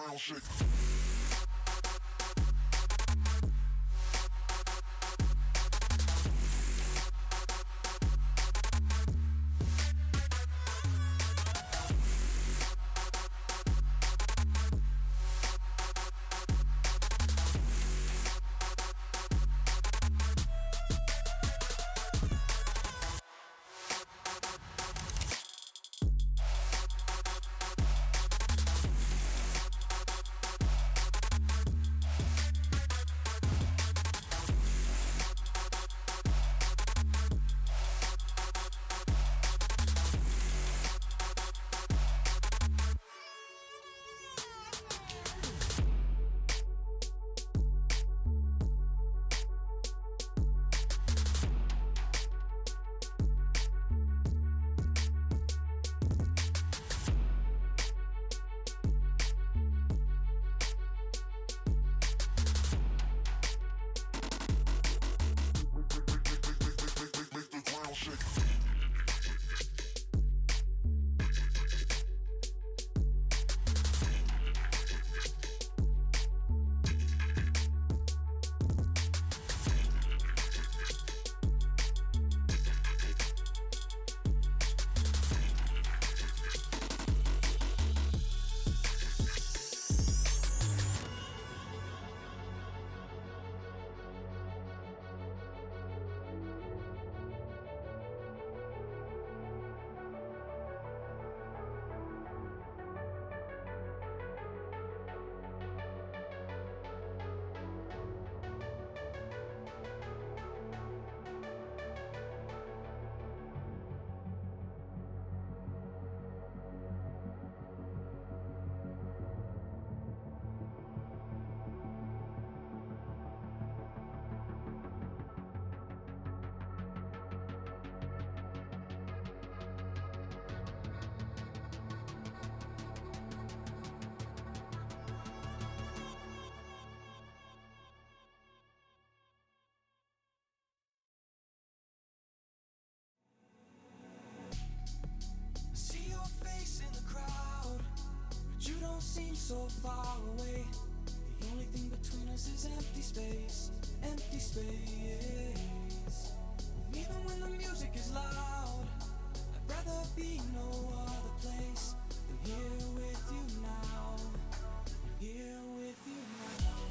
ground shake. So far away, the only thing between us is empty space, empty space. Even when the music is loud, I'd rather be no other place than here with you now, here with you now.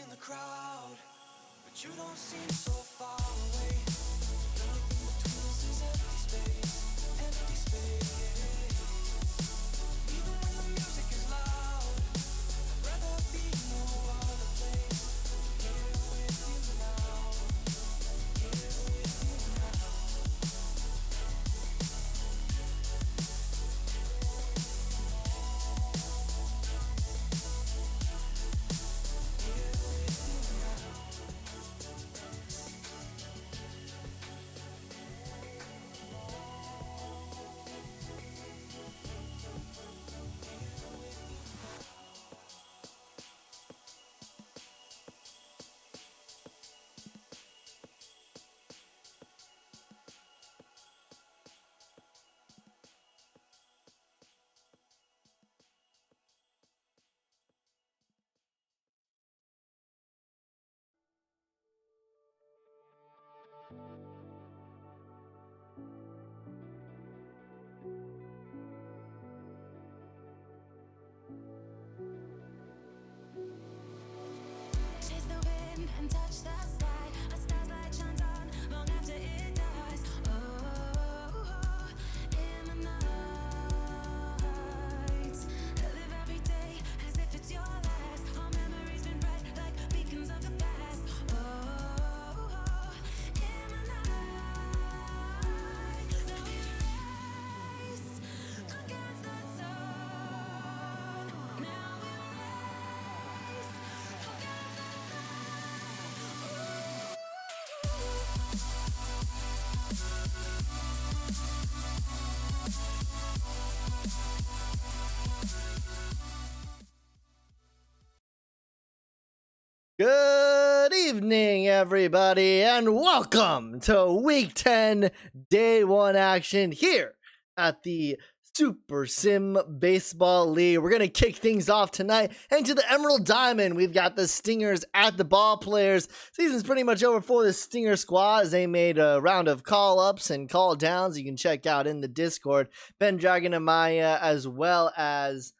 in the crowd, but you don't seem so far away. The only thing between us is empty space, empty space. Even when the music is loud, I'd rather be no other place. Here with you now, here with you now. Chase the wind and touch the sky. A star's light shines on long after it dies. Oh, in the night, I live every day as if it's your last. Our memories been bright like beacons of the past. Oh, in the night, now we race against the sun. Now we race against the Good evening, everybody, and welcome to Week 10, Day 1 action here at the Super Sim Baseball League. We're going to kick things off tonight into the Emerald Diamond. We've got the Stingers at the ball players. Season's pretty much over for the Stinger squad as they made a round of call-ups and call-downs you can check out in the Discord. Ben Dragon and Maya, as well as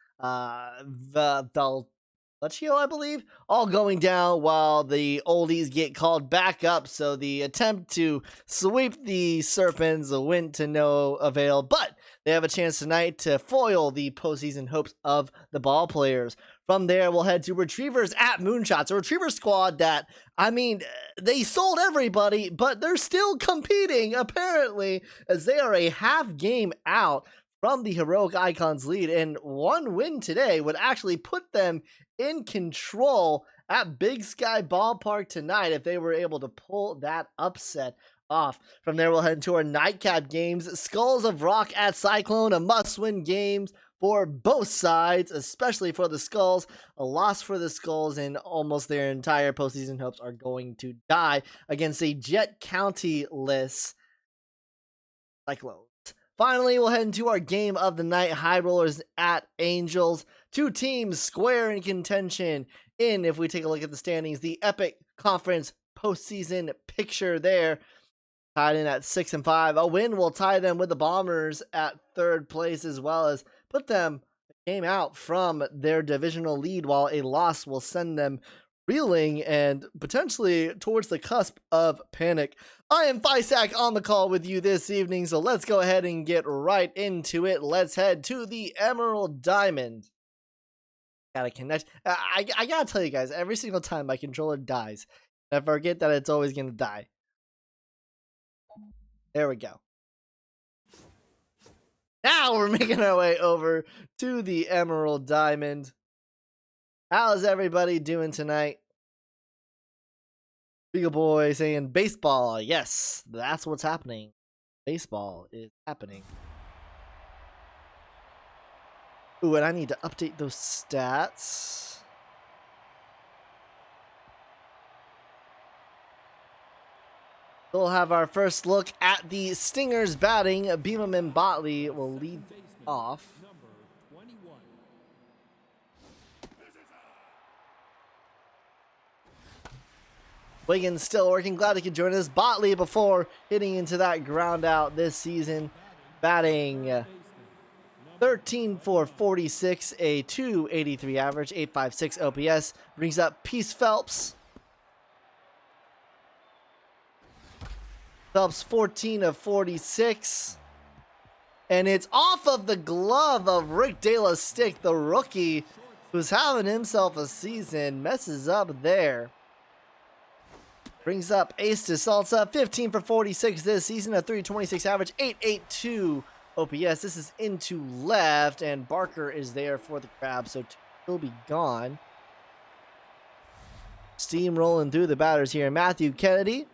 Valchio, I believe, all going down while the oldies get called back up. So the attempt to sweep the Serpents went to no avail, but they have a chance tonight to foil the postseason hopes of the ball players. From there, we'll head to Retrievers at Moonshots, a Retriever squad that, I mean, they sold everybody, but they're still competing, apparently, as they are a half game out from the Heroic Icons lead, and one win today would actually put them in control at Big Sky Ballpark tonight if they were able to pull that upset off. From there, we'll head to our nightcap games. Skulls of Rock at Cyclone, a must-win game for both sides, especially for the Skulls. A loss for the Skulls, and almost their entire postseason hopes are going to die against a Jet County-less Cyclone. Finally, we'll head into our game of the night, High Rollers at Angels. Two teams square in contention in, if we take a look at the standings, the Epic Conference postseason picture there. Tied in at 6-5. A win will tie them with the Bombers at third place, as well as put them a game out from their divisional lead, while a loss will send them reeling and potentially towards the cusp of panic. I am Fisac on the call with you this evening, so let's go ahead and get right into it. Let's head to the Emerald Diamond. Gotta connect. I gotta tell you guys, every single time my controller dies, I forget that it's always gonna die. There we go. Now we're making our way over to the Emerald Diamond. How's everybody doing tonight? Beagle Boy saying baseball. Yes, that's what's happening. Baseball is happening. Ooh, and I need to update those stats. We'll have our first look at the Stingers batting. Beamam and Botley will lead off. Wiggins still working. Glad he could join us. Botley, before hitting into that ground out this season, batting 13 for 46, a 283 average, 856 OPS. Brings up Peace Phelps. Phelps 14 of 46. And it's off of the glove of Rick De La Stick, the rookie, who's having himself a season. Messes up there. Brings up Ace DeSalta, 15 for 46 this season, a 326 average, 882 OPS. This is into left, and Barker is there for the grab, so he'll be gone. Steamrolling through the batters here. Matthew Kennedy,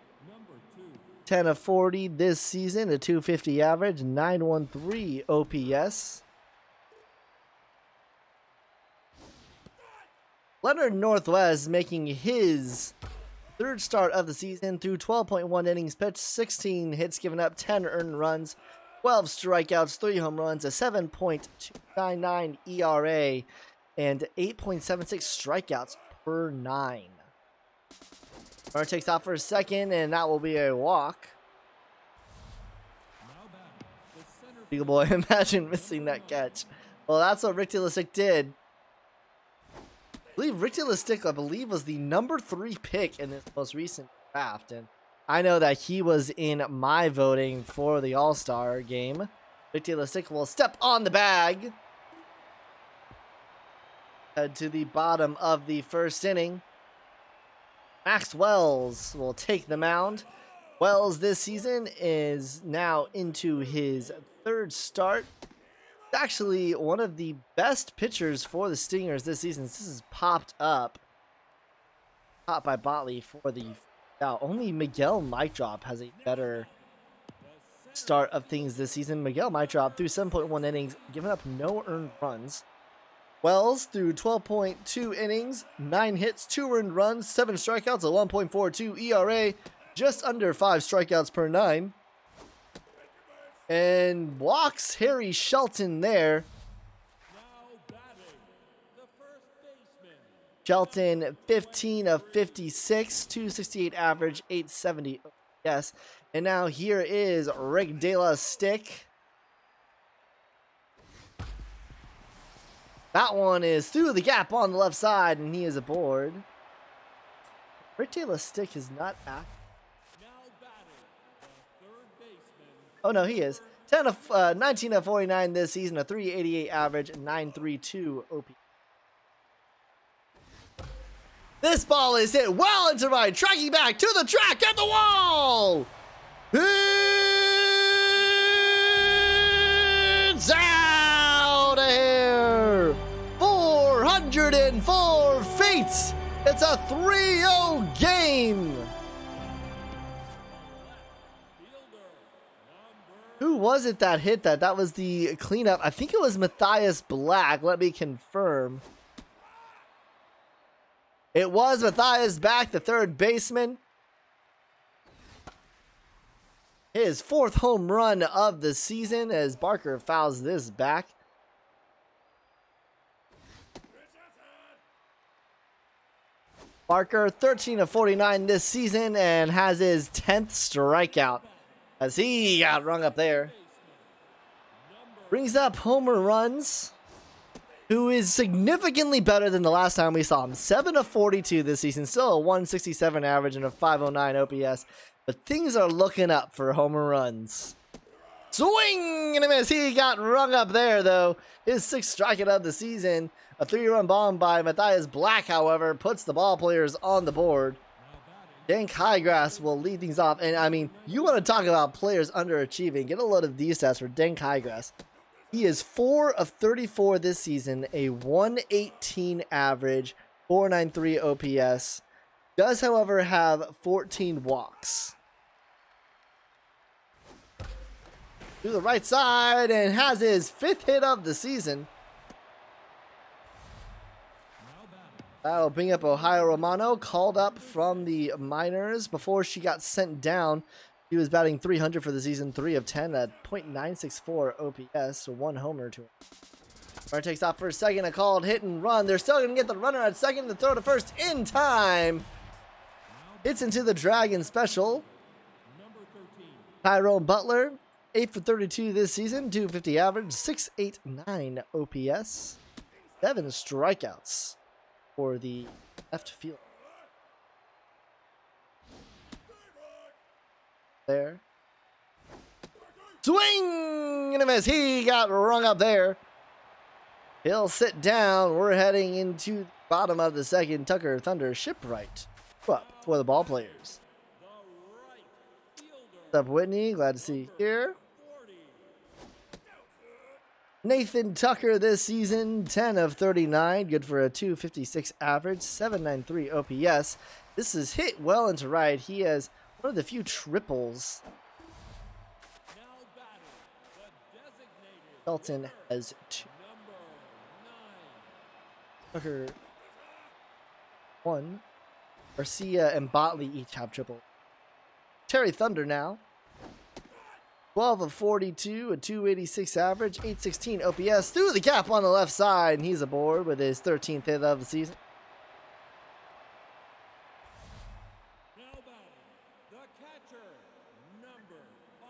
10 of 40 this season, a 250 average, 913 OPS. Leonard Northwest making his third start of the season through 12.1 innings pitched, 16 hits given up, 10 earned runs, 12 strikeouts, 3 home runs, a 7.299 ERA, and 8.76 strikeouts per 9. Runner takes off for a second, and that will be a walk. Eagle Boy, imagine missing that catch. Well, that's what Rick De La Stick did. I believe Rick De La Stick, was the number 3 pick in this most recent draft, and I know that he was in my voting for the All-Star game. Rick De La Stick will step on the bag. Head to the bottom of the first inning. Max Wells will take the mound. Wells this season is now into his third start. Actually one of the best pitchers for the Stingers this season. This is popped up. Popped by Botley for the only Miguel Maitrop has a better start of things this season. Miguel Maitrop through 7.1 innings, giving up no earned runs. Wells through 12.2 innings, 9 hits, 2 earned runs, 7 strikeouts, a 1.42 ERA, just under 5 strikeouts per 9. And walks Harry Shelton there. Shelton, 15 of 56, 268 average, 870 yes. And now here is Rick De La Stick. That one is through the gap on the left side, and he is aboard. Rick De La Stick is not active. Oh no, he is. 19 of 49 this season, a 388 average, 932 OP. This ball is hit well into right, tracking back to the track at the wall. It's out of here. 404 feet. It's a 3-0 game. Who was it that hit that? That was the cleanup. I think it was Matthias Black. Let me confirm. It was Matthias Black, the third baseman. His 4th home run of the season as Barker fouls this back. Barker, 13 of 49 this season and has his 10th strikeout as he got rung up there. Brings up Homer Runs, who is significantly better than the last time we saw him. 7 of 42 this season, still a 167 average and a 509 OPS. But things are looking up for Homer Runs. Swing and a miss. He got rung up there, though. His 6th strikeout of the season. A 3-run bomb by Matthias Black, however, puts the ball players on the board. Dank Highgrass will lead things off. And, I mean, you want to talk about players underachieving. Get a load of these stats for Dank Highgrass. He is 4 of 34 this season, a 118 average, 493 OPS. Does, however, have 14 walks. To the right side and has his 5th hit of the season. That'll bring up Ohio Romano, called up from the minors before she got sent down. He was batting 300 for the season, 3 of 10 at .964 OPS, so 1 homer to him. Runner takes off for a second, a called hit and run. They're still going to get the runner at second to throw to first in time. Hits into the Dragon special. Tyrone Butler 8 for 32 this season, 250 average, 689 OPS, 7 strikeouts for the left field. There. Swing and a miss. He got rung up there. He'll sit down. We're heading into the bottom of the second. Tucker Thunder Shipwright up for the ball players. What's up, Whitney? Glad to see you here. Nathan Tucker this season, 10 of 39, good for a 256 average, 793 OPS. This is hit well into right. He has one of the few triples. Shelton has 2. Tucker 1. Garcia and Botley each have triple. Terry Thunder now. 12 of 42, a 286 average, 816 OPS through the gap on the left side, and he's aboard with his 13th hit of the season. Now batting, the catcher, number 5.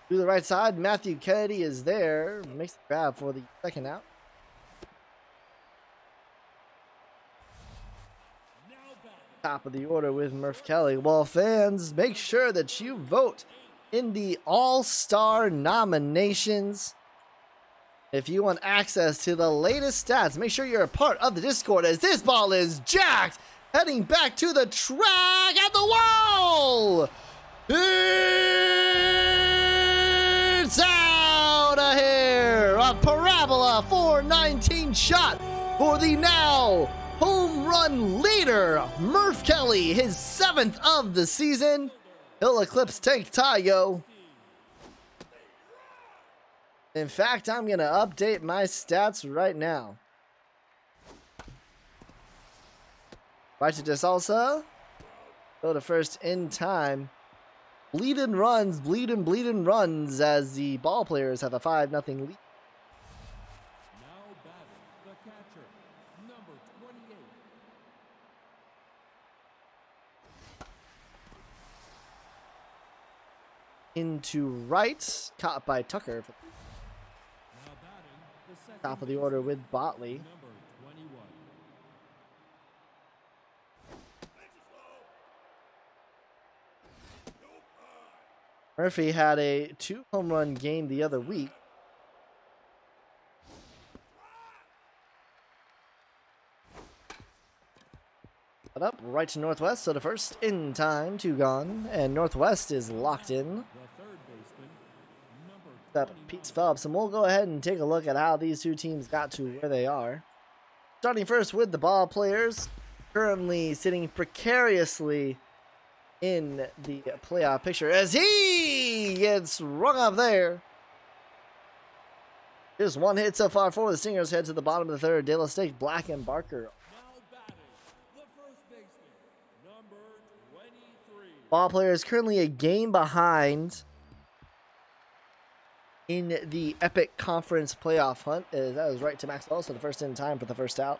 To the right side, Matthew Kennedy is there, makes the grab for the second out. Top of the order with Murph Kelly. Well, fans, make sure that you vote in the All-Star nominations. If you want access to the latest stats, make sure you're a part of the Discord, as this ball is jacked, heading back to the track at the wall. It's out of here. A parabola 419 shot for the now home run leader, Murph Kelly, his 7th of the season. He'll eclipse Tank Tayo. In fact, I'm going to update my stats right now. Right to DeSalsa. Go to first in time. Bleeding runs as the ball players have a 5-0 lead. Into right, caught by Tucker. Top of the order with Botley. Murphy had a 2-home run game the other week. But up right to Northwest, so the first in time, 2 gone, and Northwest is locked in. Up Pete Phelps, and we'll go ahead and take a look at how these two teams got to where they are. Starting first with the ball players, currently sitting precariously in the playoff picture as he gets rung up there. Just one hit so far for the Stingers. Head to the bottom of the third. De La Stake, Black, and Barker. Ball players currently a game behind in the Epic Conference playoff hunt. That was right to Maxwell, so the first in time for the first out.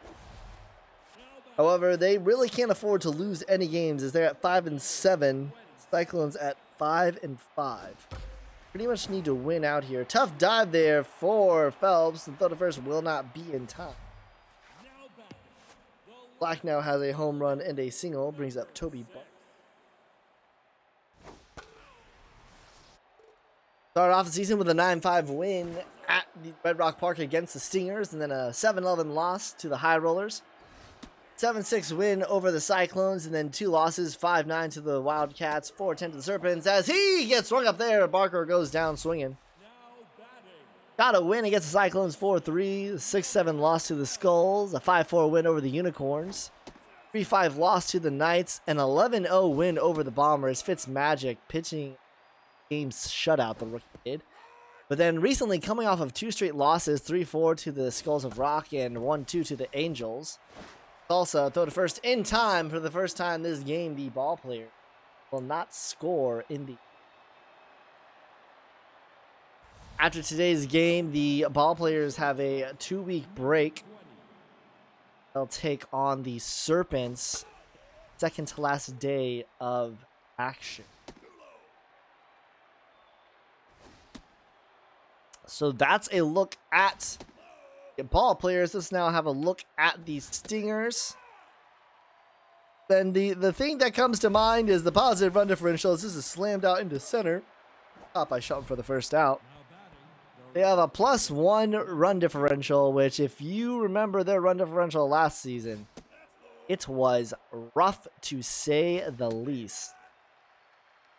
However, they really can't afford to lose any games as they're at 5-7. Cyclones at 5-5. Pretty much need to win out here. Tough dive there for Phelps, and throw to first will not be in time. Black now has a home run and a single, brings up Toby Buck. Started off the season with a 9-5 win at the Red Rock Park against the Stingers, and then a 7-11 loss to the High Rollers. 7-6 win over the Cyclones, and then 2 losses, 5-9 to the Wildcats, 4-10 to the Serpents, as he gets rung up there. Barker goes down swinging. Got a win against the Cyclones, 4-3, 6-7 loss to the Skulls, a 5-4 win over the Unicorns, 3-5 loss to the Knights, an 11-0 win over the Bombers. Fitzmagic pitching games shutout the rookie did. But then recently coming off of 2 straight losses, 3-4 to the Skulls of Rock and 1-2 to the Angels. Also, throw to first in time. For the first time this game, the ball player will not score in the... After today's game, the ball players have a 2-week break They'll take on the Serpents. Second to last day of action. So that's a look at the ball players. Let's now have a look at the Stingers. Then the thing that comes to mind is the positive run differential. This is slammed out into center. Up by Shelton for the first out. They have a +1 run differential, which if you remember their run differential last season, it was rough to say the least.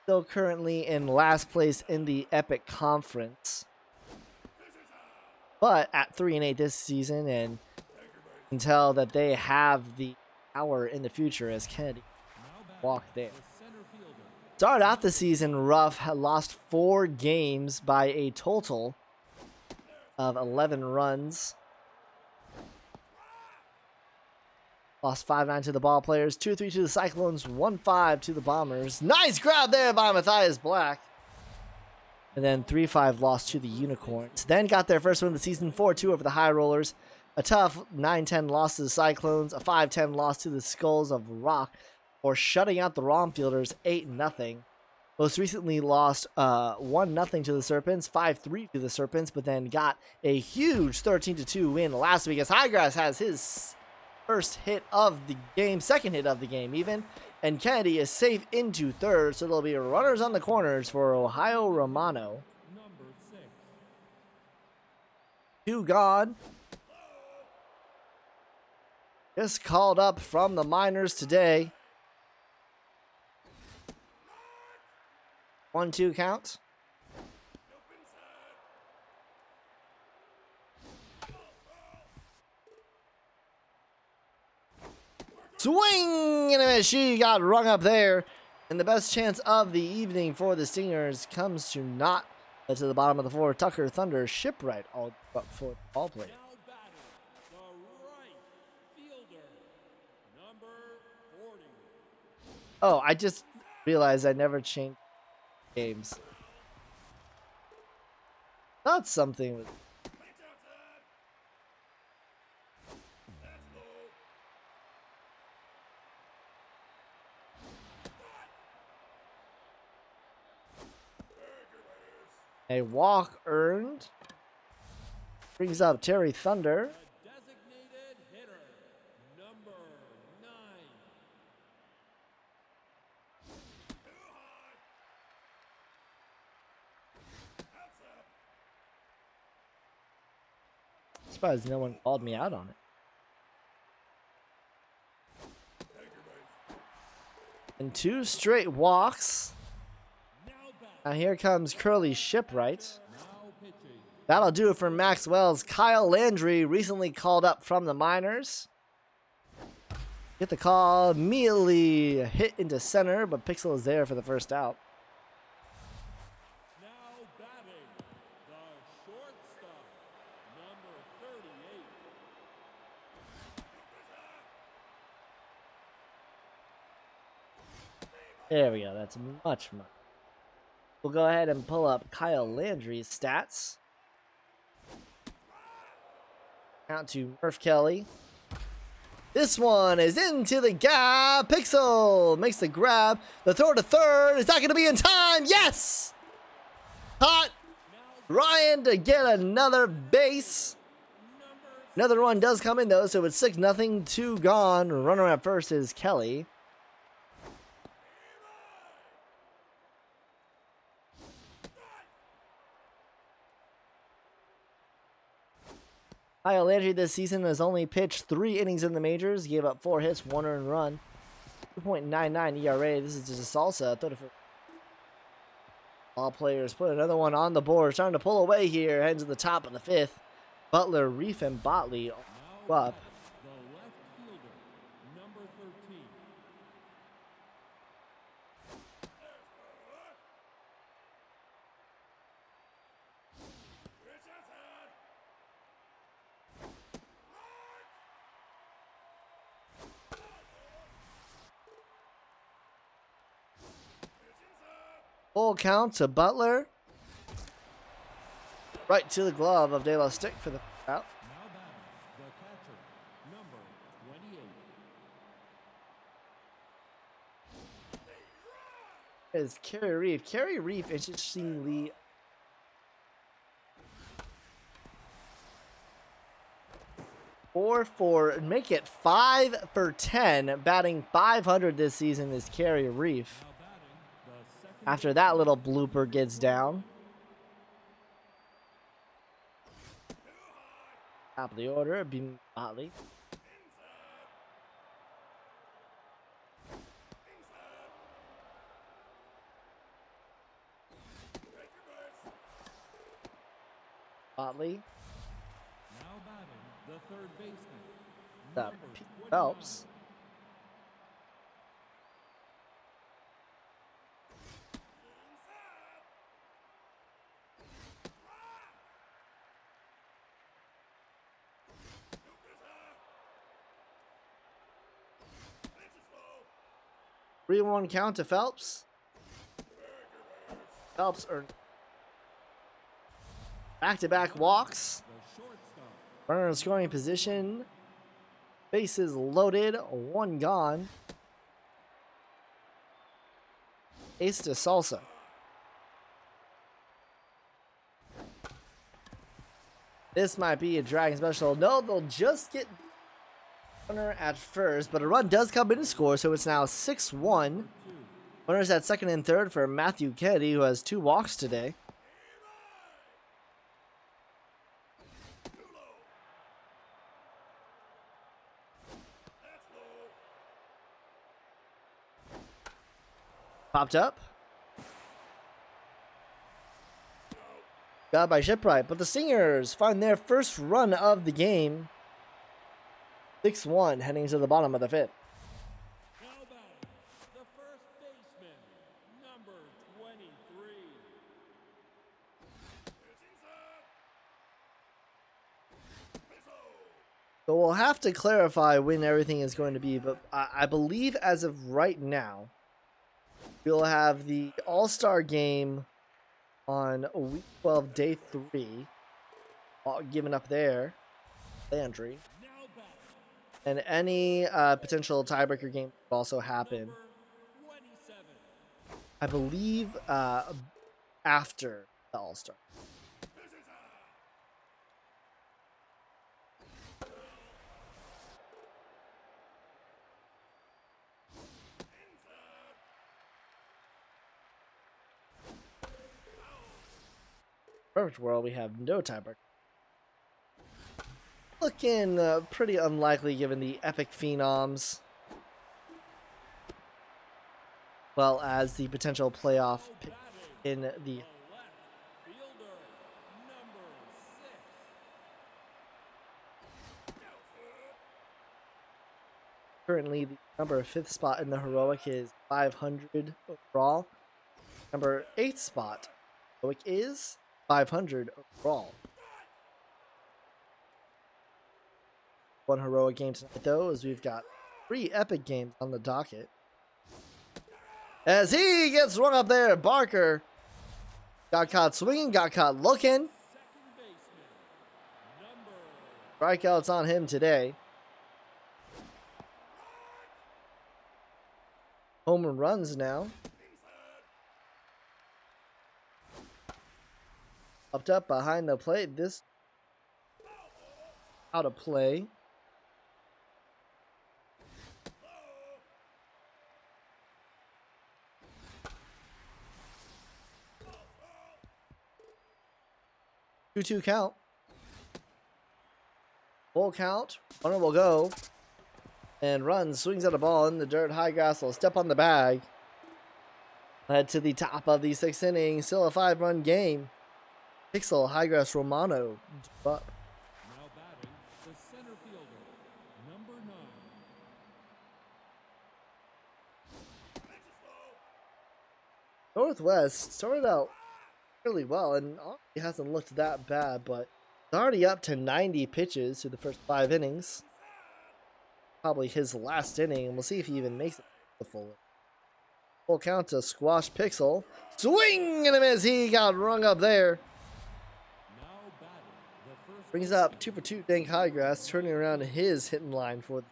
Still currently in last place in the Epic Conference. But at 3-8 this season, and you can tell that they have the power in the future as Kennedy walked there. Started out the season rough, had lost 4 games by a total of 11 runs. Lost 5-9 to the ball players, 2-3 to the Cyclones, 1-5 to the Bombers. Nice grab there by Matthias Black. And then 3-5 lost to the Unicorns. Then got their first win of the season, 4-2 over the High Rollers. A tough 9-10 loss to the Cyclones, a 5-10 loss to the Skulls of Rock, for shutting out the Rom Fielders 8-0. Most recently lost 1-0 to the Serpents, 5-3 to the Serpents, but then got a huge 13-2 win last week as Highgrass has his first hit of the game, second hit of the game even, and Kennedy is safe into third, so there'll be runners on the corners for Ohio Romano. Number 6. 2 gone. Just called up from the minors today. 1-2 count. Swing and a miss. She got rung up there. And the best chance of the evening for the Stingers comes to not to the bottom of the floor. Tucker Thunder shipwright all but for all players. Now batting, the right fielder, number 40. Oh, I just realized I never changed games. That's something with a walk earned. Brings up Terry Thunder. The designated hitter, number 9. Surprised no one called me out on it. And 2 straight walks. Now batting, Now here comes Curly Shipwright. now pitching. That'll do it for Maxwell's. Kyle Landry recently called up from the minors. Get the call, immediately hit into center, but Pixel is there for the first out. Now batting, the shortstop, number 38. There we go. That's much. We'll go ahead and pull up Kyle Landry's stats. Out to Murph Kelly. This one is into the gap. Pixel makes the grab. The throw to third. Is that going to be in time? Yes! Caught Ryan to get another base. Another one does come in though, so it's 6-0, 2 gone. Runner at first is Kelly. Kyle Landry this season has only pitched 3 innings in the majors, gave up 4 hits, 1 earned run, 2.99 ERA. This is just a salsa. All players put another one on the board, starting to pull away here. Heading to the top of the 5th. Butler, Reef, and Botley up. The left fielder, number 13. Full count to Butler. Right to the glove of De La Stick for the out. Now batting, the catcher, number 28. Is Kerry Reef. Kerry Reef, interestingly, make it 5 for 10, batting 500 this season is Kerry Reef. Now batting the second After that little blooper gets down, top of the order, being Motley. Motley, Now batting the third baseman. the number P- 29. Phelps. Three one count to Phelps. Phelps earned back-to-back walks. The shortstop. Runner in scoring position. Bases loaded. One gone. Ace to Salsa. This might be a Dragon special. No, they'll just get runner at first, but a run does come in to score, so it's now 6-1. Runners at second and third for Matthew Kennedy, who has 2 walks today. Popped up. Got by Shipwright, but the Stingers find their first run of the game. 6-1, heading to the bottom of the 5th. Now batting the first baseman. Number 23. So we'll have to clarify when everything is going to be, but I believe as of right now, we'll have the All-Star game on week 12, day 3, given up there, Landry. Now batting And any potential tiebreaker game will also happen, number 27. I believe, after the All-Star. Perfect world, we have no tiebreaker. Looking pretty unlikely given the epic phenoms, well as the potential playoff pick in the The left fielder. Number 6. currently the number 5th spot in the heroic is 500 overall. Number 8th spot heroic is 500 overall. One heroic game tonight though, as we've got 3 epic games on the docket. As he gets run up there, Barker got caught swinging, got caught looking. Second baseman. Number Strikeouts on him today. Home runs now. Upped up behind the plate. This out of play. Two count. Full count. Runner will go. And runs, swings at a ball in the dirt. High grass will step on the bag. Led to the top of the 6th inning. Still a 5-run game. Pixel, Highgrass, Romano up. now batting the center fielder. Number 9. Northwest started out really well and honestly hasn't looked that bad, but it's already up to 90 pitches through the first 5 innings. Probably his last inning, and we'll see if he even makes it the full. Full count to Squash Pixel. Swing and a miss. He got rung up there. Now batting the first Brings up 2 for 2 Dank Highgrass, turning around his hitting line for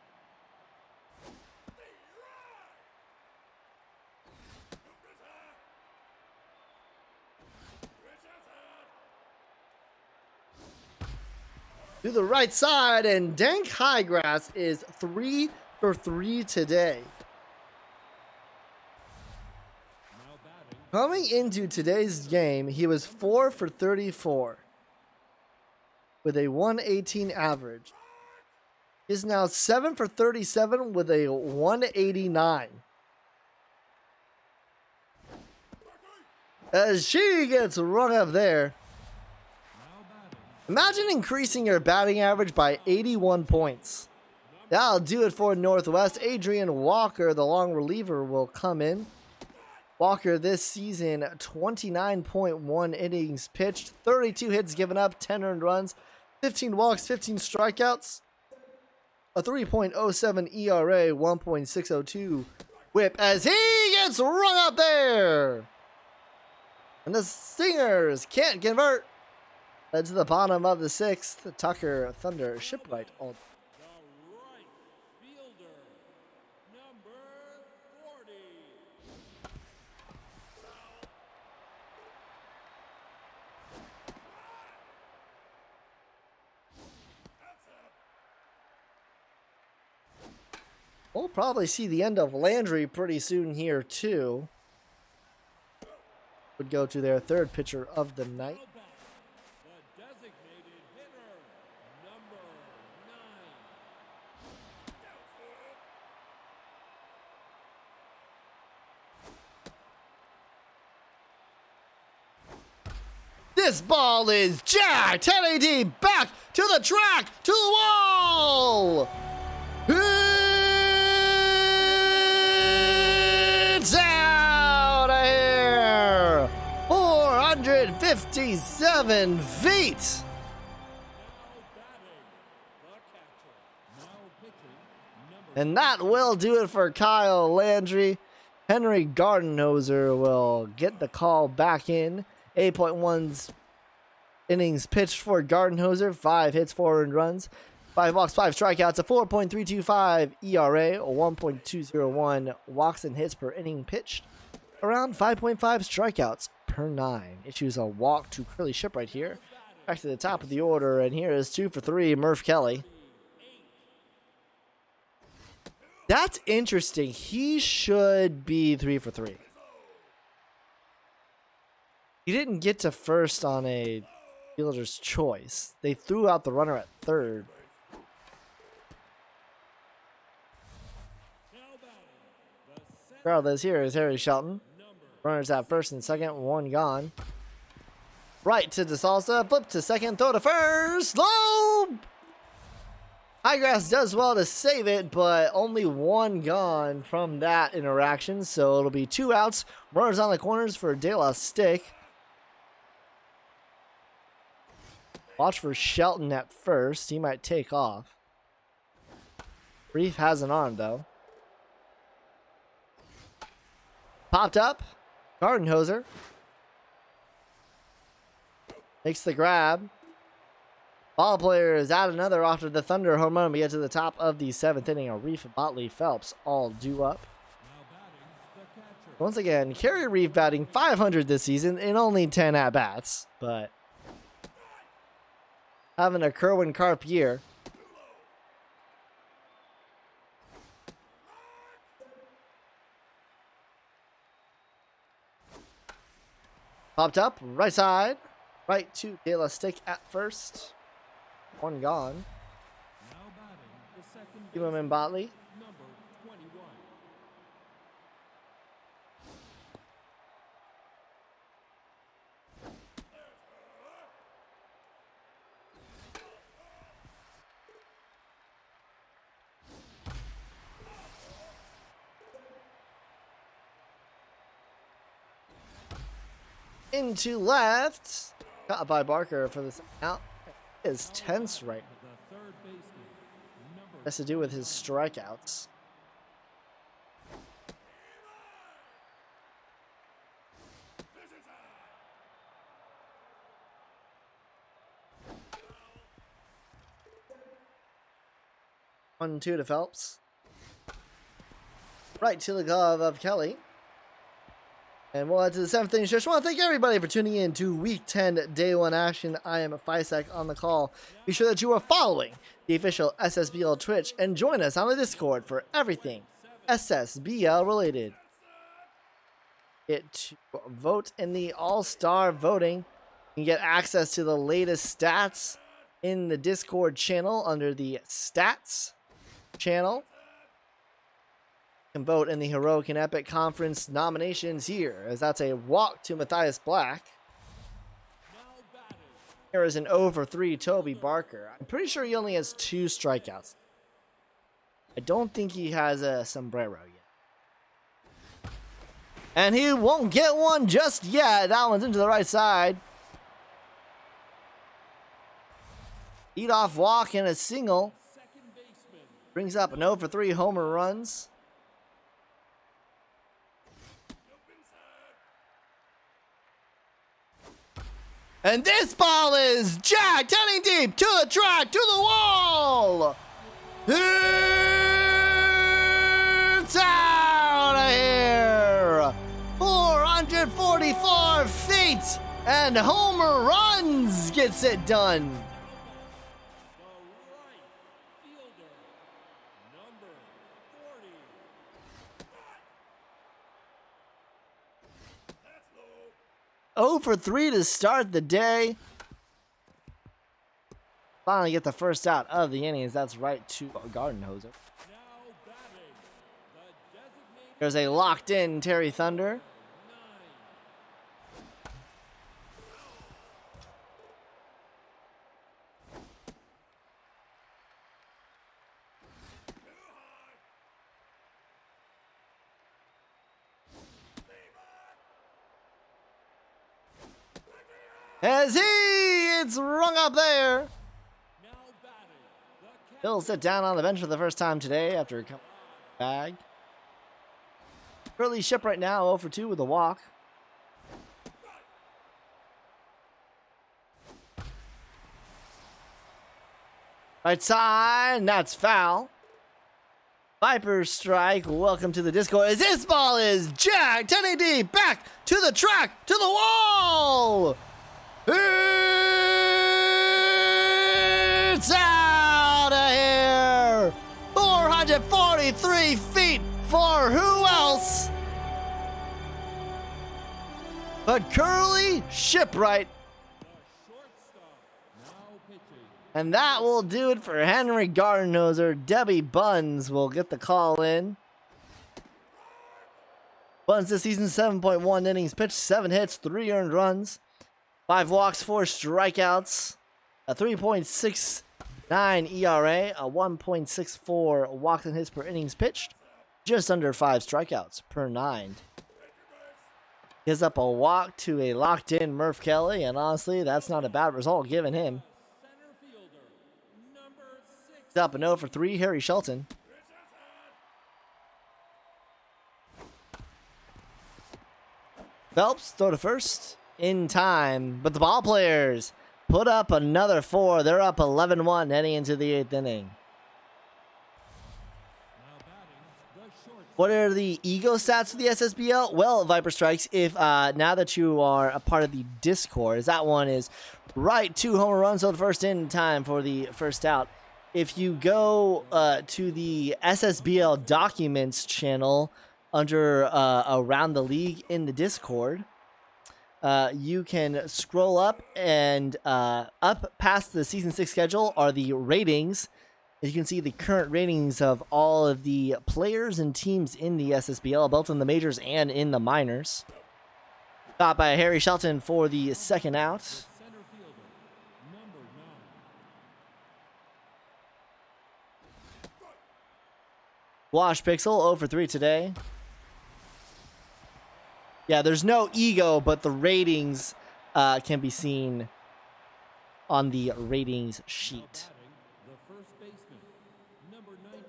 to the right side, and Dank Highgrass is 3 for 3 today. Now batting, Coming into today's game, he was 4 for 34 with a 118 average. He's now 7 for 37 with a 189. As she gets run up there. now batting, Imagine increasing your batting average by 81 points. That'll do it for Northwest. Adrian Walker, the long reliever, will come in. Walker this season, 29.1 innings pitched, 32 hits given up, 10 earned runs, 15 walks, 15 strikeouts, a 3.07 ERA, 1.602 whip as he gets run up there. And the Stingers can't convert. Led to the bottom of the 6th. Tucker Thunder Shipwright all. the right fielder, number 40. We'll probably see the end of Landry pretty soon here too. Would go to their third pitcher of the night. Now batting, the designated hitter, number 9. This ball is jacked. 10 AD back to the track, to the wall. It's out of here. 457 feet. Now batting, the catcher. Now pitching, number And that will do it for Kyle Landry. Henry Gardenhoser will get the call back in. 8.1 innings pitched for Gardenhoser. 5 hits, 4 earned runs. 5 walks, 5 strikeouts, a 4.325 ERA, a 1.201 walks and hits per inning pitched. Around 5.5 strikeouts per 9. Issues a walk to Curly Shipwright here. Back to the top of the order, and here is 2 for 3, Murph Kelly. That's interesting. He should be 3 for 3. He didn't get to first on a fielder's choice. They threw out the runner at third. now batting, the center Regardless, here is Harry Shelton. number Runners at first and second, 1 gone. Right to DeSalsa, flip to second, throw to first, low! Highgrass does well to save it, but only 1 gone from that interaction, so it'll be 2 outs. Runners on the corners for De La Stick. Watch for Shelton at first. He might take off. Reef has an arm, though. Popped up. Gardenhoser makes the grab. Ball player is out another after the Thunder home run. We get to the top of the 7th inning. A Reef, Botley, Phelps all due up. now batting, the catcher. Once again, Kerry Reef batting .500 this season in only 10 at-bats, but having a Kerwin Karp year. Popped up, right side, right to De La Stick at first. 1 gone. Now batting, the second Keep him in baseman, Botley. number 21. Into left. Caught by Barker for the second out. It is tense right now. The third baseman, number Has to do with his strikeouts. One, 2 to Phelps. Right to the glove of Kelly. And we'll head to the 7th inning stretch. I want to thank everybody for tuning in to Week 10 Day 1 action. I am Fisek on the call. Be sure that you are following the official SSBL Twitch and join us on the Discord for everything SSBL related. Get to vote in the All-Star voting. You can get access to the latest stats in the Discord channel under the Stats channel. You can vote in the Heroic and Epic Conference nominations here, as that's a walk to Matthias Black. Here is an 0-for-3 Toby Barker. I'm pretty sure he only has 2 strikeouts. I don't think he has a sombrero yet. And he won't get one just yet. That one's into the right side. Leadoff walk and a single. Brings up an 0-for-3 homer runs. And this ball is jacked, heading deep to the track, to the wall. It's out of here. 444 feet and homer runs gets it done. The right fielder, number 40. 0-for-3 to start the day. Finally get the first out of the innings. That's right to Garden Hoser. Now batting, the designated There's a locked in Terry Thunder. 9. As it's rung up there. Now batting, the He'll sit down on the bench for the first time today after coming back. Curly Ship right now 0-for-2 with a walk. Right side, and that's foul. Viper strike, welcome to the Discord. As this ball is jacked, 10 deep, back to the track, to the wall. It's out of here. 443 feet for who else but Curly Shipwright. The shortstop, now pitching. And that will do it for Henry Gardenhoser. Debbie Buns will get the call in. Buns this season, 7.1 innings pitched, 7 hits, 3 earned runs, 5 walks, 4 strikeouts, a 3.69 ERA, a 1.64 walks and hits per innings pitched, just under 5 strikeouts per 9. Gives up a walk to a locked-in Murph Kelly, and honestly, that's not a bad result given him. Center fielder, number 6. He's up an 0-for-3, Harry Shelton. Phelps, throw to first, in time, but the ball players put up another 4. They're up 11-1 heading into the 8th inning. Now batting, the shortstop. What are the ego stats for the SSBL? Well, Viper Strikes, if now that you are a part of the Discord, as that one is right, 2 homer runs on the first in time for the first out. If you go to the SSBL Documents channel under Around the League in the Discord, you can scroll up, and up past the Season 6 schedule are the ratings. You can see the current ratings of all of the players and teams in the SSBL, both in the majors and in the minors. Got by Harry Shelton for the second out. Center fielder, number 9. Wash Pixel 0-for-3 today. Yeah, there's no ego, but the ratings can be seen on the ratings sheet. Batting, the first baseman, number 19.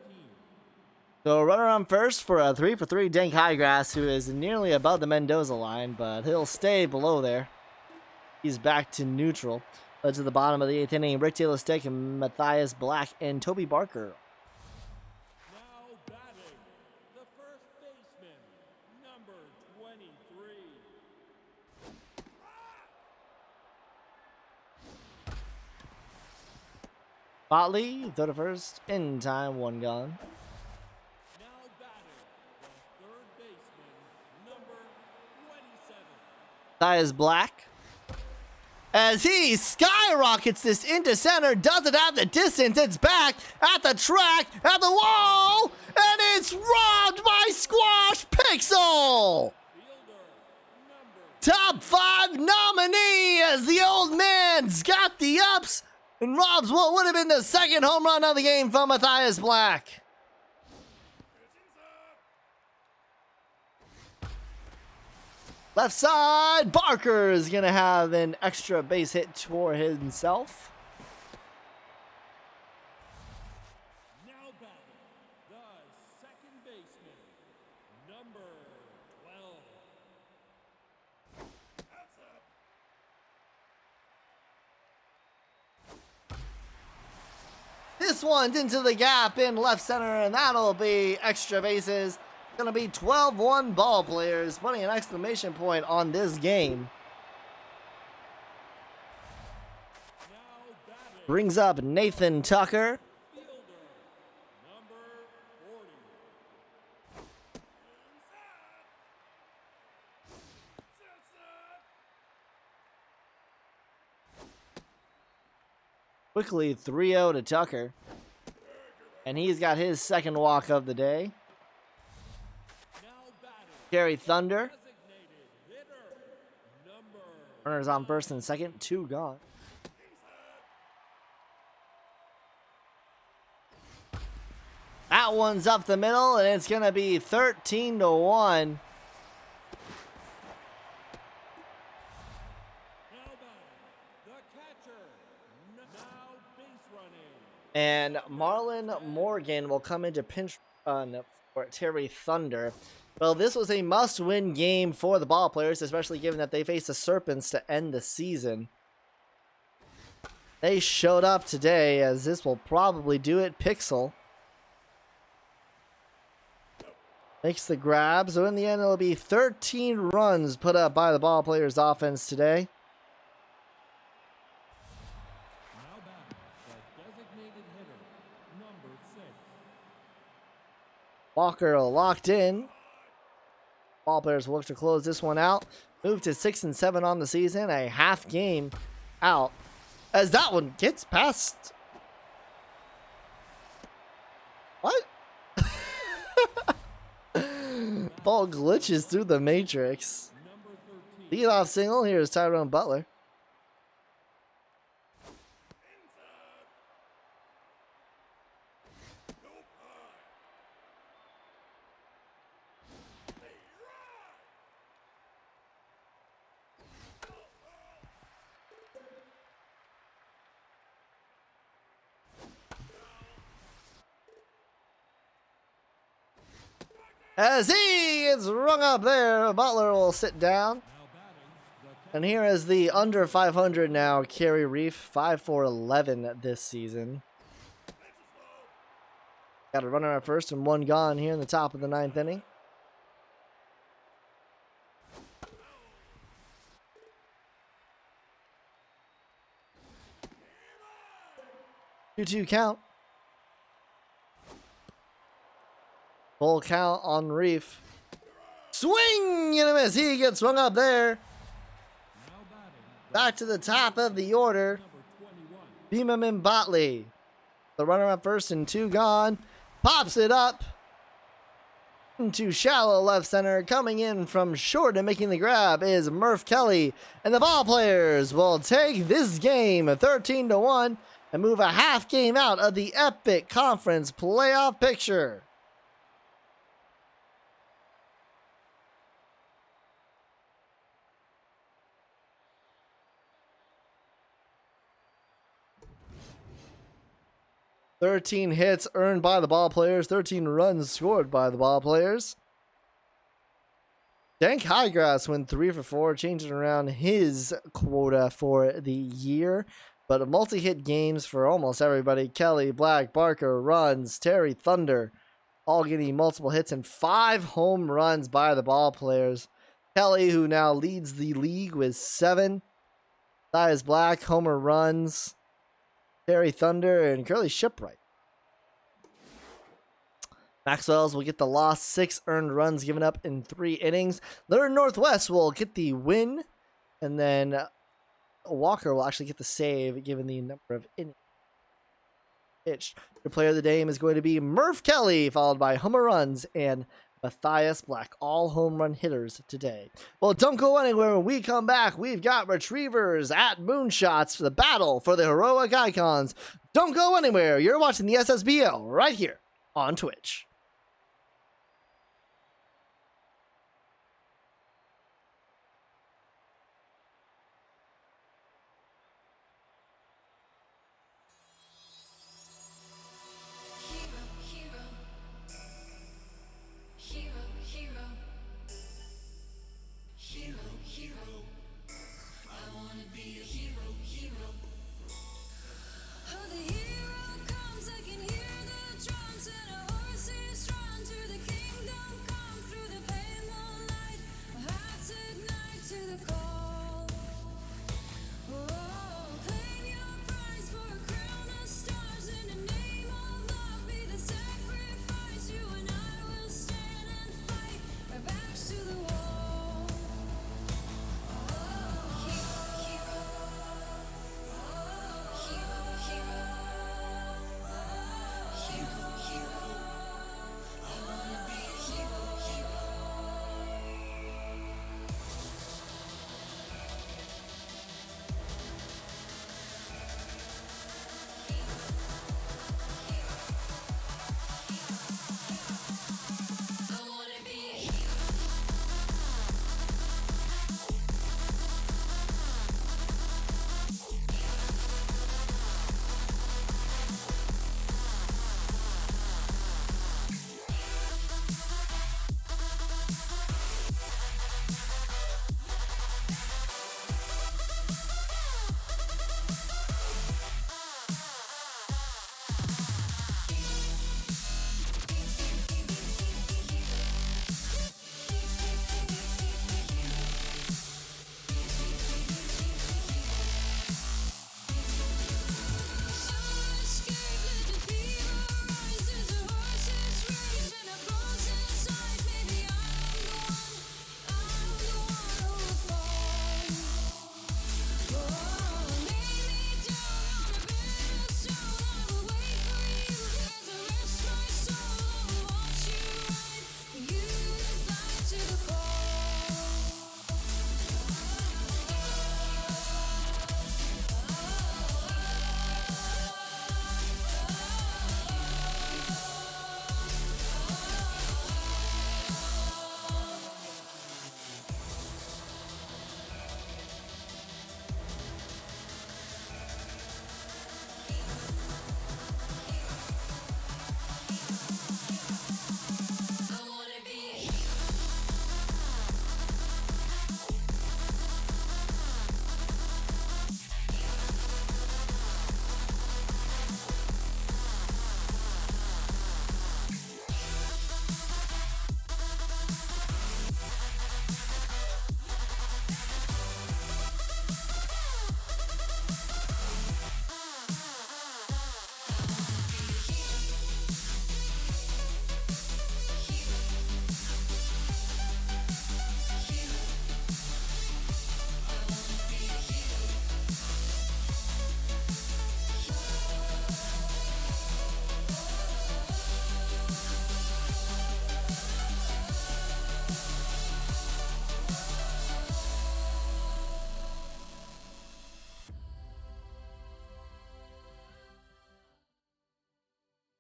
So runner on first for a 3-for-3 Dank Highgrass, who is nearly above the Mendoza line, but he'll stay below there. He's back to neutral. Led to the bottom of the 8th inning, Rick Taylor Stick, Matthias Black, and Toby Barker. Now batting, the first baseman, number 23. Botley, throw to first, in time, one gone. Now batting, the third baseman, number 27. Matthias Black. As he skyrockets this into center, doesn't have the distance. It's back at the track, at the wall, and it's robbed by Squash Pixel. Top 5 nominee as the old man's got the ups and robs what would have been the second home run of the game from Matthias Black. Left side, Barker is going to have an extra base hit for himself. Now batting, the second baseman, number 12. This one's into the gap in left center, and that'll be extra bases. Going to be 12-1 ball players, putting an exclamation point on this game. Now batting, Brings up Nathan Tucker. fielder, number 40. Quickly 3-0 to Tucker. And he's got his second walk of the day. Now batting, Gary Thunder. designated hitter, number Runners on first and second, 2 gone. That one's up the middle, and it's going to be 13-1. Now batting, the catcher, now base running. And Marlon Morgan will come into pinch run for Terry Thunder. Well, this was a must-win game for the ball players, especially given that they face the Serpents to end the season. They showed up today, as this will probably do it. Pixel makes the grab, so in the end it'll be 13 runs put up by the ball players' offense today. Now batting, the designated hitter, number 6. Walker locked in. Ball players will look to close this one out. Move to 6-7 on the season, a half game out. As that one gets past. What? Ball glitches through the matrix. Number 13. Leadoff single. Here's Tyrone Butler. As he gets rung up there, Butler will sit down. Now batting, the And here is the under 500 now, Kerry Reef, 5-for-11 this season. Got a runner at first and 1 gone here in the top of the 9th inning. Two count. Full count on Reef. Swing and a miss. He gets rung up there. now batting, Back to the top of the order. number 21. Beamham and Botley. The runner up first and 2 gone. Pops it up into shallow left center. Coming in from short and making the grab is Murph Kelly. And the ball players will take this game 13-1 and move a half game out of the epic conference playoff picture. "13 hits earned by the ball players, 13 runs scored by the ball players." Dank Highgrass went 3 for 4, changing around his quota for the year. But multi-hit games for almost everybody. Kelly, Black, Barker, runs, Terry, Thunder, all getting multiple hits and 5 home runs by the ball players. Kelly, who now leads the league with 7. Matthias Black, homer runs. Terry Thunder, and Curly Shipwright. Maxwell's will get the loss, 6 earned runs given up in 3 innings. Lure Northwest will get the win, and then Walker will actually get the save given the number of innings pitched. The player of the game is going to be Murph Kelly, followed by Homer Runs and Matthias Black, all home run hitters today. Well, don't go anywhere. When we come back, we've got Retrievers at Moonshots for the battle for the heroic icons. Don't go anywhere. You're watching the SSBL right here on Twitch. Oh, the hero comes, I can hear the drums and a horse is drawn to the kingdom come through the pale moonlight. Hearts ignite to the call. Oh, claim your prize for a crown of stars in the name of love. Be the sacrifice. You and I will stand and fight our backs to the wall. Oh, hero, hero.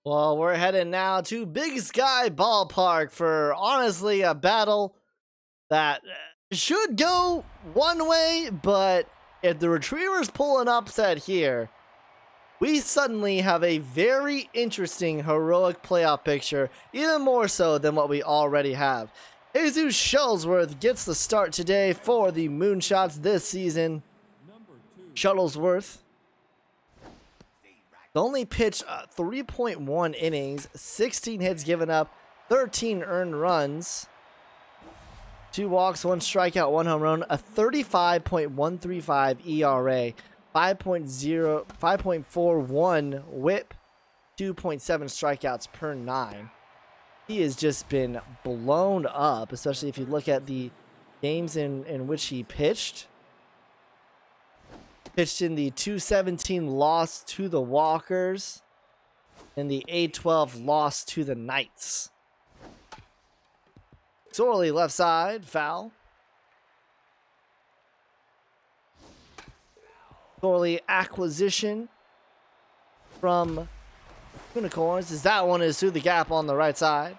Well, we're heading now to Big Sky Ballpark for honestly a battle that should go one way, but if the Retrievers pull an upset here, we suddenly have a very interesting heroic playoff picture, even more so than what we already have. Jesus Shuttlesworth gets the start today for the Moonshots this season. Shuttlesworth only pitched 3.1 innings, 16 hits given up, 13 earned runs, 2 walks, 1 strikeout, 1 home run, a 35.135 ERA. 5.41 whip, 2.7 strikeouts per 9. He has just been blown up, especially if you look at the games in which he pitched. Pitched in the 217 loss to the Walkers and the 8-12 loss to the Knights. Sorley left side, foul. Sorley acquisition from Unicorns, as that one is through the gap on the right side.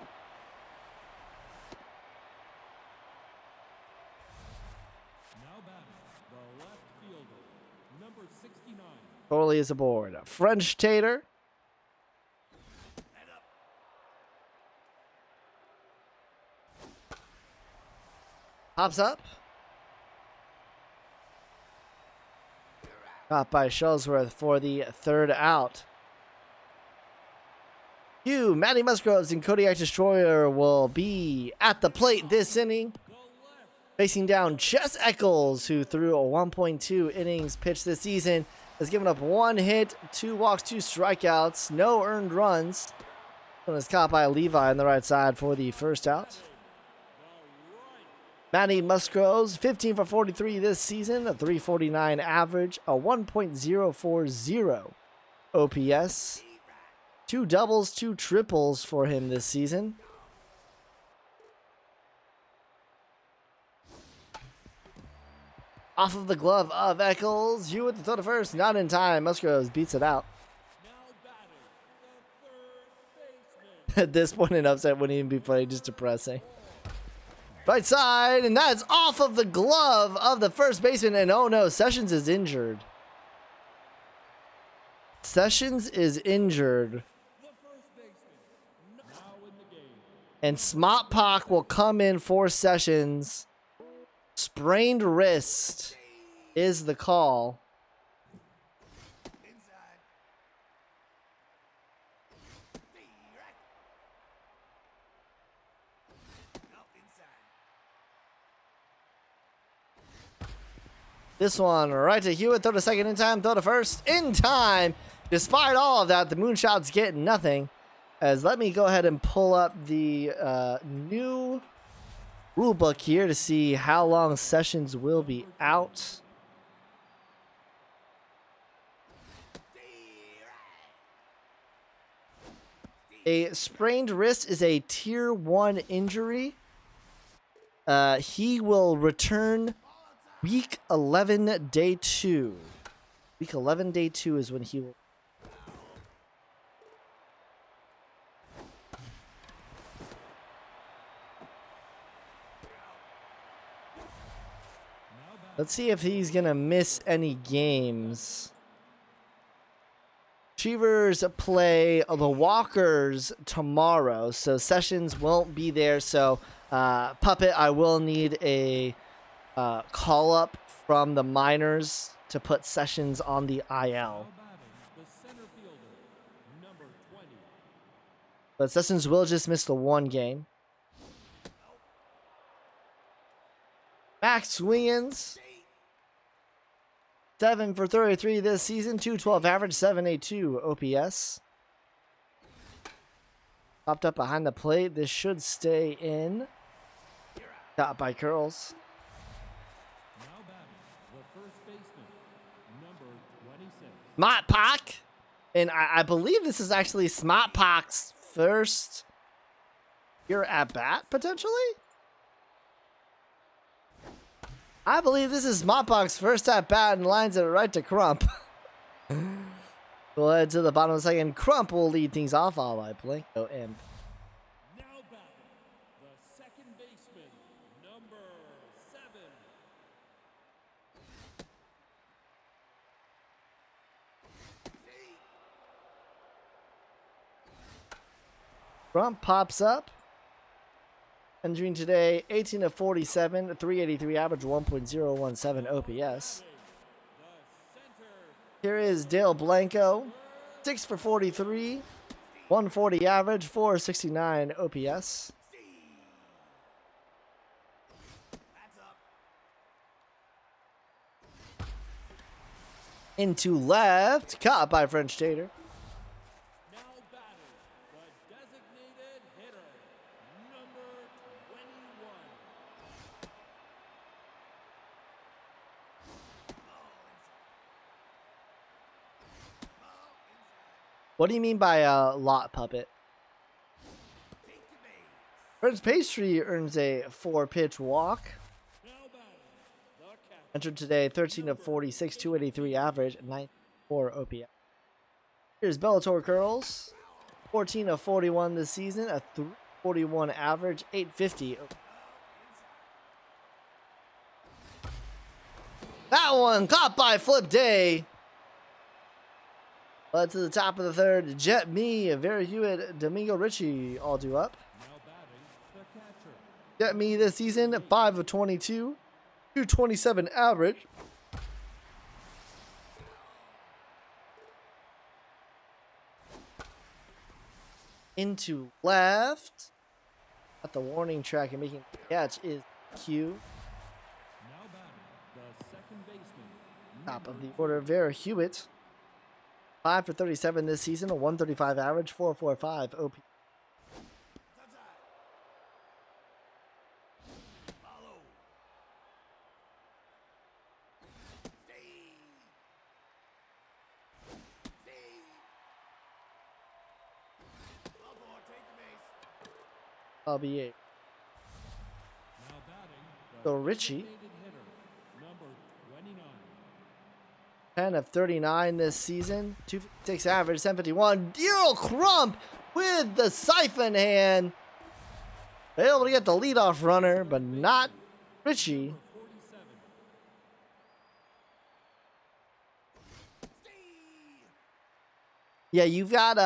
Now batting, the left fielder, number 69. Sorley is aboard. French Tater. Pops up. Caught by Shellsworth for the 3rd out. Hugh, Matty Musgroves, and Kodiak Destroyer will be at the plate this inning. Facing down Chess Eccles, who threw a 1.2 innings pitch this season, has given up 1 hit, 2 walks, 2 strikeouts, no earned runs. And is caught by Levi on the right side for the 1st out. Matty Musgroves, 15 for 43 this season, a 349 average, a 1.040 OPS. 2 doubles, 2 triples for him this season. Off of the glove of Eccles, Hugh with the throw to first, not in time. Musgroves beats it out. Now batting, the 3rd baseman. At this point, an upset wouldn't even be played, just depressing. Right side, and that's off of the glove of the first baseman, and oh no, Sessions is injured. Sessions is injured, The first baseman, now in the game. and Smotpock will come in for Sessions. Sprained wrist is the call. This one right to Hewitt, throw to second in time, throw to first in time. Despite all of that, the Moonshots get nothing. As let me go ahead and pull up the new rule book here to see how long Sessions will be out. A sprained wrist is a tier 1 injury. He will return week 11, day 2. Week 11, day 2 is when he will. Let's see if he's going to miss any games. Achievers play the Walkers tomorrow, so Sessions won't be there. So, Puppet, I will need a call up from the minors to put Sessions on the IL. Now batting, the center fielder, number 20. But Sessions will just miss the 1 game. Max Wiggins, 7 for 33 this season, 212 average, 782 OPS. Popped up behind the plate. This should stay in. Got by curls. Now batting, the first baseman, number 26. Smotpock. And I believe this is actually Smotpock's first year at bat, potentially? I believe this is Smotpock's first at bat and lines it right to Crump. We'll head to the bottom of the second. Crump will lead things off, all by Blanco and Now batting, the second baseman, number 7. Crump pops up. Entering today, 18 of 47, 383 average, 1.017 OPS. The center Here is Dale Blanco, 6 for 43, 140 average, 469 OPS. Into left, caught by French Tater. Now batting, the designated hitter, number 21. What do you mean by a lot puppet? Prince Pastry earns a 4-pitch walk. Now batting, the catcher, Entered today 13 of 46, 283 average, 94 OPS. Here's Bellator Curls. 14 of 41 this season, a 341 average, 850. That one caught by Flip Day. Led to the top of the third. Jet Me, Vera Hewitt, Domingo Ritchie all due up. now batting, the catcher, Jet Me this season, 5 of 22, 227 average. Into left. At the warning track and making the catch is Q. now batting, the second baseman, Top of the order, Vera Hewitt. 5 for 37 this season, a 135 average, 445 OP. LBA. now batting, the So Richie, designated hitter, number 29. 10 of 39 this season, 256 average, 751. Daryl Crump with the siphon hand. Able to get the leadoff runner, but not Richie. 47. Yeah, you've got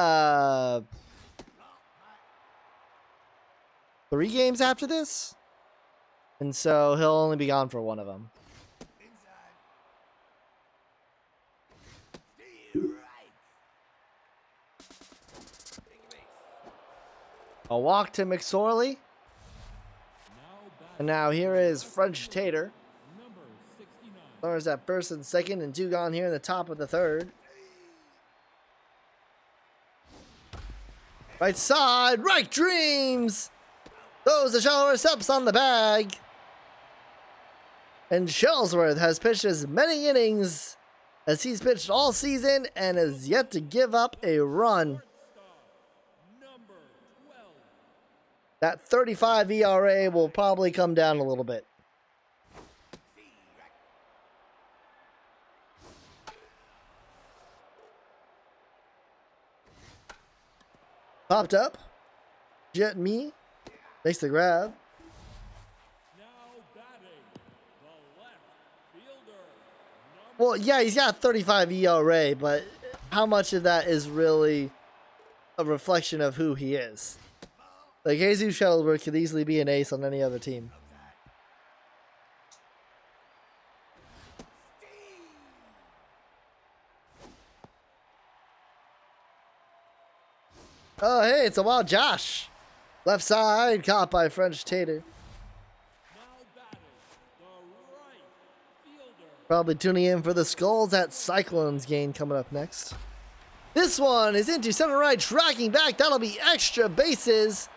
3 games after this, and so he'll only be gone for one of them. A walk to McSorley, Now batting, and now here is French Tater. number 69. Runners at first and second, and 2 gone here in the top of the third. Right side, right dreams. Throws the shallower steps on the bag. And Shellsworth has pitched as many innings as he's pitched all season and has yet to give up a run. Number 12. That 35 ERA will probably come down a little bit. Popped up. Jet Me makes the grab. Now batting, the left fielder, number Well, yeah, he's got 35 ERA, but how much of that is really a reflection of who he is? Like, Jesus Shuttlesworth could easily be an ace on any other team. Oh, hey, it's a wild Josh. Left side, caught by French Tater. now batting, the right fielder, Probably tuning in for the Skulls at Cyclones game coming up next. This one is into center right, tracking back. That'll be extra bases.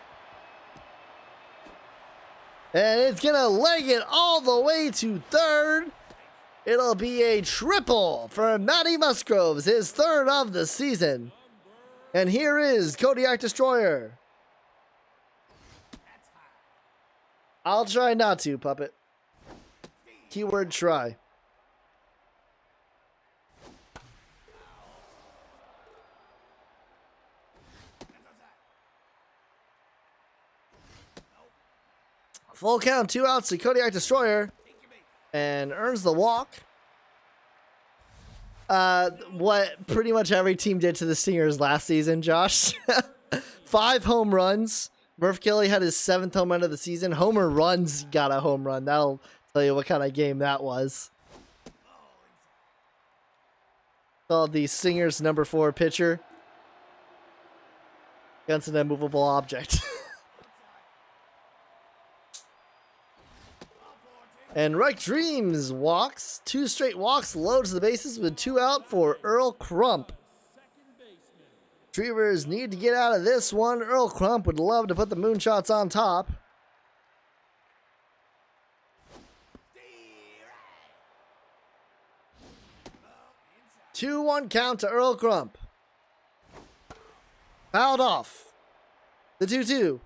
And it's going to leg it all the way to third. It'll be a triple for Matty Musgroves, his 3rd of the season. And here is Kodiak Destroyer. I'll try not to, puppet. Keyword try. Full count, 2 outs to Kodiak Destroyer. And earns the walk. What pretty much every team did to the Stingers last season, Josh. 5 home runs. Murph Kelly had his 7th home run of the season. Homer Runs got a home run. That'll tell you what kind of game that was. Called the Stingers number 4 pitcher against an immovable object. And Wreck Dreams walks. 2 straight walks, loads the bases with 2 out for Earl Crump. Retrievers need to get out of this one. Earl Crump would love to put the Moonshots on top. Two 1 count to Earl Crump. Fouled off. The 2-2.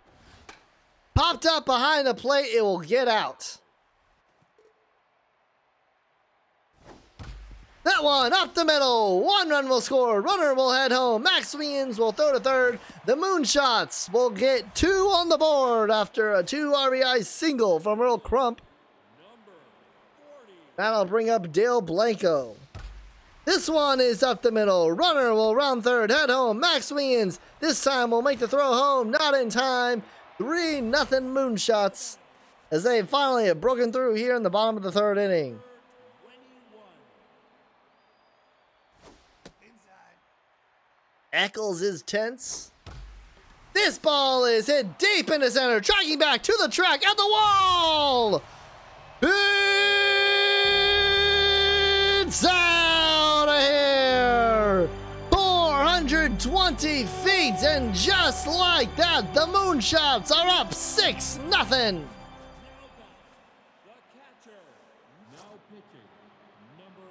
Popped up behind the plate. It will get out. That one up the middle. 1 run will score. Runner will head home. Max Wiens will throw to third. The Moonshots will get 2 on the board after a 2 RBI single from Earl Crump. That'll bring up Dale Blanco. This one is up the middle. Runner will round third. Head home. Max Wiens this time will make the throw home. Not in time. 3-0 Moonshots as they finally have broken through here in the bottom of the 3rd inning. Eccles is tense. This ball is hit deep into center. Tracking back to the track at the wall. It's out of here. 420 feet, and just like that, the Moonshots are up 6-0. The catcher. Now pitching. Number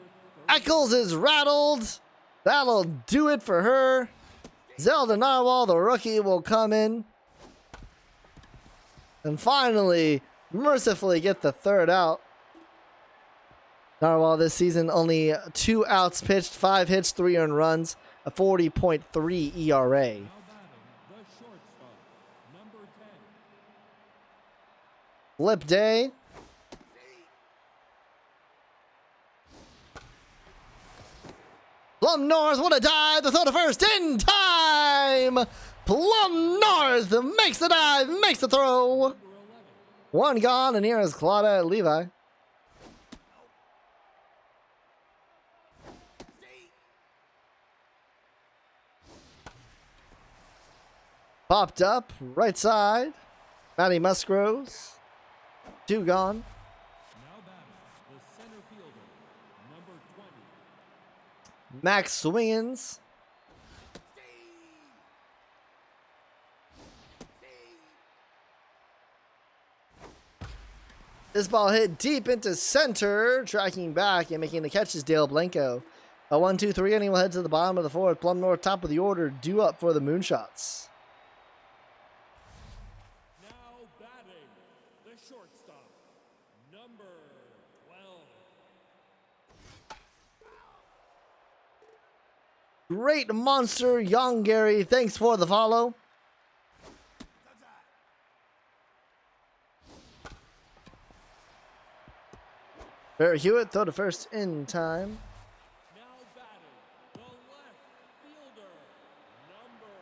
30. Eccles is rattled. That'll do it for her. Zelda Narwhal, the rookie, will come in and finally, mercifully get the 3rd out. Narwhal this season only 2 outs pitched, 5 hits, 3 earned runs, a 40.3 ERA. Now batting the shortstop. Number 10. Flip day. Plum North, what a dive! The throw to first in time! Plum North makes the dive, makes the throw. 1 gone, and here is Claudette Levi. Popped up, right side. Matty Musgroves. 2 gone. Now batting the center fielder. Number 20. Max Wiens. This ball hit deep into center. Tracking back and making the catch is Dale Blanco. A 1-2-3 inning will head to the bottom of the 4th. Plum North top of the order, due up for the Moonshots. Now batting the shortstop. Number 12. Great monster, young Gary. Thanks for the follow. Barry Hewitt, throw to first in time. Now batting the left fielder. Number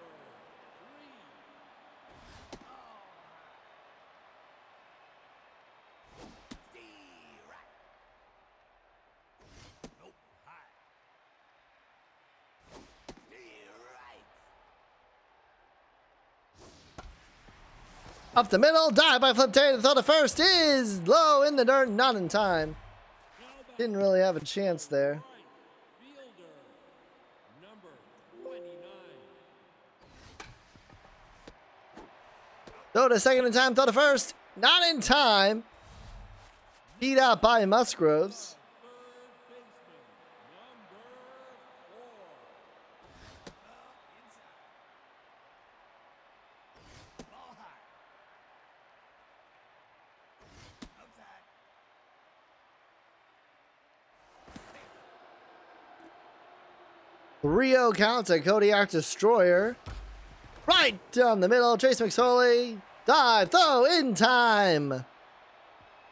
3. Up the middle, dive by Flip Tay. The throw to first is low in the dirt, not in time. Didn't really have a chance there. Right fielder. Number 29. Throw to second in time, throw to first, not in time. Beat out by Musgroves. Third baseman. Number 4. Rio count to Kodiak Destroyer. Right down the middle, Trace McSorley. Dive, throw in time.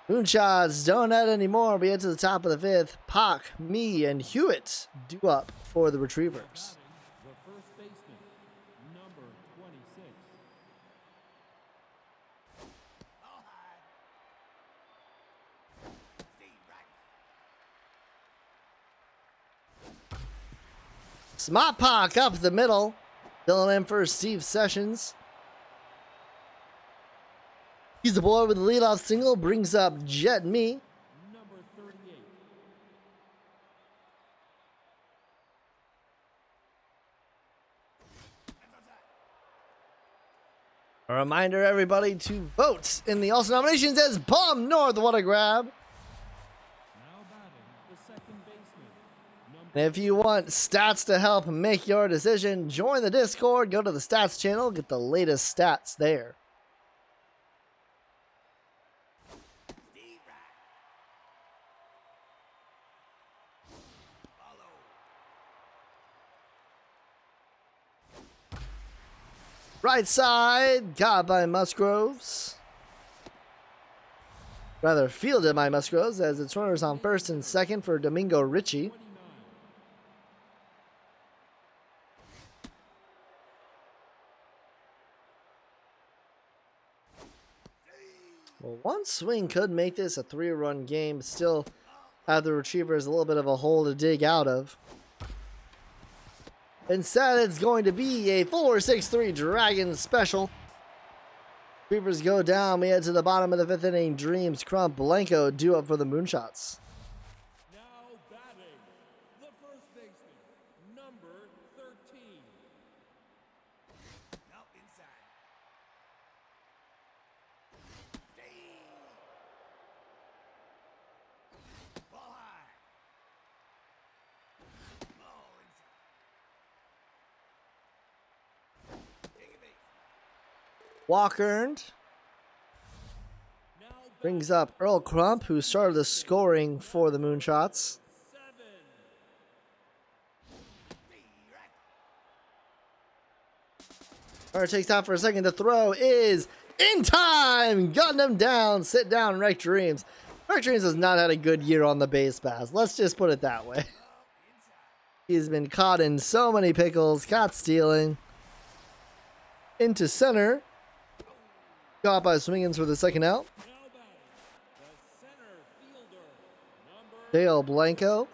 Moonshots don't add anymore. We get to the top of the 5th. Pock, me, and Hewitt due up for the Retrievers. The first baseman. Number 26. Smart Pock up the middle. Filling in for Steve Sessions. He's the boy with the leadoff single. Brings up Jet Me. A reminder, everybody, to vote in the All-Star nominations as Palm North. What a grab. Now batting the second baseman. Number And if you want stats to help make your decision, join the Discord, go to the stats channel, get the latest stats there. Right side, got by Musgroves. Rather, fielded by Musgroves as its runners on first and second for Domingo Ritchie. 29. Well, one swing could make this a 3-run game, still have the Retrievers a little bit of a hole to dig out of. Instead, it's going to be a 4-6-3 Dragons special. Retrievers go down. We head to the bottom of the 5th inning. Dreams, Crump, Blanco due up for the Moonshots. Now batting the first baseman. Number 13. Now inside. Ball high. Ball inside. Take a base. Walk earned. Now Brings up Earl Crump, who started the scoring for the Moonshots. 7. Runner takes out for a second. The throw is in time. Gotten him down. Sit down, Wreck Dreams. Wreck Dreams has not had a good year on the base pass. Let's just put it that way. He's been caught in so many pickles. Caught stealing. Into center. Caught by Swingins for the second out. Now batting the center fielder. Number Dale Blanco.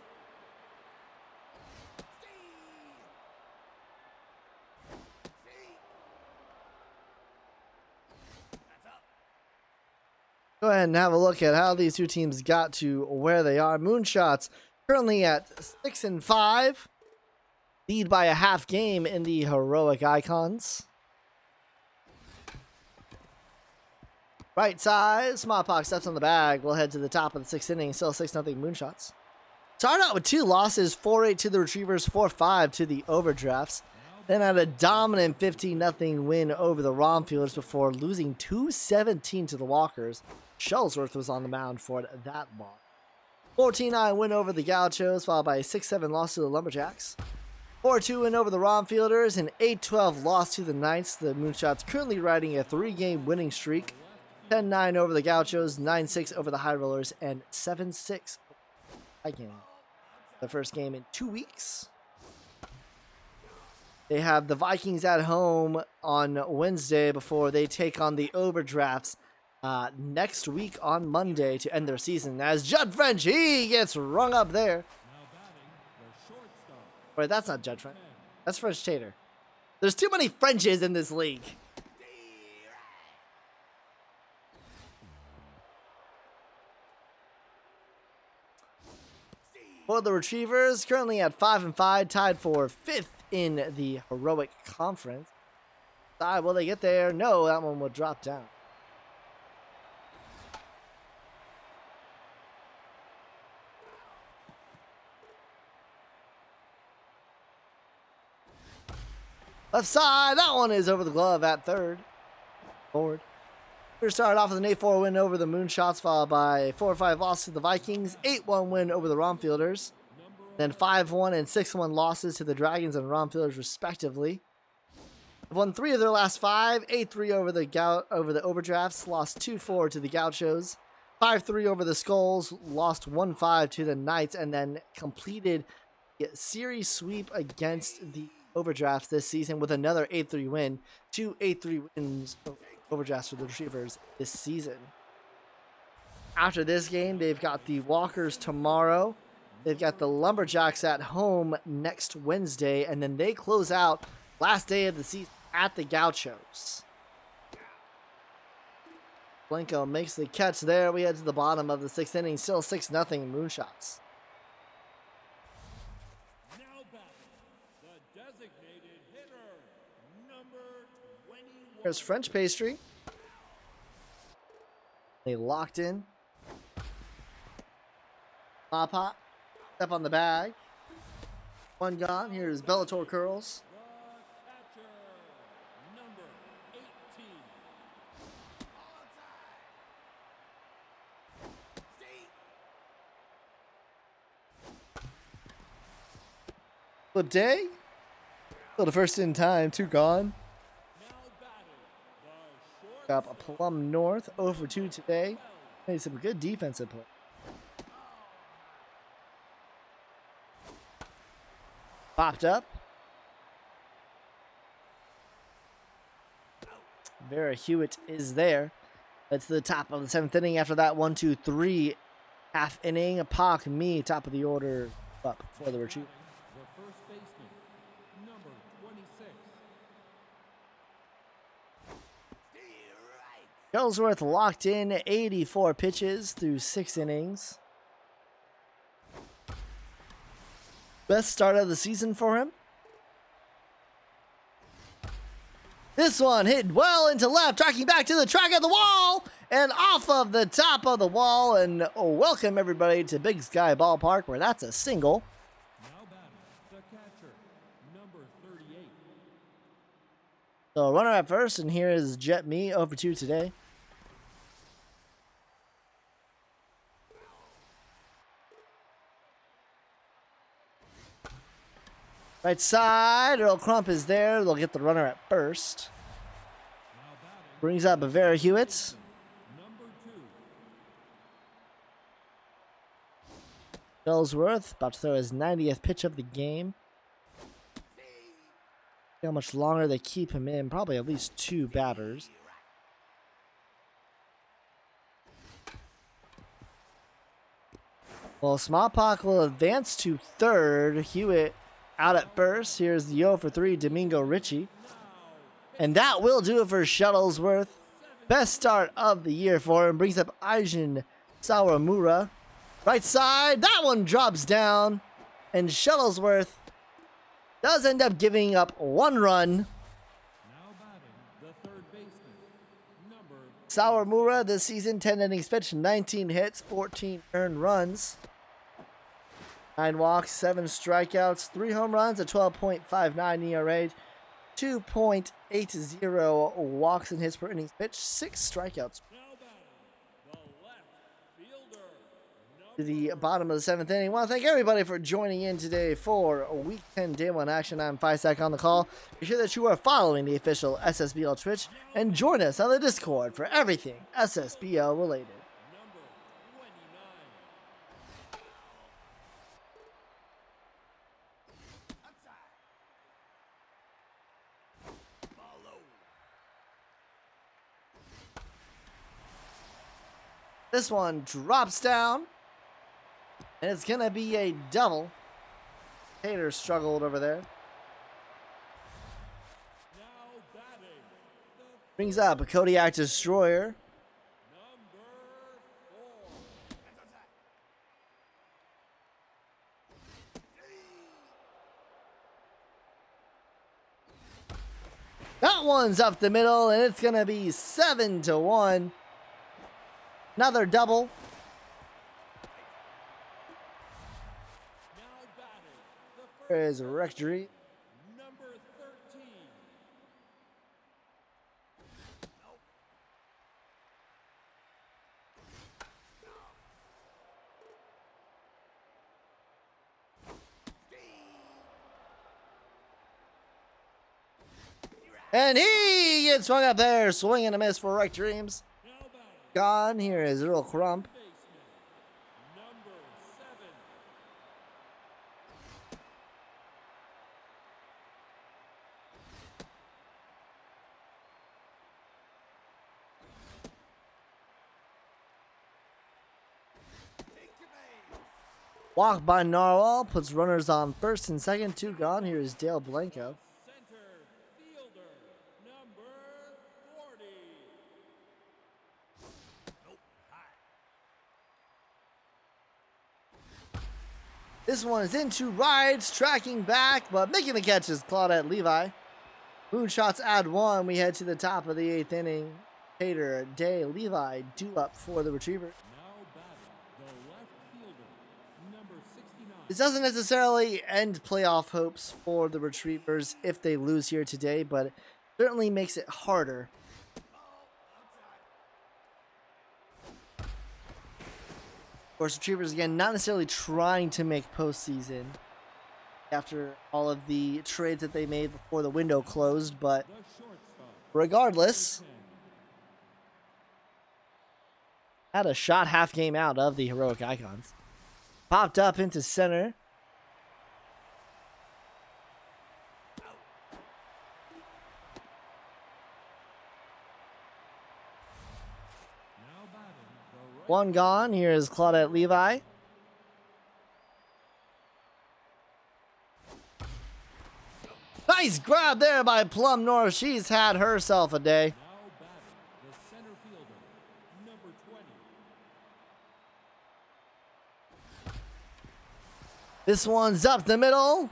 Go ahead and have a look at how these two teams got to where they are. Moonshots currently at 6-5. Lead by a half game in the Heroic Icons. Right side, Smallpox steps on the bag. We'll head to the top of the 6th inning. Still 6-0 Moonshots. Started out with 2 losses, 4-8 to the Retrievers, 4-5 to the Overdrafts. Then had a dominant 15-0 win over the Romfielders before losing 2-17 to the Walkers. Shuttlesworth was on the mound for that long. 14-9 win over the Gauchos, followed by a 6-7 loss to the Lumberjacks. 4-2 win over the Romfielders, an 8-12 loss to the Knights. The Moonshots currently riding a 3-game winning streak. 10-9 over the Gauchos, 9-6 over the High Rollers, and 7-6 again. The first game in 2 weeks. They have the Vikings at home on Wednesday before they take on the Overdrafts next week on Monday to end their season. As Judd French, he gets rung up there. now batting the shortstop. Wait, that's not Judd French. That's French Tater. There's too many Frenches in this league. For the Retrievers, currently at 5-5, tied for 5th in the Heroic Conference. Will they get there? No, that one will drop down. Left side, that one is over the glove at third. Forward. We started off with an 8-4 win over the Moonshots, followed by a 4-5 loss to the Vikings, 8-1 win over the Romfielders, then 5-1 and 6-1 losses to the Dragons and Romfielders respectively. They've won 3 of their last 5, 8-3 over the Overdrafts, lost 2-4 to the Gauchos, 5-3 over the Skulls, lost 1-5 to the Knights, and then completed a series sweep against the Overdrafts this season with another 8-3 win. 2 8-3 wins Overdrafts for the Retrievers this season. After this game, they've got the Walkers tomorrow. They've got the Lumberjacks at home next Wednesday, and then they close out last day of the season at the Gauchos. Blanco makes the catch there. We head to the bottom of the 6th inning, still 6-0 Moonshots. Now batting the designated hitter. Number 21. There's French pastry. They locked in. Pop. Step on the bag. One gone. Here's Bellator curls. The catcher, number 18. Flip day. Still the first in time. 2 gone. Now batting, the short Got a Plum North 0 for 2 today. Made some good defensive play. Popped up. Vera Hewitt is there. That's the top of the 7th inning. After that 1-2-3 half inning. Pak Me, top of the order up for the retreat. the first baseman, number 26. Shuttlesworth locked in 84 pitches through 6 innings. Best start of the season for him. This one hit well into left, tracking back to the track of the wall and off of the top of the wall. And welcome everybody to Big Sky Ballpark, where that's a single. Now batting, the catcher, number 38. So runner at first, and here is Jet Me 0 for 2 today. Right side, Earl Crump is there. They'll get the runner at first. Now batting, Brings up Vera Hewitt. number 2. Ellsworth about to throw his 90th pitch of the game. See how much longer they keep him in. Probably at least 2 batters. Well, Smallpox will advance to third. Hewitt out at first. Here's the 0 for 3, Domingo Ritchie. And that will do it for Shuttlesworth. Best start of the year for him. Brings up Aijin Sawamura. Right side, that one drops down. And Shuttlesworth does end up giving up 1 run. Now batting, the third baseman, number Sawamura this season, 10 innings pitched, 19 hits, 14 earned runs. 9 walks, 7 strikeouts, 3 home runs, a 12.59 ERA, 2.80 walks and hits per innings pitched, 6 strikeouts. now batting, the left fielder, To the bottom of the 7th inning. I want to thank everybody for joining in today for Week 10 Day 1 action. I'm Fisac on the call. Be sure that you are following the official SSBL Twitch and join us on the Discord for everything SSBL related. number 29. This one drops down, and it's going to be a double. Tater struggled over there. Now batting, the Brings up a Kodiak Destroyer. number 4. That one's up the middle, and it's going to be 7-1. Another double. Now batting, the first There is Rectory. number 13. And he gets swung up there. Swing and a miss for Rec Dreams. Now batting, Gone. Here is Earl Crump. baseman, number 7. Walk by Narwhal. Puts runners on first and second. 2 gone. Here is Dale Blanco. Center fielder, number 40. This one is into rides. Tracking back, but making the catch is Claudette Levi. Moonshots add 1. We head to the top of the 8th inning. Tater, Day, Levi due up for the Retrievers. Now batting, the left fielder, number 69. This doesn't necessarily end playoff hopes for the Retrievers if they lose here today, but it certainly makes it harder. Of course, Retrievers, again, not necessarily trying to make postseason after all of the trades that they made before the window closed, but The shortstop, regardless, 10. had a shot half game out of the Heroic Icons. Popped up into center. Now batting, the right One gone. Here is Claudette Levi. Nice grab there by Plum North. She's had herself a day. now batting, the center fielder, number 20. This one's up the middle.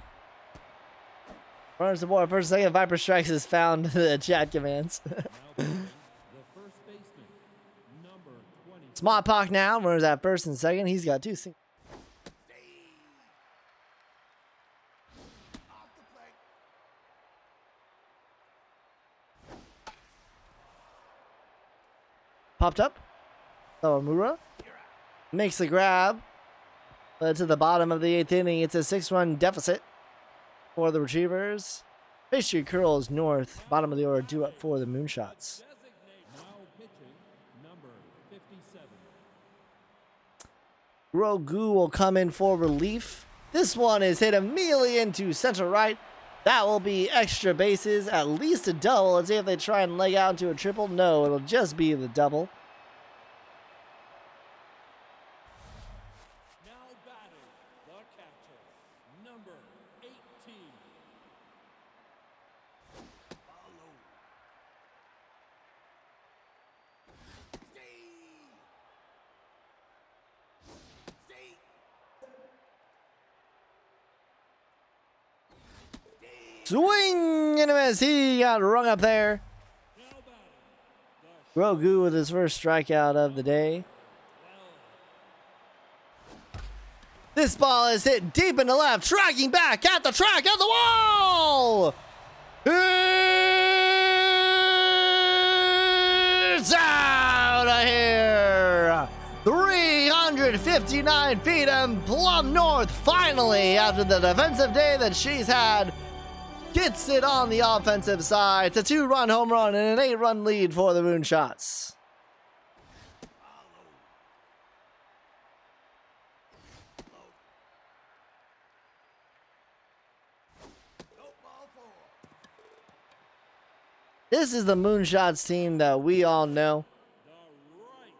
Runners the board. First, second, Viper Strikes has found the chat commands. Now batting, the first baseman, number 20. Smart Pock now. Runners at first and second. He's got 2 singles. Popped up. Sawamura makes the grab. Led to the bottom of the 8th inning. It's a 6-run deficit for the Retrievers. Pastry Curls North, bottom of the order, due up for the Moonshots. Designate now pitching, number 57. Grogu will come in for relief. This one is hit immediately into center right. That will be extra bases, at least a double. Let's see if they try and leg out into a triple. No, it'll just be the double. Now batting, the catcher, number 18. Swing and a miss. He got rung up there. Now batting, the Grogu with his first strikeout of the day. This ball is hit deep in the left, tracking back at the track, at the wall! It's out of here! 359 feet and Plum North finally, after the defensive day that she's had, gets it on the offensive side. It's a 2-run home run and an 8-run lead for the Moonshots. This is the Moonshots team that we all know. right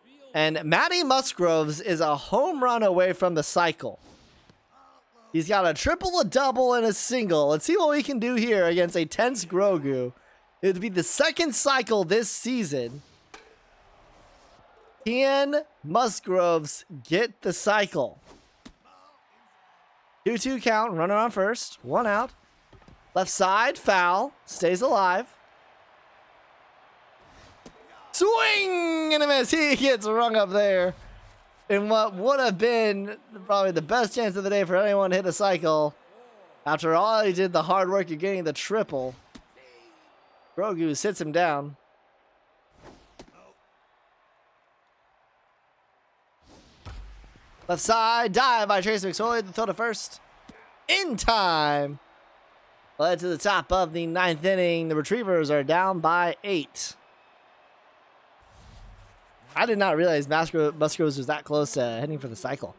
field. And Matty Musgroves is a home run away from the cycle. He's got a triple, a double, and a single. Let's see what we can do here against a tense Grogu. It would be the second cycle this season. Can Musgroves get the cycle? 2-2 count, runner on first, 1 out. Left side, foul, stays alive. Swing and a miss. He gets rung up there. In what would have been probably the best chance of the day for anyone to hit a cycle. After all he did the hard work of getting the triple. Grogu sits him down. Left side, dive by Trace McSorley to throw to first. In time. Led to the top of the 9th inning. The Retrievers are down by 8. I did not realize Musgroves was that close to heading for the cycle.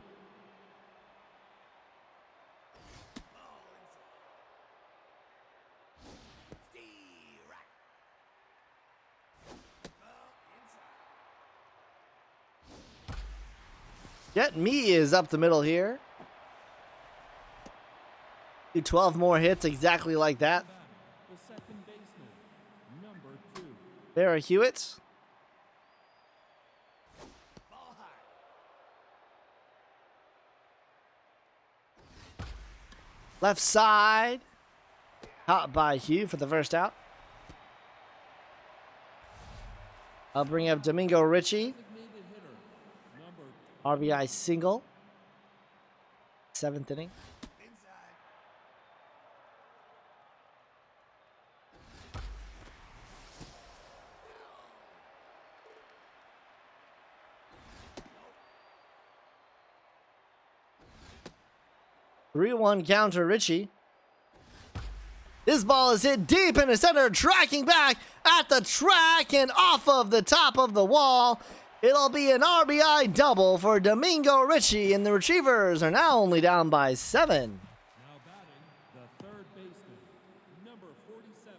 Jet Me is up the middle here. Do 12 more hits exactly like that. The second baseman, number 2. There are Hewitt. Left side. Caught by Hugh for the first out. I'll bring up Domingo Ritchie. Designated hitter, number RBI single. 7th inning. 3-1 counter Ritchie. This ball is hit deep in the center, tracking back at the track and off of the top of the wall. It'll be an RBI double for Domingo Ritchie, and the Retrievers are now only down by 7. now batting the third baseman, number 47.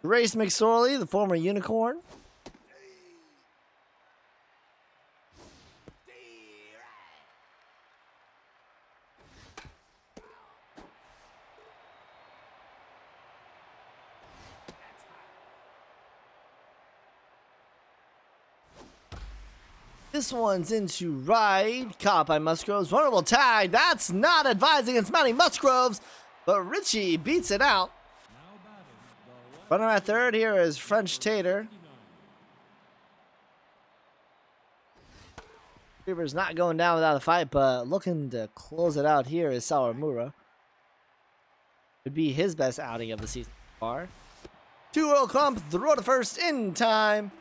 Grace McSorley, the former Unicorn. This one's into right. Caught by Musgroves. Vulnerable tag. That's not advising against Matty Musgroves, but Ritchie beats it out. Now batting the left Runner at third here is French Tater. 59. Reaver's not going down without a fight, but looking to close it out here is Sawamura. Would be his best outing of the season so far. 2-0 clump, throw to first in time.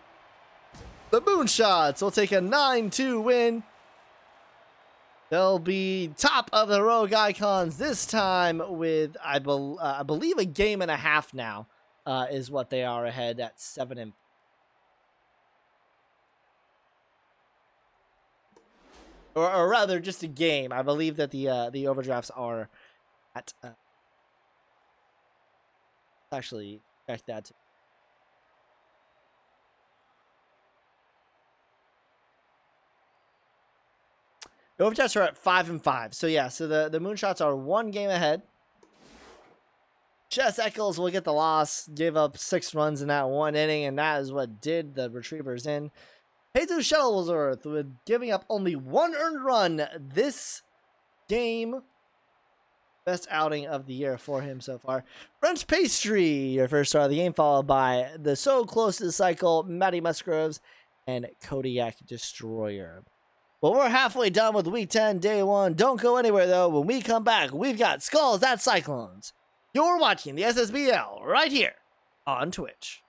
The Moonshots will take a 9-2 win. They'll be top of the Heroic Icons this time with, I believe, a game and a half now is what they are ahead at 7 or rather just a game. I believe that the overdrafts are at actually check that too. The overdrafts are at 5-5. So yeah, so the Moonshots are 1 game ahead. Chess Eccles will get the loss, gave up 6 runs in that 1 inning, and that is what did the Retrievers in. Jesus Shuttlesworth with giving up only 1 earned run this game. Best outing of the year for him so far. French Pastry, your first star of the game, followed by the so close to the cycle, Matty Musgroves and Kodiak Destroyer. Well, we're halfway done with Week 10, Day 1. Don't go anywhere, though. When we come back, we've got Skulls at Cyclones. You're watching the SSBL right here on Twitch.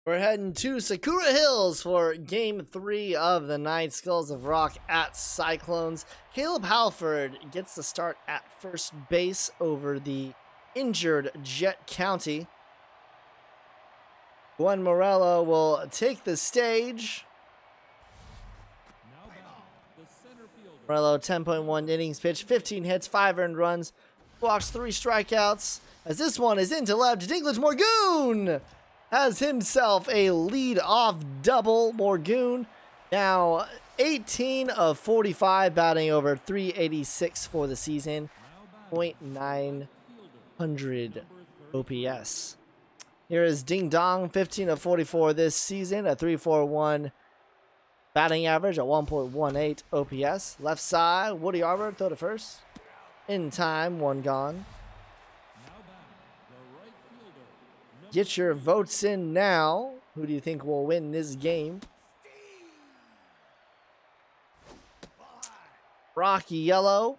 We're heading to Sakura Hills for Game 3 of the night. Skulls of Rock at Cyclones. Caleb Halford gets the start at first base over the injured Jet County. Gwen Morello will take the stage. Now batting, the center fielder. Morello, 10.1 innings pitched, 15 hits, 5 earned runs, walks, 3 strikeouts. As this one is into left, Dinklage Morgoon has himself a lead-off double. Morgoon now 18 of 45, batting over 386 for the season, .900 OPS. Here is Ding Dong, 15 of 44 this season, a 3.41 batting average, a 1.18 OPS. Left side, Woody Arbor, throw to first. In time, one gone. Now batting, the right fielder. Get your votes in now. Who do you think will win this game? Rocky Yellow.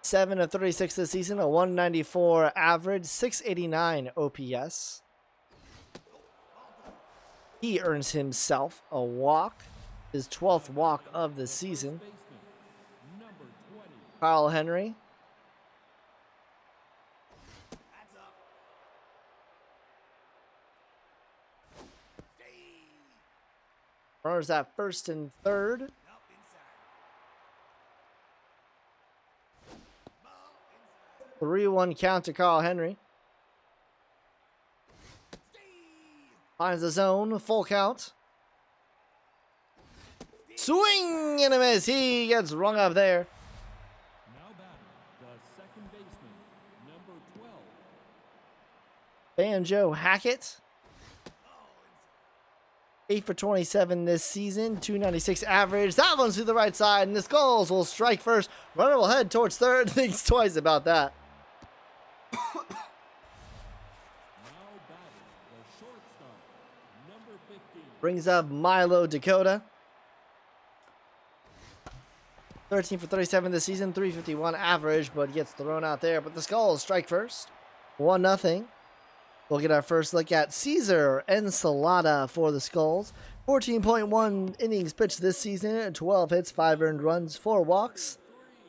7 of 36 this season, a 194 average, 689 OPS. He earns himself a walk, his 12th walk of the season. Baseman, number 20. Carl Henry. Runners at first and third. 3-1 count to Carl Henry. Finds the zone, full count. Swing and a miss. He gets rung up there. Now batting, the second baseman, number 12. Banjo Hackett. 8 for 27 this season, 296 average. That one's to the right side, and the Skulls will strike first. Runner will head towards third. Thinks twice about that. Now batting, the shortstop, number 15. Brings up Milo Dakota. 13 for 37 this season, 351 average, but gets thrown out there. But the Skulls strike first. 1-0. We'll get our first look at Caesar Ensalada for the Skulls. 14.1 innings pitched this season, 12 hits, 5 earned runs, 4 walks,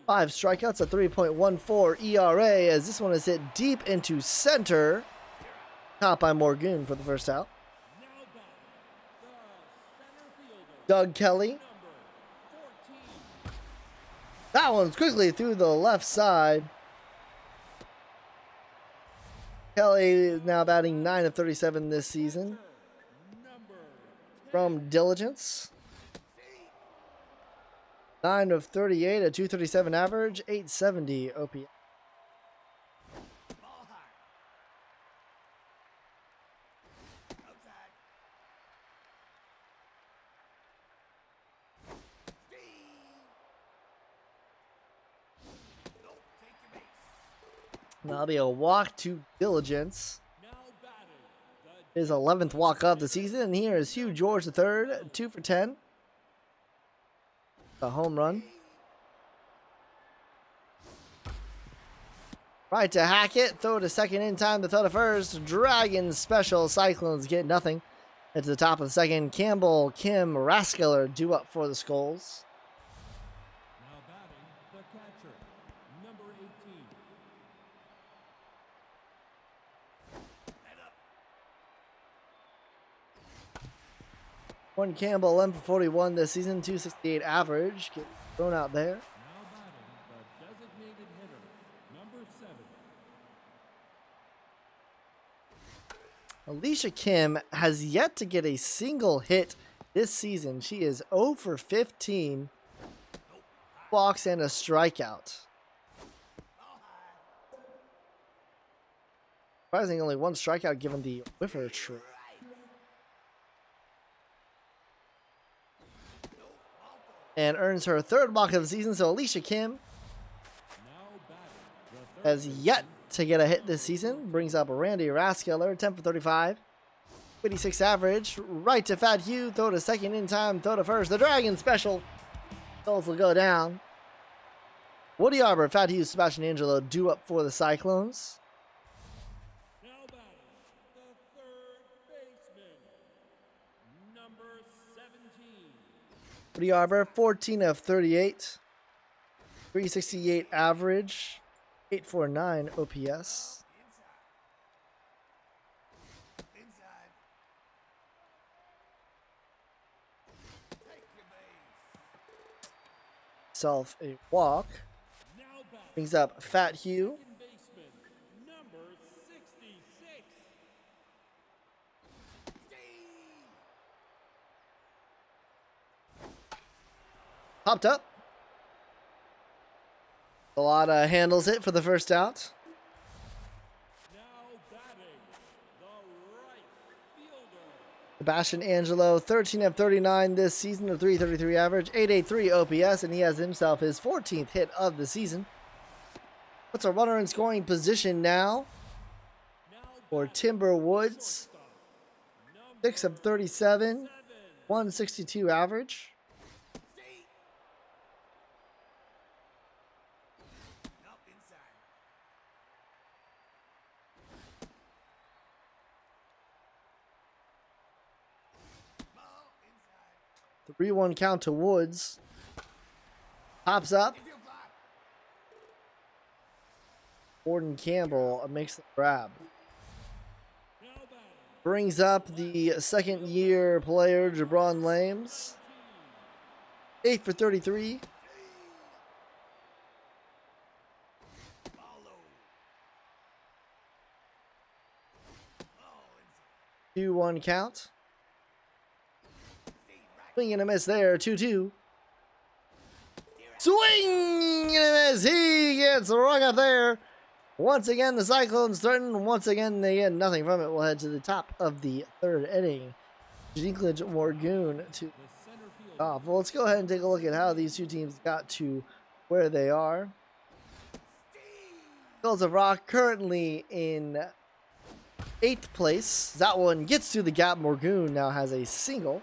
5 strikeouts, a 3.14 ERA, as this one is hit deep into center. Caught by Morgoon for the first out. Now batting, the center fielder, Doug Kelly. number 14. That one's quickly through the left side. Kelly is now batting 9 of 37 this season Number 10. from Diligence. 9 of 38, a 237 average, 870 OPS. That'll be a walk to Diligence. Now batting, the His 11th walk of the season. And here is Hugh George III, 2 for 10. A home run. Right to Hackett. Throw to second in time to throw to first. Dragons special. Cyclones get nothing. At the top of the second, Campbell, Kim, Raskiller due up for the Skulls. now batting, the catcher, number 18. One Campbell, 11 for 41 this season, 268 average. Get thrown out there. Now batting, the designated hitter, number 7. Alicia Kim has yet to get a single hit this season. She is 0 for 15. Walks and a strikeout. Surprising, only 1 strikeout given the whiffer tree. And earns her 3rd walk of the season, so Alicia Kim Now batting, the third has yet to get a hit this season. Brings up Randy Raskiller, 10 for 35. 56 average. Right to Fat Hugh. Throw to second in time. Throw to first. The Dragon special. Those will go down. Woody Arbor, Fat Hugh, Sebastian Angelo due up for the Cyclones. Now Cody Arbor, 14 of 38. 368 average. 849 OPS. Self a walk. Now batting, Brings up Fat Hugh. second baseman, number 66. Popped up. Galata handles it for the first out. Now batting, the right fielder. Sebastian Angelo, 13 of 39 this season, a 333 average, 883 OPS, and he has himself his 14th hit of the season. Puts a runner in scoring position now Now for batting, Timber Woods. number 6 of 37, 7. 162 average. The 3-1 count to Woods. Pops up. Gordon Campbell makes the grab. Now batting, Brings up the second year player, Jabron Lames. 8 for 33. Two one count. Swing and a miss there. 2-2. Swing and a miss. He gets rung up there. Once again, the Cyclones threaten. Once again, they get nothing from it. We'll head to the top of the third inning. Dinklage Morgoon to the center fielder. off. Well, let's go ahead and take a look at how these two teams got to where they are. Skulls of Rock currently in 8th place. That one gets through the gap. Morgoon now has a single.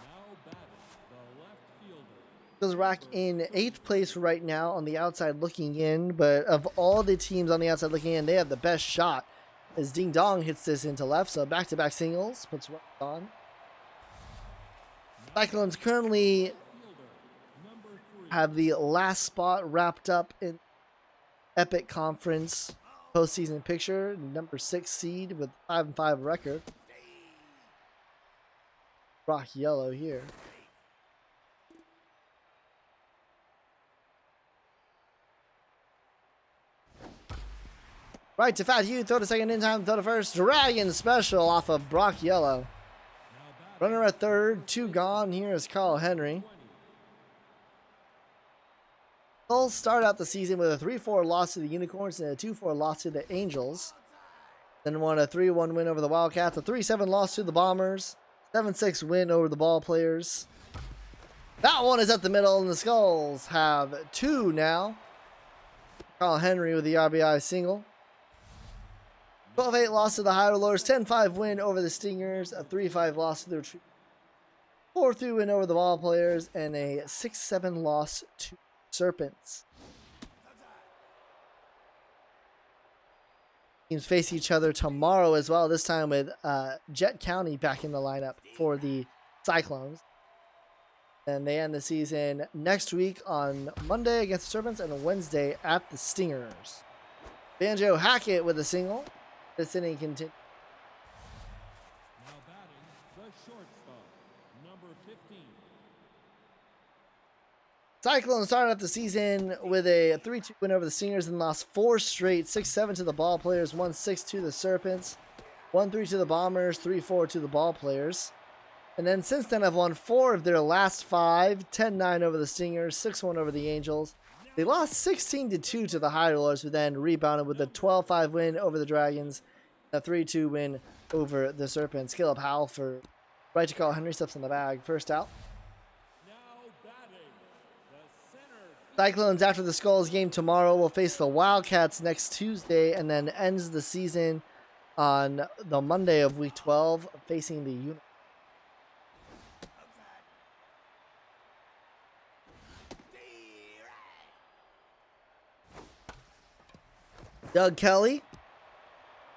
Now batting, the left fielder. Skulls of Rock in 8th place right now on the outside looking in. But of all the teams on the outside looking in, they have the best shot as Ding Dong hits this into left. So back-to-back singles. Puts Rock on. Cyclones currently Fielder, number 3. have the last spot wrapped up in Epic Conference postseason picture, number 6 seed with 5-5 record. Rock yellow here. Right to Fat Hugh, throw to second in time, throw to first. Dragon special off of Brock Yellow. Now batting, Runner at third, 2 gone. Here is Carl Henry. 20. Bulls start out the season with a 3-4 loss to the Unicorns and a 2-4 loss to the Angels. Then won a 3-1 win over the Wildcats, a 3-7 loss to the Bombers, 7-6 win over the Ball Players. That one is at the middle, and the Skulls have 2 now. Carl Henry with the RBI single. 12-8 loss to the High Rollers, 10-5 win over the Stingers, a 3-5 loss to the 4-3 win over the Ball Players, and a 6-7 loss to Serpents. Teams face each other tomorrow as well, this time with Jet County back in the lineup for the Cyclones. And they end the season next week on Monday against the Serpents and Wednesday at the Stingers. Banjo Hackett with a single. This inning continues. Now batting, the shortstop, number 15. Cyclones started off the season with a 3-2 win over the Stingers and lost 4 straight, 6-7 to the Ball Players, 1-6 to the Serpents, 1-3 to the Bombers, 3-4 to the Ball Players. And then since then have won 4 of their last 5, 10-9 over the Stingers, 6-1 over the Angels. They lost 16-2 to the High Rollers, but then rebounded with a 12-5 win over the Dragons, a 3-2 win over the Serpents. Caleb Howell for right to call. Henry steps in the bag. First out. Now batting, the center Cyclones, after the Skulls game tomorrow, will face the Wildcats next Tuesday and then ends the season on the Monday of week 12 facing the Unicorns. Doug Kelly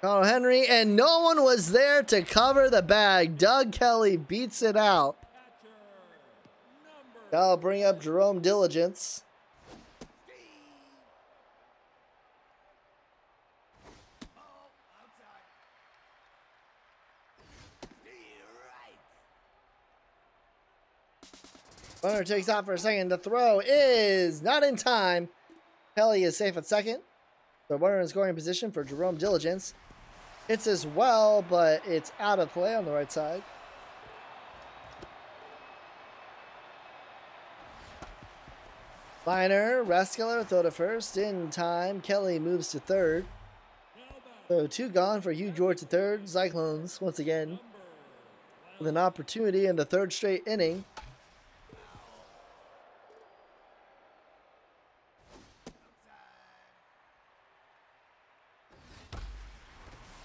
Connor Henry, and no one was there to cover the bag. Doug Kelly beats it out. Catcher. Number That'll bring up Jerome Diligence. Runner takes off for a second. The throw is not in time. Kelly is safe at second. The runner in scoring position for Jerome Diligence. Hits as well, but it's out of play on the right side. Liner, Raskiller, throw to first. In time, Kelly moves to third. So 2 gone for Hugh George to third. Cyclones, once again, with an opportunity in the 3rd straight inning.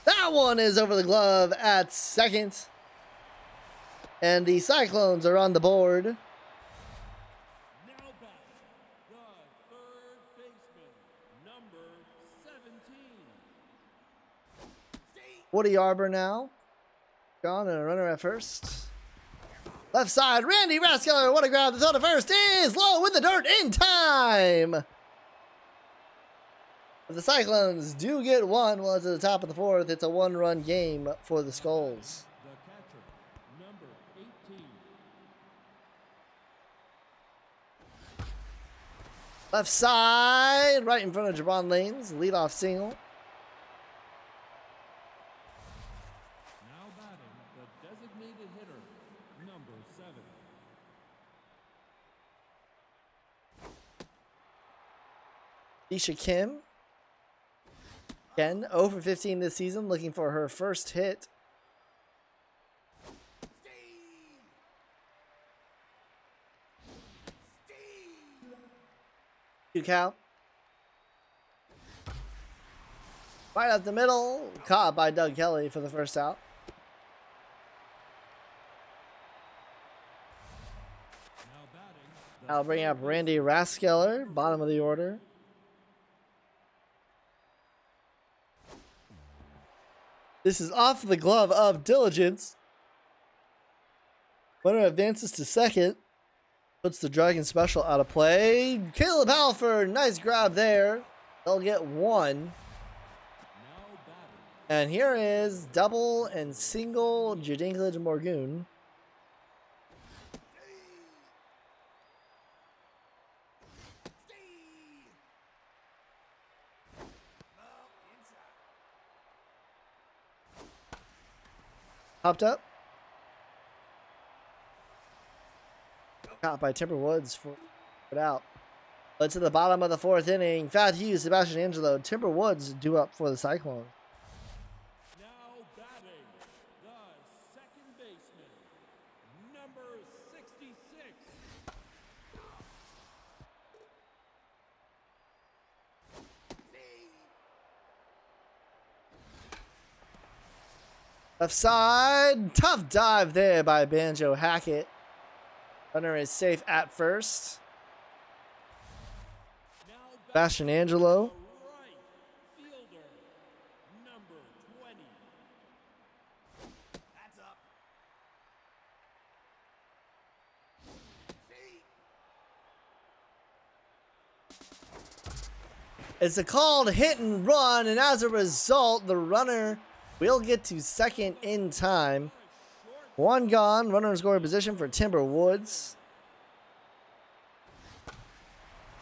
That one is over the glove at second. And the Cyclones are on the board. now batting, the third baseman, number 17. Woody Arbor now. Gone and a runner at first. Left side, Randy Raskiller. What a grab. The throw to first is low in the dirt in time. But the Cyclones do get one. Well, it's at the top of the 4th. It's a 1-run game for the Skulls. The catcher, number 18. Left side, right in front of Jabron Lanes. Leadoff single. Now batting, the designated hitter, number 7. Isha Kim. Again, 0 for 15 this season, looking for her first hit. Two count. Right up the middle, caught by Doug Kelly for the first out. Now batting, the I'll bring up Randy Raskiller, bottom of the order. This is off the glove of Diligence. Runner advances to second. Puts the Dragon Special out of play. Caleb Halford, nice grab there. They'll get 1. now batting, And here is double and single Jadinklage Morgoon. Hopped up. Caught by Timberwoods for it out. But to the bottom of the 4th inning, Fat Hughes, Sebastian Angelo, Timberwoods due up for the Cyclone. now batting, the second baseman, number 66. Left side, tough dive there by Banjo Hackett. Runner is safe at first. Now batting, Sebastian the Angelo. right fielder, number 20. That's up. It's a called hit and run, and as a result, the runner will get to second in time. 1 gone, runner in scoring position for Timberwoods.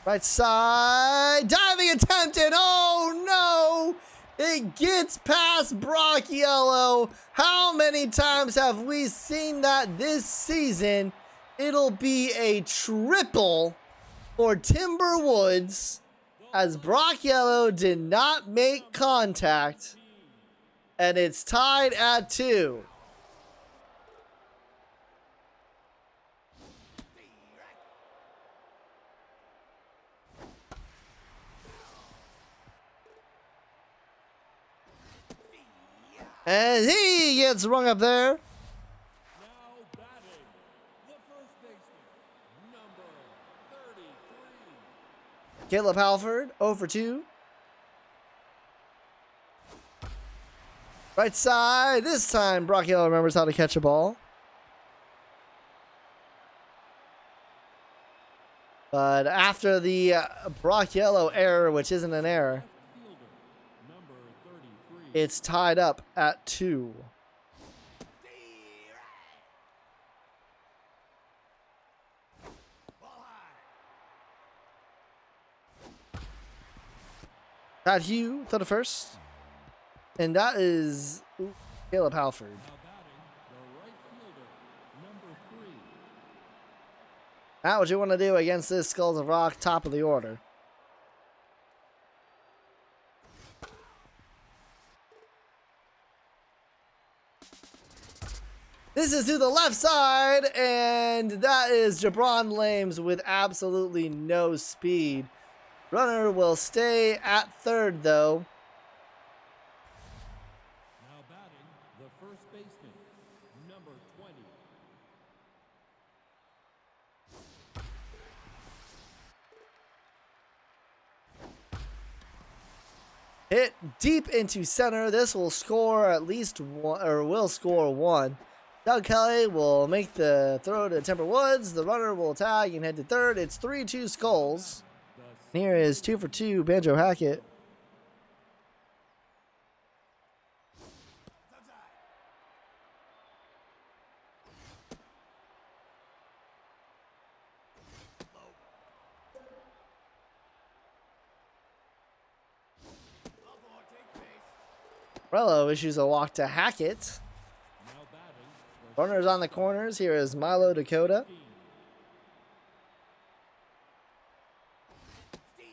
Right side, diving attempted. Oh no! It gets past Brock Yellow. How many times have we seen that this season? It'll be a triple for Timberwoods, as Brock Yellow did not make contact, and it's tied at 2. And he gets rung up there. Now batting, the first baseman, number 33. Caleb Halford, 0 for 2. Right side. This time, Brock Yellow remembers how to catch a ball. But after the Brock Yellow error, which isn't an error, Fielder, number 33. it's tied up at 2. Pat Hugh to the first. And that is Caleb Halford. Now batting, the right fielder, number 3. Matt, what you want to do against this Skulls of Rock top of the order? This is to the left side, and that is Jabron Lames with absolutely no speed. Runner will stay at third, though. Now batting, the first baseman, number 20. Hit deep into center. This will score at least one, or will score 1. Doug Kelly will make the throw to Temper Woods. The runner will tag and head to third. It's 3-2 Skulls. The Here is 2 for 2 Banjo Hackett. Rello issues a walk to Hackett. now batting, the Runners on the corners. Here is Milo Dakota. 15.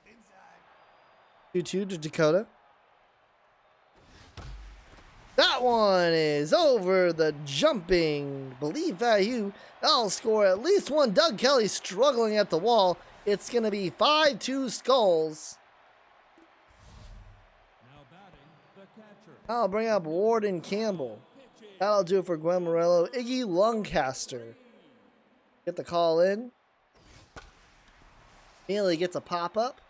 Inside. 2-2 to Dakota. That one is over the jumping. Believe that you. That'll score at least one. Doug Kelly struggling at the wall. It's going to be 5-2 Skulls. Now batting, the catcher. I'll bring up Warden Campbell. Pitching. That'll do it for Gwen Morello. Iggy Luncaster. Get the call in. Neely gets a pop-up.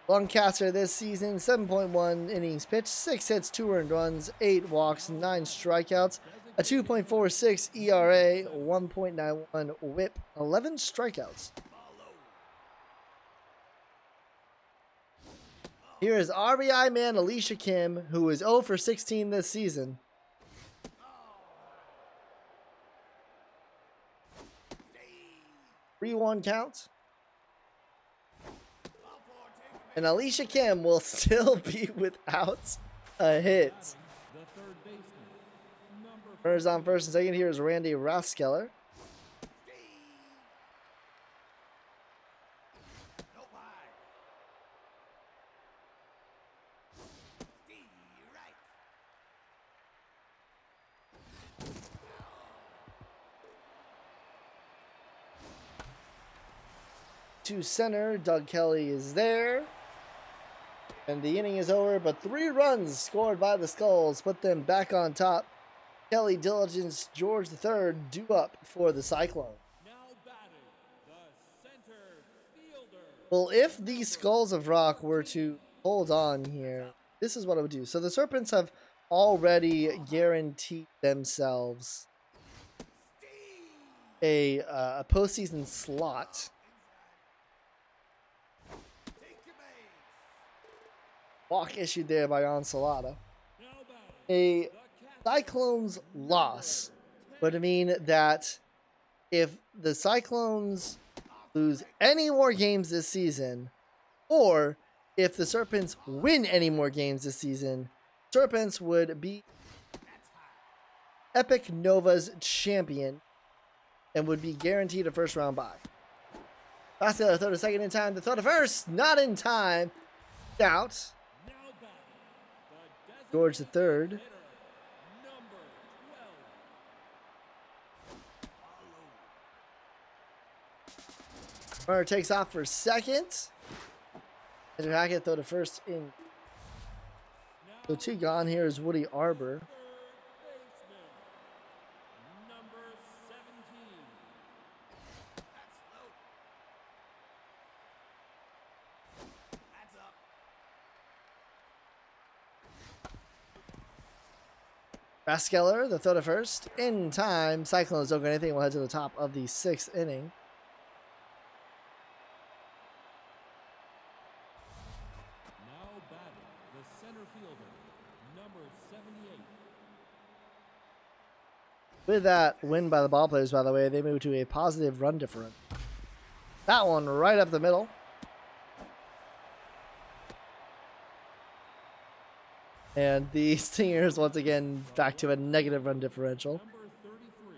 Luncaster this season, 7.1 innings pitched, 6 hits, 2 earned runs, 8 walks, 9 strikeouts, a 2.46 ERA, 1.91 whip, 11 strikeouts. Here is RBI man Alicia Kim, who is 0 for 16 this season. Three-one count. And Alicia Kim will still be without a hit. The third baseman, number Runners on first and second. Here is Randy Raskeller. To center, Doug Kelly is there. And the inning is over, but 3 runs scored by the Skulls put them back on top. Kelly, Diligence, George III due up for the Cyclone. now batting, the center fielder. Well, if the Skulls of Rock were to hold on here, this is what I would do. So the Serpents have already guaranteed themselves a postseason slot. Walk issued there by Ensalada. Now batting, A the catcher. Cyclones loss would mean that if the Cyclones lose any more games this season, or if the Serpents win any more games this season, Serpents would be Epic Nova's champion and would be guaranteed a first round bye. Vasquez throw to second in time, to throw to first, not in time. Out. Now batting, the George III. hitter, number 12. Runner takes off for second. Andrew Hackett throw to first in. So two gone here is Woody Arbor. Third baseman, number 17. That's low. That's up. Raskeller, the throw to first. In time. Cyclones don't get anything. We'll head to the top of the 6th inning. Now batting, the center fielder, number 78. With that win by the ball players, by the way, they move to a positive run differential. That one right up the middle. And the Stingers, once again, back to a negative run differential. Number 33.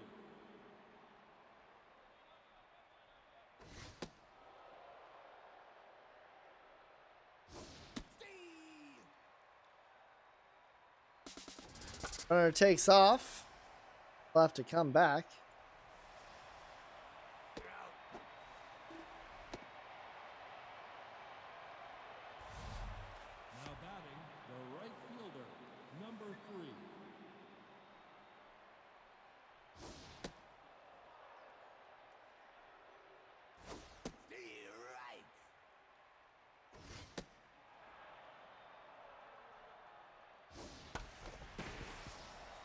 Runner takes off. Will have to come back. Now batting, the right fielder, number 3. Right.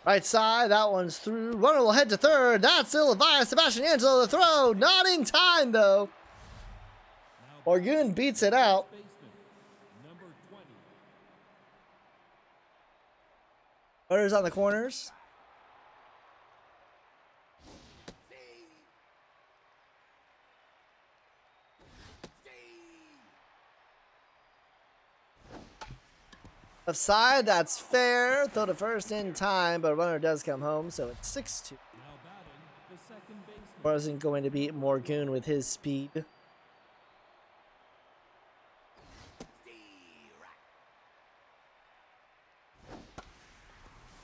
Right side, that one's through. Runner will head to third. That's ill advised. Sebastian Angelo the throw. Not in time, though. Now Morgan beats it out. baseman, number 20. Runners on the corners. Left side, that's fair. Throw to first in time, but runner does come home, so it's 6-2. Now batting, the second baseman, Wasn't going to beat Morgan with his speed.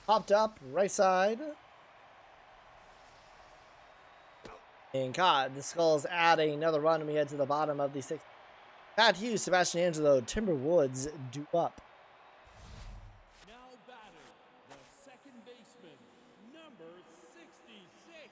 Popped up, right side. And caught. The Skulls adding another run, and we head to the bottom of the 6th. Pat Hughes, Sebastian Angelo, Timberwoods do up. now batting, the second baseman, number 66.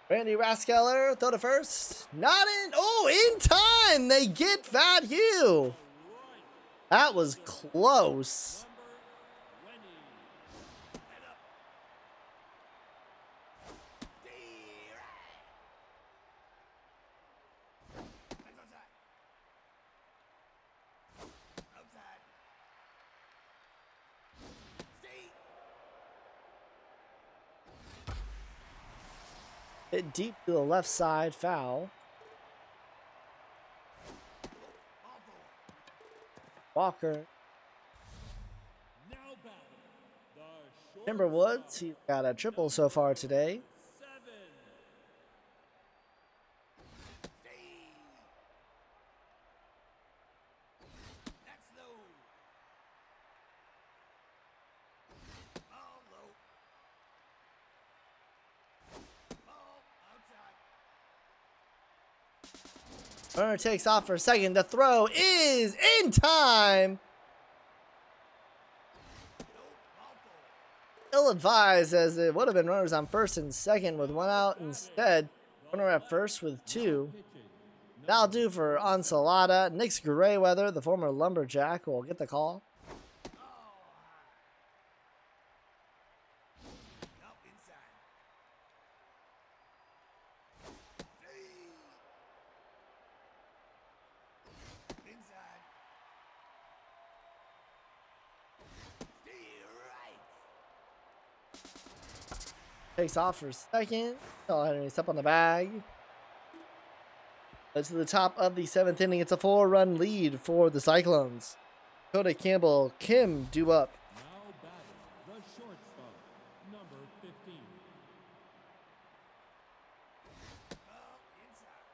Randy Raskeller, throw to first. Not in. Oh, in time. They get Fat Hugh. That was close. Number 20. Hit deep to the left side, foul. Walker. Now batting, the Timberwoods, he's got a triple so far today. 7. That's low. Ball low. Ball outside. Runner takes off for a second. The throw is in time. Ill-advised, as it would have been runners on first and second with one out instead. Runner at first with two. That'll do for Ensalada. Nick Grayweather, the former Lumberjack, will get the call. Up inside. Inside. Right. Takes off for a second. Oh, and he's up on the bag. But to the top of the 7th inning, it's a 4-run lead for the Cyclones. Dakota Campbell, Kim do up. Now batting, the shortstop, number 15. Ball inside.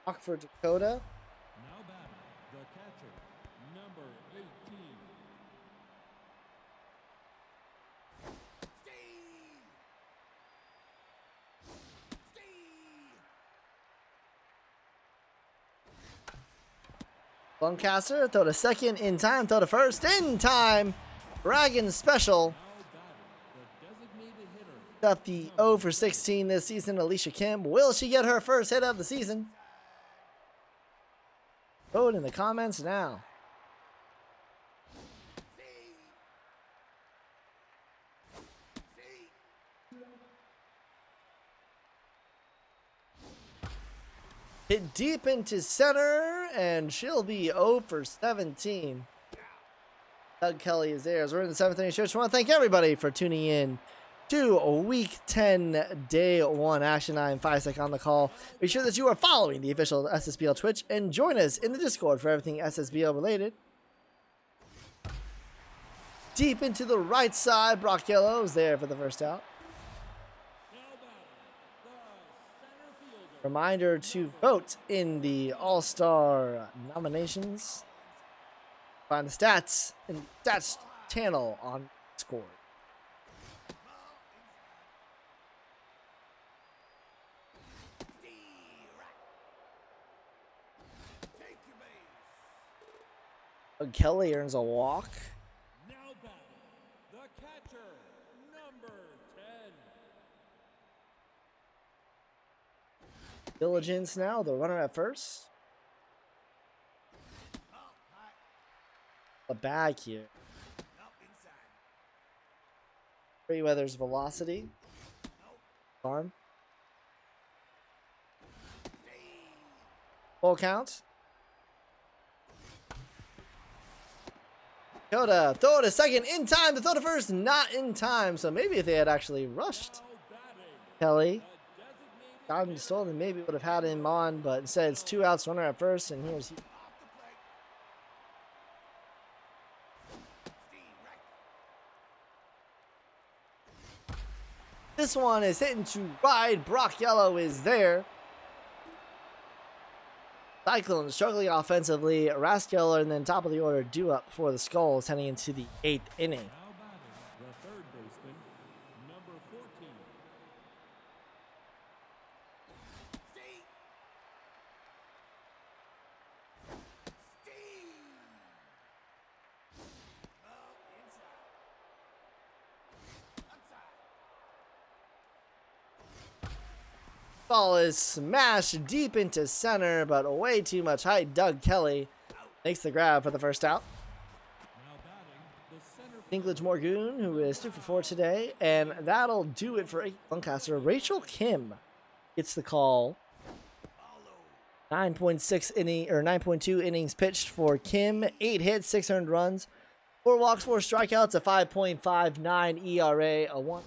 Walk for Dakota. Now batting, the catcher, number 18. Lancaster, throw to second in time, throw to first in time. Dragon special. Now batting, the designated hitter, Got the 0 for 16 this season, Alicia Kim. Will she get her first hit of the season? Vote in the comments now. Hit deep into center, and she'll be 0 for 17. Doug Kelly is there. As we're in the 7th inning stretch, I want to thank everybody for tuning in to Week 10, Day 1 action. I am FiSec on the call. Be sure that you are following the official SSBL Twitch and join us in the Discord for everything SSBL related. Deep into the right side, Brock Yellow is there for the first out. now batting, the center fielder, Reminder to vote in the All-Star nominations. Find the stats and stats channel on Discord. Kelly earns a walk. now batting, the catcher, number 10. Diligence now, the runner at first. A bag here. Weather's velocity. Arm. Full count. Dakota, throw to second in time. The throw to first, not in time. So maybe if they had actually rushed Now batting, Kelly, the designated got him stolen, maybe would have had him on. But instead, it's 2 outs, runner at first, and here's. This one is hitting to right. Brock Yellow is there. Cyclone struggling offensively. Raskell and then top of the order due up for the Skulls heading into the 8th inning. now batting, the third baseman, number 14. Ball is smashed deep into center, but way too much height. Doug Kelly makes the grab for the first out. Now batting, the center Dinklage Morgoon, who is 2 for 4 today, and that'll do it for Lancaster. Rachel Kim gets the call. 9.6 inning or 9.2 innings pitched for Kim. 8 hits, 6 earned runs, 4 walks, 4 strikeouts, a 5.59 ERA, a 1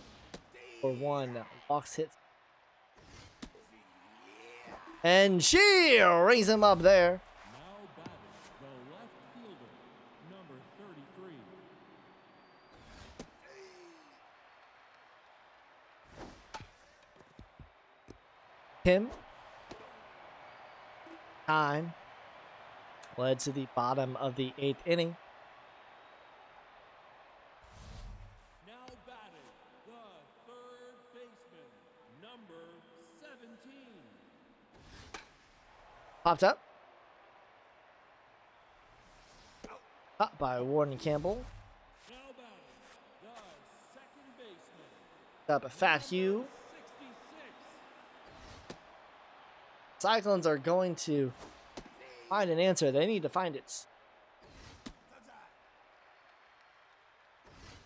for 1 walks hits. And she rings him up there. now batting, the left fielder, number 33. Kim. Time. Led to the bottom of the 8th inning. Now batting, the third baseman, number 17. Popped up. Up by Warden Campbell. Now batting, the second baseman, Up a Fat Hugh. 66. Cyclones are going to find an answer. They need to find it.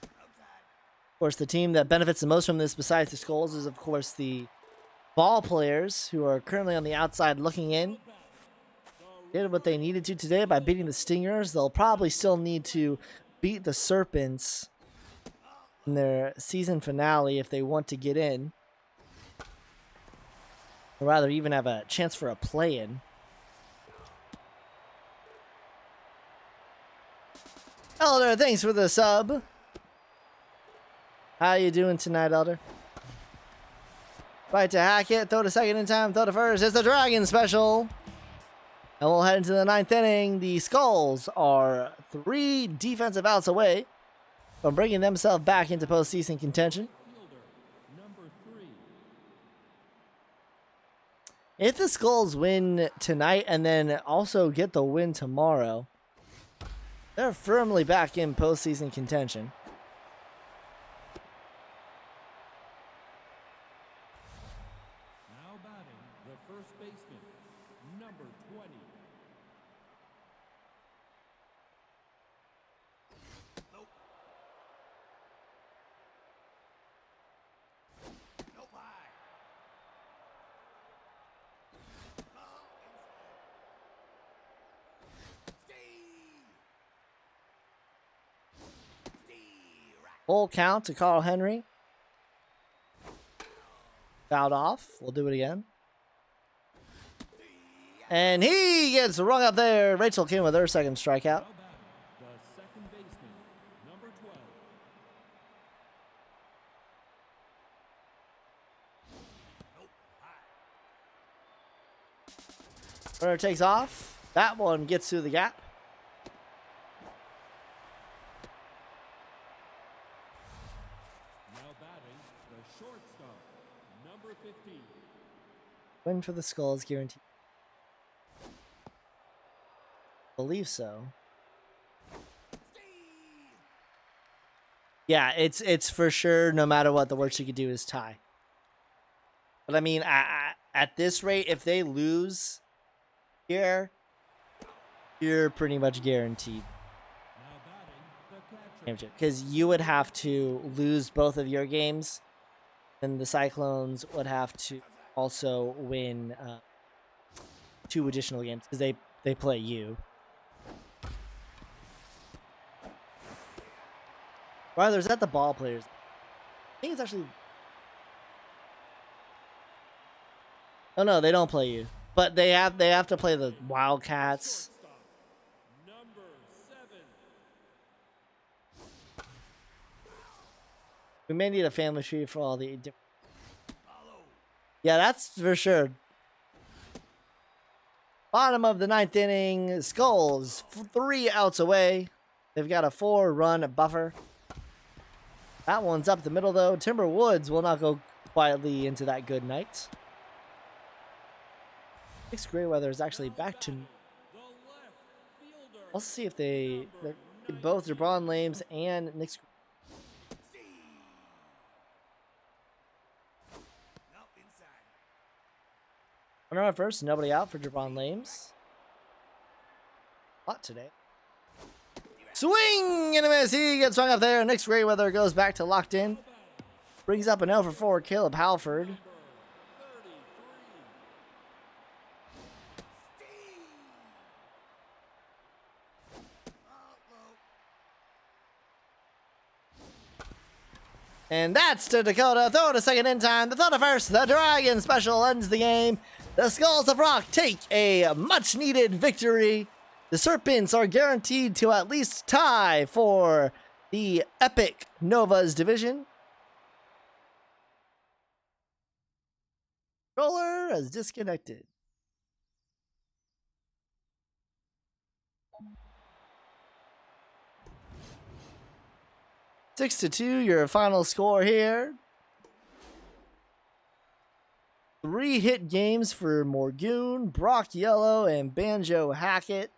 Of course, the team that benefits the most from this, besides the Skulls, is of course the ball players who are currently on the outside looking in. Did what they needed to today by beating the Stingers. They'll probably still need to beat the Serpents in their season finale if they want to get in. Or rather, even have a chance for a play-in. Elder, thanks for the sub. How you doing tonight, Elder? Right to Hackett, throw to second in time, throw to first. It's the Dragon special. And we'll head into the 9th inning. The Skulls are 3 defensive outs away from bringing themselves back into postseason contention. Fielder, number 3. If the Skulls win tonight and then also get the win tomorrow, they're firmly back in postseason contention. Now batting, the first baseman, number 20. Full count to Carl Henry. Fouled off. We'll do it again. And he gets rung up there. Rachel came with her second strikeout. Now batting, the second baseman, number 12. Runner takes off. That one gets through the gap. Now batting, the shortstop, number 15. Win for the Skulls guaranteed. Believe so. Yeah, it's for sure. No matter what, the worst you could do is tie. But I mean, at this rate, if they lose here, you're pretty much guaranteed Now batting, the catcher, championship, because you would have to lose both of your games, and the Cyclones would have to also win 2 additional games because they play you. Rather, is that the ball players? I think it's actually. Oh no, they don't play you, but they have to play the Wildcats. shortstop, number 7. We may need a family tree for all the different. Yeah, that's for sure. Bottom of the 9th inning, Skulls 3 outs away. They've got a 4-run buffer. That one's up the middle though. Timberwoods will not go quietly into that good night. Nick's Grayweather is actually back to. The left fielder, Let's see if they're both Jabron Lames and Nick's. Runner at first, nobody out for Jabron Lames. Hot today. Swing and a miss. He gets swung up there. Nick's Grayweather goes back to locked in. Brings up an 0 for 4 Caleb Halford. 33. And that's to Dakota. Throw to second in time. The throw to first. The Dragon special ends the game. The Skulls of Rock take a much needed victory. The Serpents are guaranteed to at least tie for the Epic Novas division. Controller is disconnected. Six to 2, your final score here. 3 hit games for Morgoon, Brock Yellow, and Banjo Hackett.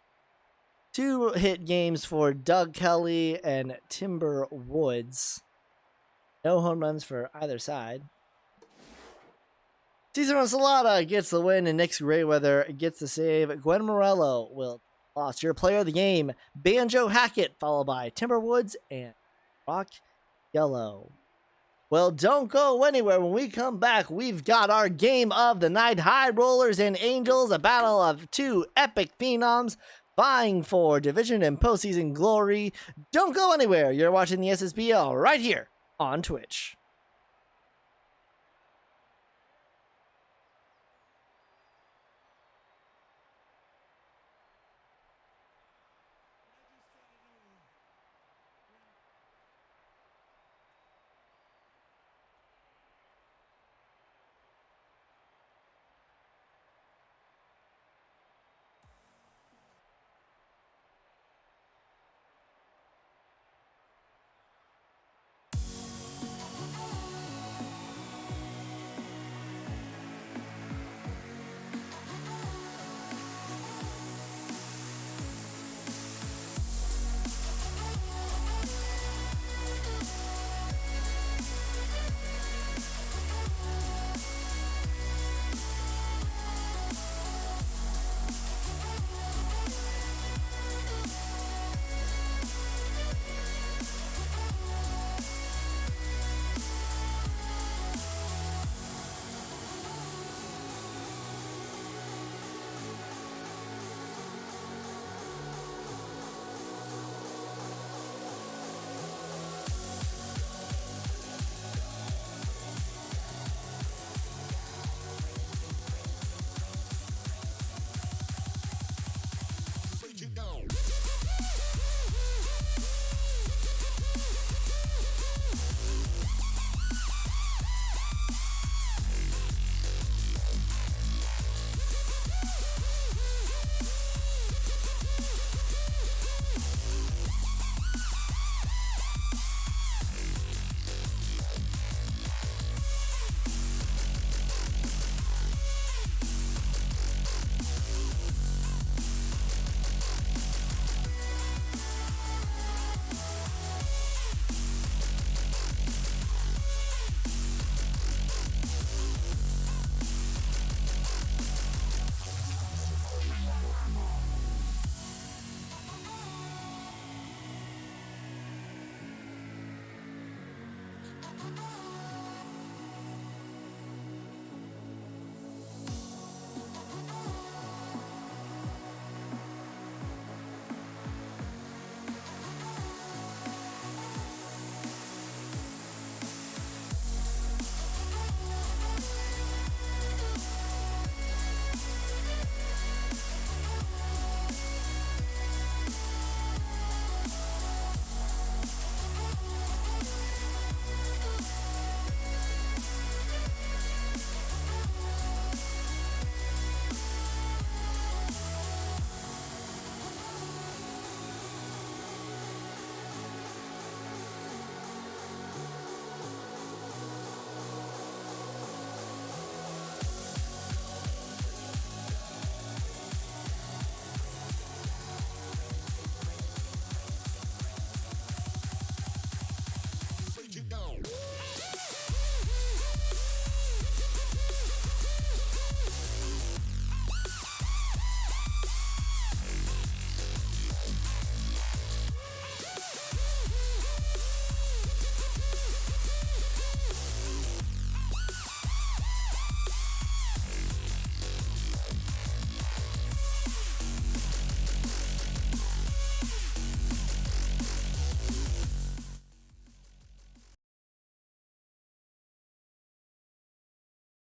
2 hit games for Doug Kelly and Timber Woods. No home runs for either side. Cesar Ensalada gets the win, and Nick's Grayweather gets the save. Gwen Morello will lost. Your player of the game, Banjo Hackett, followed by Timber Woods and Brock Yellow. Well, don't go anywhere. When we come back, we've got our game of the night. High Rollers and Angels, a battle of 2 epic phenoms vying for division and postseason glory. Don't go anywhere. You're watching the SSBL right here on Twitch.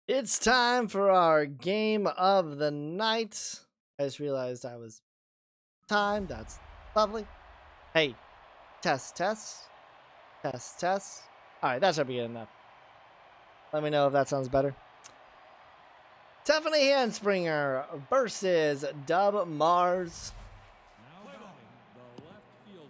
It's time for our game of the night. I just realized I was timed. That's lovely. Hey, test. All right, that should be good enough. Let me know if that sounds better. Tiffany Hanspringer versus Dub Mars. Now batting the left fielder,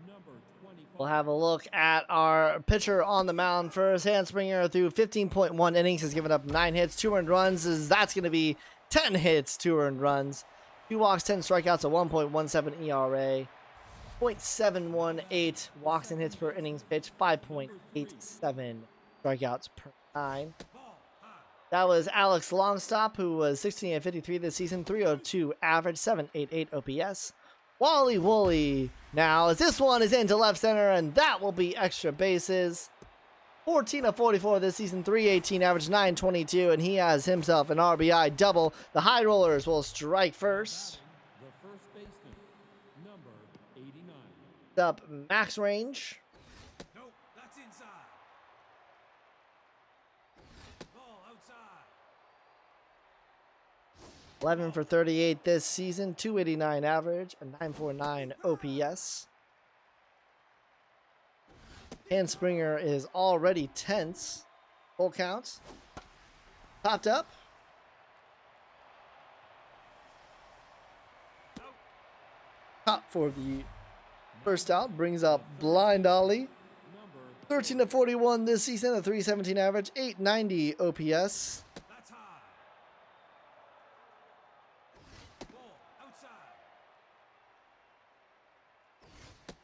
number 25. We'll have a look at our pitcher on the mound first. Hanspringer through 15.1 innings has given up 9 hits, 2 earned runs. That's going to be 10 hits, 2 earned runs, 2 walks, 10 strikeouts, a 1.17 ERA, 0.718 walks and hits per innings pitched, 5.87 strikeouts per 9. That was Alex Longstop, who was 16 and 53 this season, 302 average, 788 OPS. Wally Woolley now, as this one is into left center, and that will be extra bases. 14 of 44 this season, 318 average, 922, and he has himself an RBI double. The High Rollers will strike first. The first baseman, number 89. Up max range. Nope, that's inside. Ball outside. 11 for 38 this season, 289 average, a 949 OPS. Hanspringer is already tense. Full count. Popped up. Top for the first out. Brings up Blind Ollie. 13 to 41 this season, a 317 average, 890 OPS. That's high. Ball outside.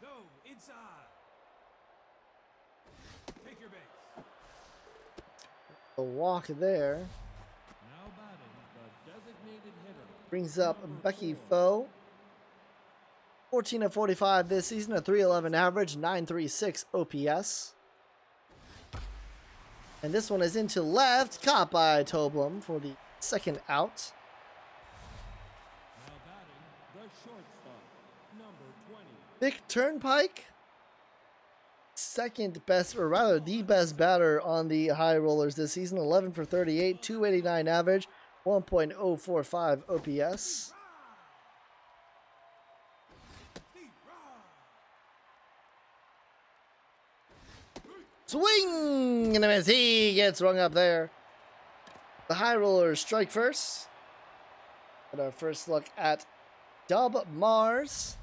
No, inside. Take your base. A walk there. Now batting the designated hitter. Brings up Becky Foe. 14 of 45 this season, a 311 average, 936 OPS. And this one is into left, caught by Toblum for the second out. Now batting the shortstop, number 20. Vic Turnpike, second best, or rather the best batter on the High Rollers this season. 11 for 38, 289 average, 1.045 OPS. Swing and a miss. He gets rung up there. The High Rollers strike first. And our first look at Dub Mars.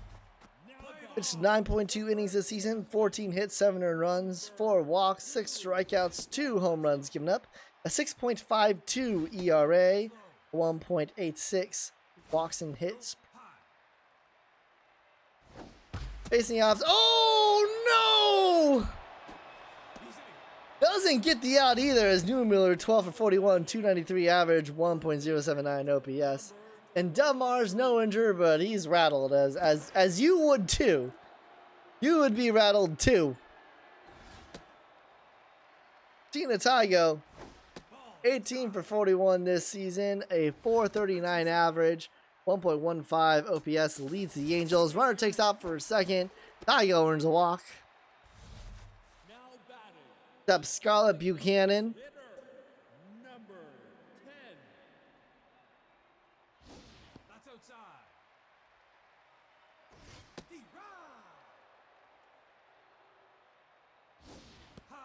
It's 9.2 innings this season, 14 hits, 7 earned runs, 4 walks, 6 strikeouts, 2 home runs given up, a 6.52 ERA, 1.86 walks and hits. Facing off. Oh no! Doesn't get the out either as Newmiller, 12 for 41, 293 average, 1.079 OPS. And Dubmar's no injury, but he's rattled as you would too. You would be rattled too. Tina Tygo, 18 for 41 this season, a 439 average, 1.15 OPS, leads the Angels. Runner takes out for a second. Tygo earns a walk. Now batting Up Scarlett Buchanan. hitter, number 10. That's outside. High.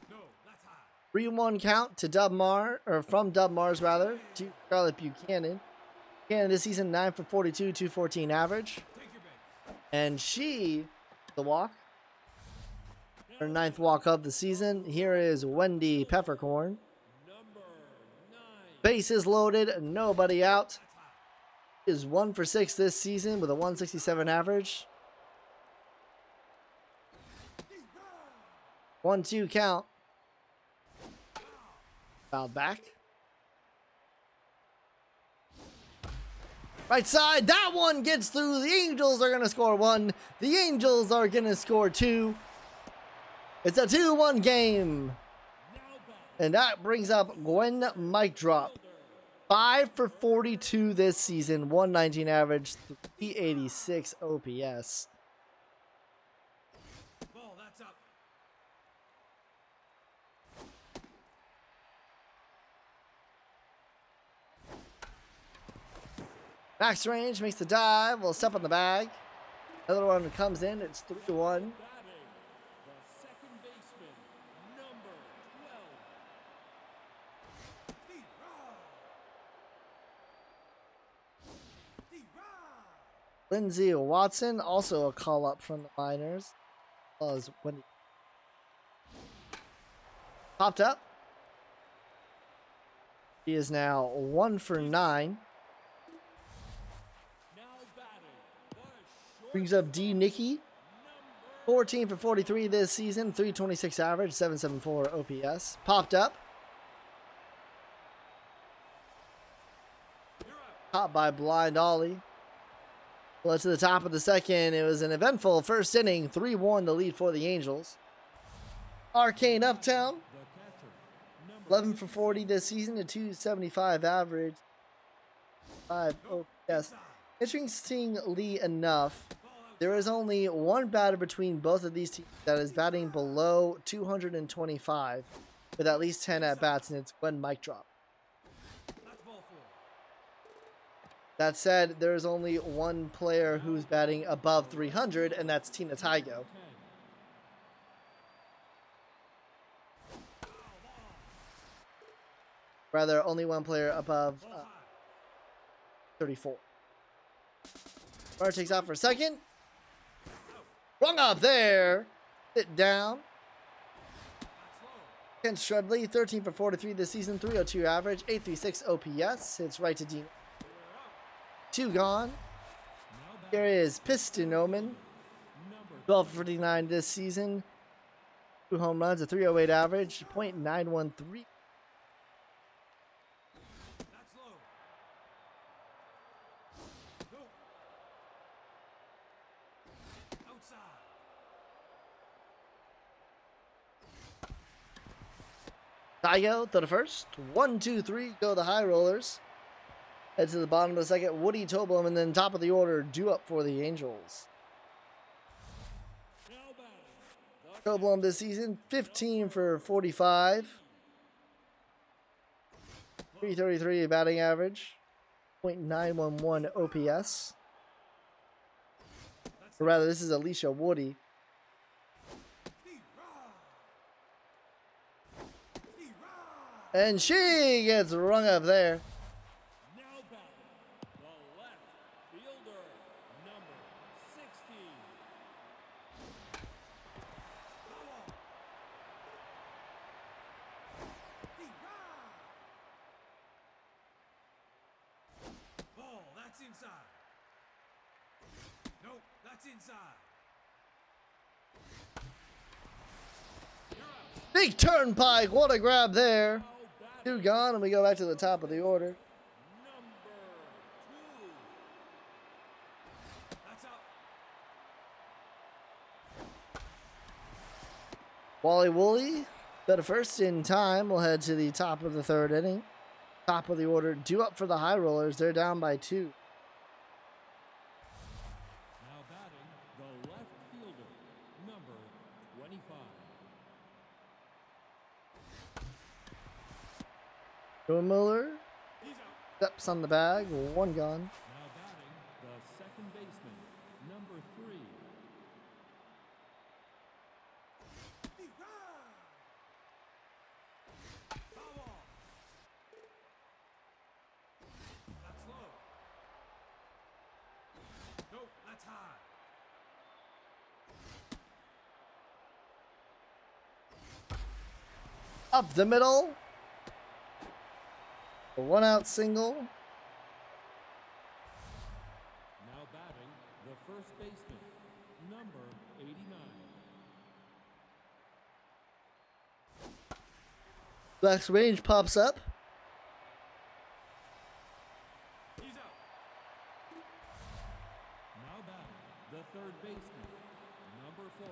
No, that's high. 3-1 count to Dubmar, or from Dubmars rather, to Scarlett Buchanan. Buchanan this season 9 for 42, 214 average. Take your base. And she, the walk. Her 9th walk of the season. Here is Wendy Peppercorn. Number 9. Bases loaded, nobody out. Is 1 for 6 this season with a 167 average. 1-2 count. Fouled back. Right side, that one gets through. The Angels are going to score 1. The Angels are going to score 2. It's a 2-1 game. And that brings up Gwen Mic Drop. 5 for 42 this season, 119 average, 386 OPS. Ball, that's up. Max range makes the dive. Will step on the bag. Another one comes in. It's 3-1. Batting, the second baseman, number 12. Lindsey Watson, also a call up from the minors. As well as when popped up. He is now 1 for 9. Now batting, the short Brings up D. Nicky. number 14 for 43 this season. 326 average. 774 OPS. Popped up. Caught by Blind Ollie. Well, to the top of the second. It was an eventful first inning. 3-1 the lead for the Angels. Arcane Uptown. the catcher, number 11 for 40 this season, a 275 average, 5 OPS. Interestingly enough, there is only one batter between both of these teams that is batting below 225 with at least 10 at bats, and it's Gwen Mic Drop. That said, there is only one player who's batting above 300, and that's Tina Tygo. 10. Rather, only one player above 34. Runner takes out for a second. Rung up there. Sit down. Kent Strudley, 13 for 43 this season, 302 average, 836 OPS. Hits right to Dean. 2 gone. Here is Piston Omen, 12 for 49 this season, 2 home runs, a 308 average, .913. Tygo, throw to first. 1, 2, 3, go the high rollers. Head to the bottom of the second, Woody Toblum, and then top of the order, due up for the Angels. Now batting, the Toblum this season, 15 for 45. 333 batting average. .911 OPS. Or rather, this is Alicia Woody. And she gets rung up there. now batting, the left fielder, number 60. Ball, that's inside. Nope, that's inside. Big turnpike. What a grab there. Now batting, 2 gone, and we go back to the top of the order. number 2. That's out. Wally Woolley, better first in time. We'll head to the top of the third inning. Top of the order, due up for the high rollers. They're down by 2. Now batting, the left fielder, number 25. Joe Miller He's out. steps on the bag. 1 gone. Now batting, the second baseman, number 3. Foul ball. That's low. Nope, that's high. Up the middle. A 1-out single. Now batting, the first baseman, number 89. Black's range pops up. He's out. Now batting, the third baseman, number 40.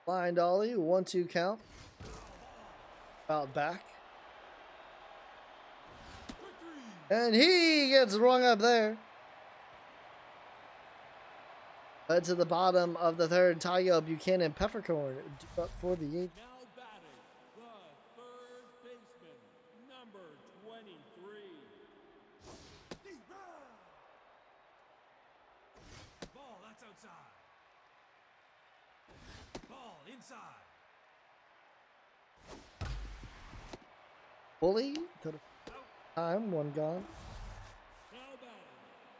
Blind Ollie, 1-2 count. Out back. And he gets rung up there. Led to the bottom of the third, Tayo Buchanan Peppercorn due up for the eighth. Now batting, the third baseman, number 23. Ball, that's outside. Ball, inside. Bully to the time, one gone. Now batting,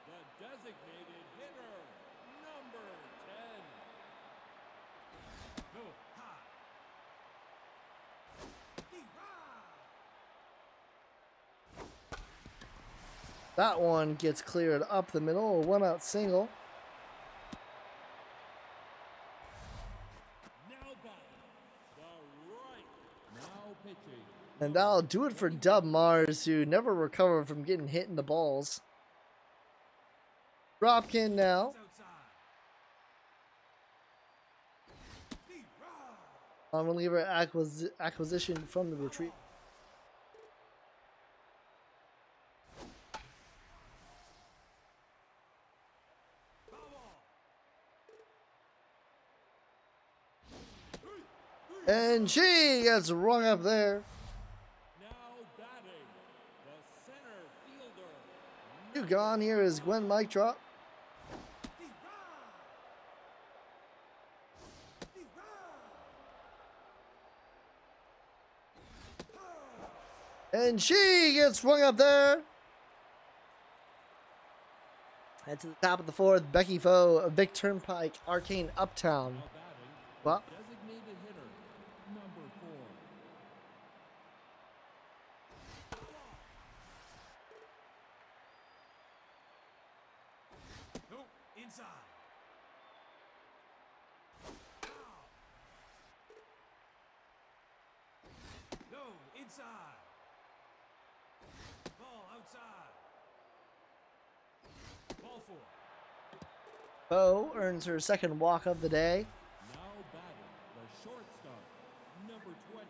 the designated hitter, number 10. No, high. That one gets cleared up the middle, a 1-out single. Now batting, the right. Now pitching. And that'll do it for Dub Mars, who never recovered from getting hit in the balls. Dropkin now. It's outside. On reliever acquisition from the retreat. Foul ball. And she gets rung up there. Now batting, the center fielder. You gone here is Gwen mic drop. And she gets rung up there. And to the top of the fourth, Becky Foe, Vic Turnpike, Arcane Uptown. Now batting, Well, designated hitter, number 4. Nope, inside. Foul. No, inside. Ball outside. Ball 4. Foe earns her second walk of the day. Now batting, the shortstop, number 20.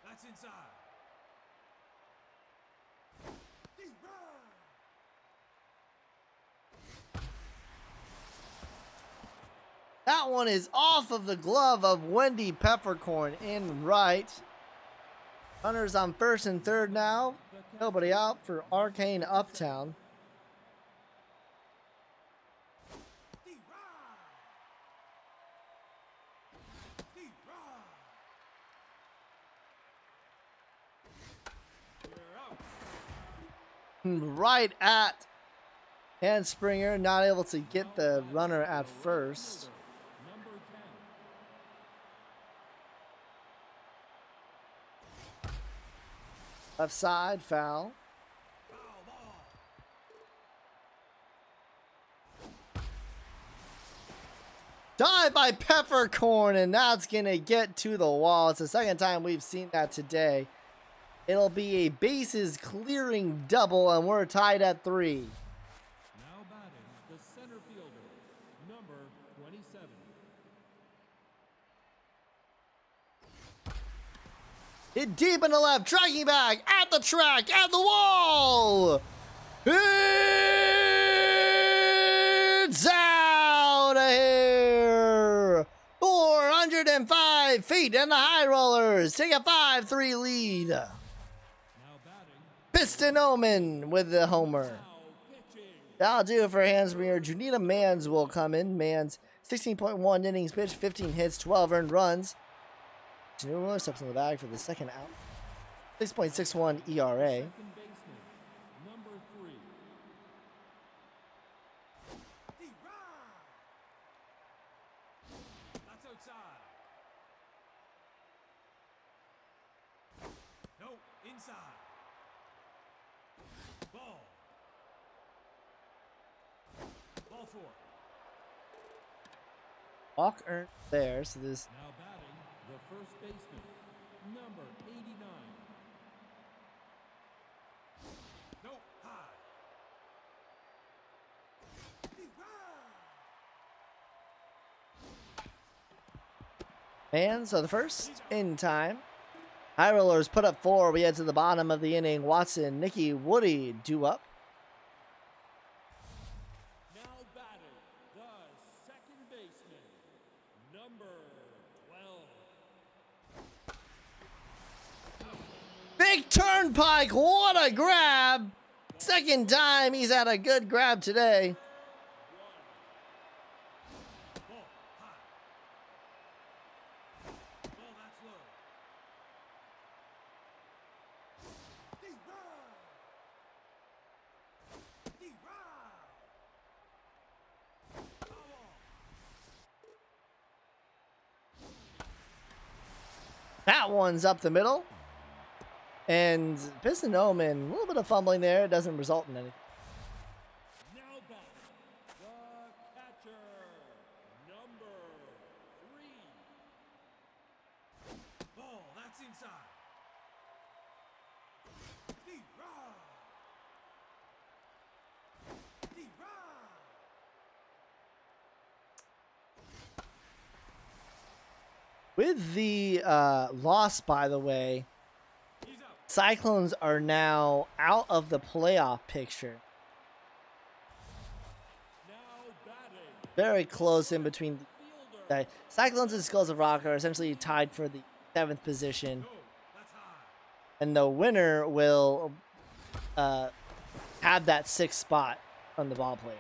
That's inside. That one is off of the glove of Wendy Peppercorn in right. Runners on first and third now. Nobody out for Arcane Uptown. You're out. Right at Handspringer, not able to get the runner at first. Number 10. Left side, foul. Foul ball. Dive by Peppercorn, and that's going to get to the wall. It's the second time we've seen that today. It'll be a bases clearing double, and we're tied at 3. Now batting, the center fielder, number 27. Hit deep in the left, tracking back, at the track, at the wall! It's out of here! 405 feet, and the High Rollers take a 5-3 lead. Now batting, Piston Omen with the homer. now pitching. That'll do it for Hansbringer. Junita Mans will come in. Mans, 16.1 innings pitched, 15 hits, 12 earned runs. Junita Miller steps in the bag for the second out. 6.61 ERA. Second baseman, number 3. That's outside. No, inside. Ball. Ball 4. Walk earned there, so this Now batting, the first baseman, number 89. No, high. Mans are the first in time. High Rollers put up 4. We head to the bottom of the inning. Watson, Nicky, Woody due up. Now batting, the second baseman, number 12. Big Turnpike, what a grab! Second time he's had a good grab today. Ball high. Ball that's low. That one's up the middle. And Piston Omen, a little bit of fumbling there. It doesn't result in anything. Now batting, the catcher, number 3. Ball that's inside. D-Rod. D-Rod. With the loss, by the way, He's out. Cyclones are now out of the playoff picture. Now batting, Very close in between. fielder, Cyclones and Skulls of Rock are essentially tied for the 7th position. No, that's high. And the winner will have that 6th spot from the ball player.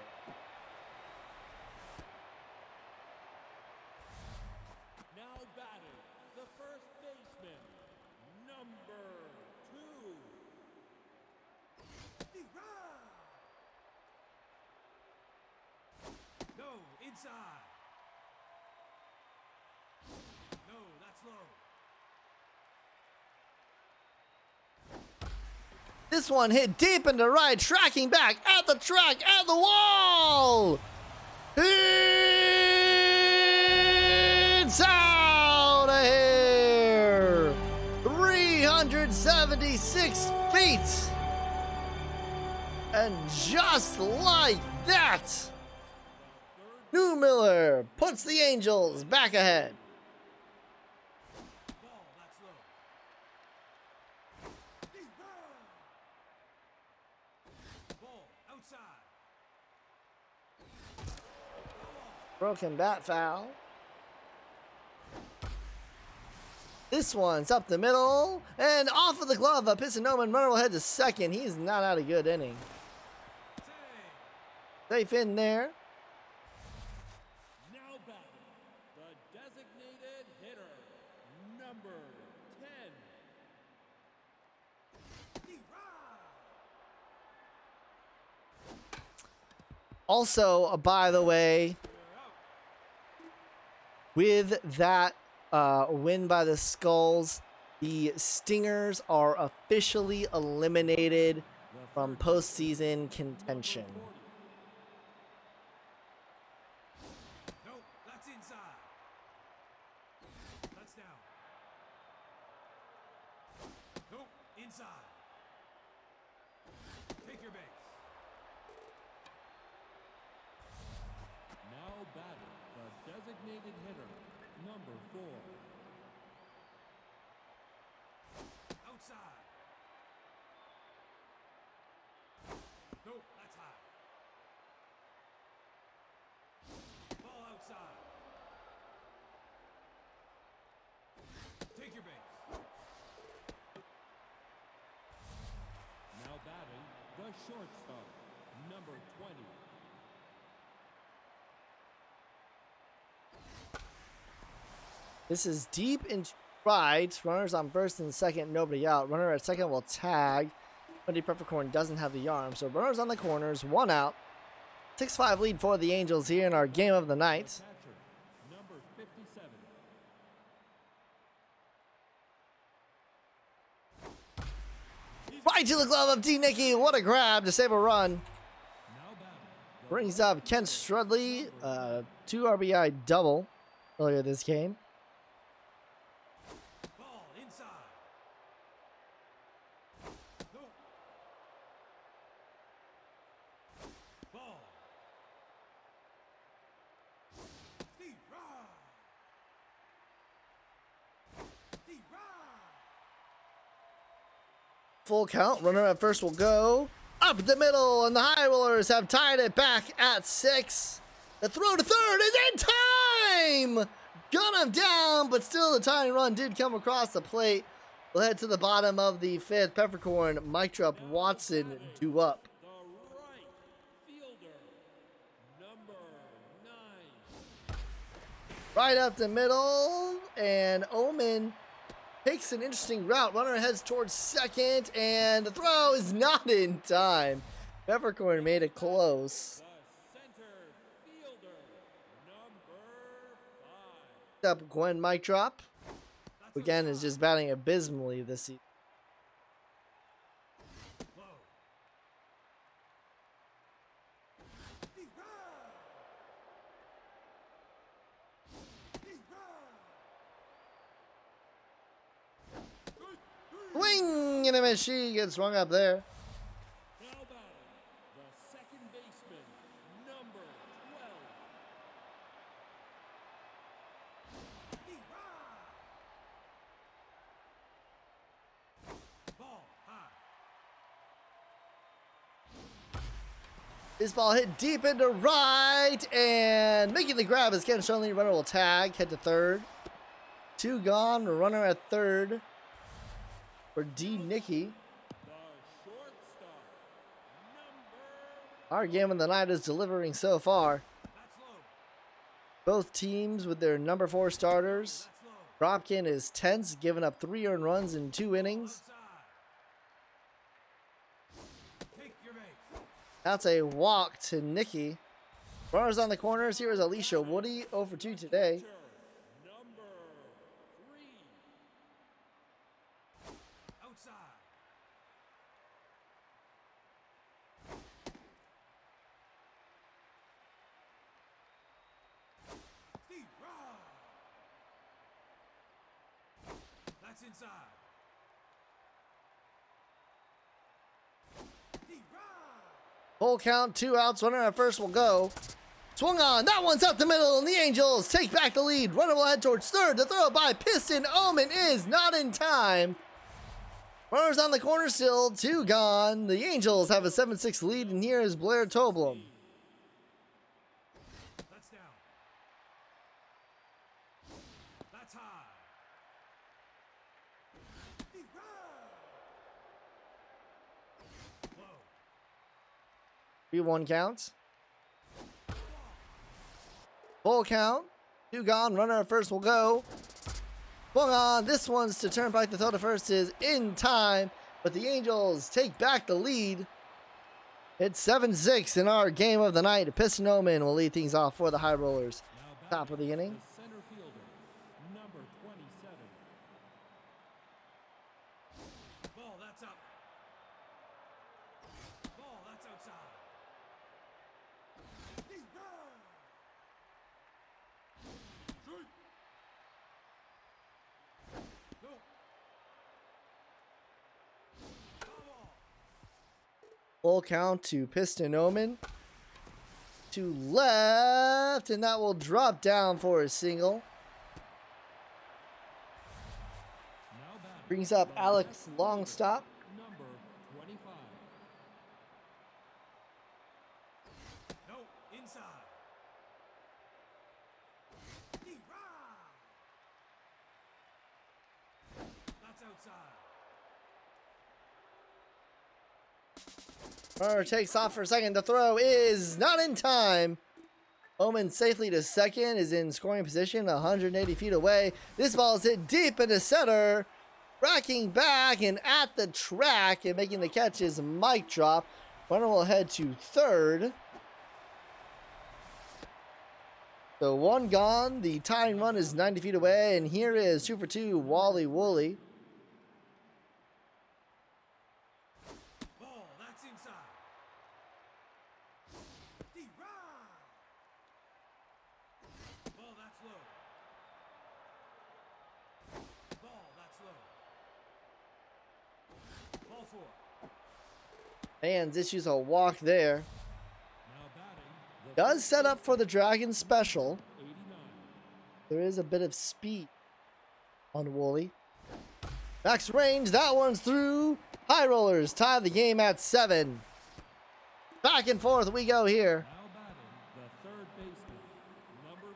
now batting, the first baseman, number 2. D-Rod. No, inside. No, that's low. This one hit deep into right, tracking back at the track, at the wall. It's out of here. 376 feet. And just like that, New Miller puts the Angels back ahead. Ball that's low. D-Rod. Ball outside. Broken bat foul. This one's up the middle and off of the glove of Piston Omen. Runner will head to second. He's not out a good inning. Say. Safe in there. Now batting, the designated hitter, number 10. D-Rod. Also, by the way, You're out. with that win by the Skulls, the Stingers are officially eliminated from postseason contention. No, that's inside. That's down. Nope, inside. Take your base. Now batting, the designated hitter, number 4. Outside. Nope, that's high. Ball outside. Take your base. Now batting, the shortstop, number 20. This is deep into right. Runners on first and second, nobody out. Runner at second will tag. Wendy Peppercorn doesn't have the arm, so runners on the corners, 1 out. 6-5 lead for the Angels here in our game of the night. Catcher, number 57. Right to the glove of D. Nicky. What a grab to save a run. Now batting, the Brings up Kent Strudley, 2 RBI double earlier this game. Ball inside. Nope. Ball. D-Rod. D-Rod. Full count. Runner at first will go up the middle, and the High Rollers have tied it back at 6. The throw to third is in time! Gun him down, but still the tying run did come across the plate. We'll head to the bottom of the 5th. Peppercorn, Mike Drop, Watson due up. The right fielder, number 9. Right up the middle, and Omen takes an interesting route. Runner heads towards second, and the throw is not in time. Peppercorn made it close. The center fielder, number 5. Up Gwen Mike Drop. Again, is just batting abysmally this season. Swing and a miss. She gets swung up there. Now batting, the second baseman, number 12. This ball hit deep into right, and making the grab is Ken Shanley. Runner will tag, head to third. 2 gone, runner at third for D. Nicky. The shortstop, number Our game of the night is delivering so far. Both teams with their number 4 starters. Kropkin is tense, giving up 3 earned runs in 2 innings. That's a walk to Nicky. Runners on the corners. Here is Alicia Woody, 0 for 2 today. number 3. Outside. That's inside. Full count, 2 outs. Runner at first will go. Swung on. That one's up the middle, and the Angels take back the lead. Runner will head towards third. The throw by Piston Omen is not in time. Runners on the corner still. 2 gone. The Angels have a 7-6 lead, and here is Blair Toblum. That's down. That's high. 3-1 count. Full count. 2 gone. Runner at first will go. Swung on. This one's to Turnpike. The throw to first is in time, but the Angels take back the lead. It's 7-6 in our game of the night. Piston Omen will lead things off for the High Rollers. Now Top of the inning. The center fielder, number 27. Ball, that's up. Ball, that's outside. Go. Full count to Piston Omen. To left, and that will drop down for a single. Now batting, Brings up the Alex left Longstop. fielder, number 25. No, inside. That's outside. Runner takes off for a second. The throw is not in time. Omen safely to second, is in scoring position 180 feet away. This ball is hit deep into center. Racking back and at the track, and making the catch is Mike Drop. Runner will head to third. So 1 gone. The tying run is 90 feet away, and here is 2 for 2 Wally Woolley. Ball, that's inside. Ball, that's low. Ball, that's low. Ball 4. Fans issues a walk there. Now batting, the Does set up for the Dragon special. 89. There is a bit of speed on Woolley. Max range, that one's through. High rollers tie the game at 7. Back and forth we go here. Now batting the third baseman, number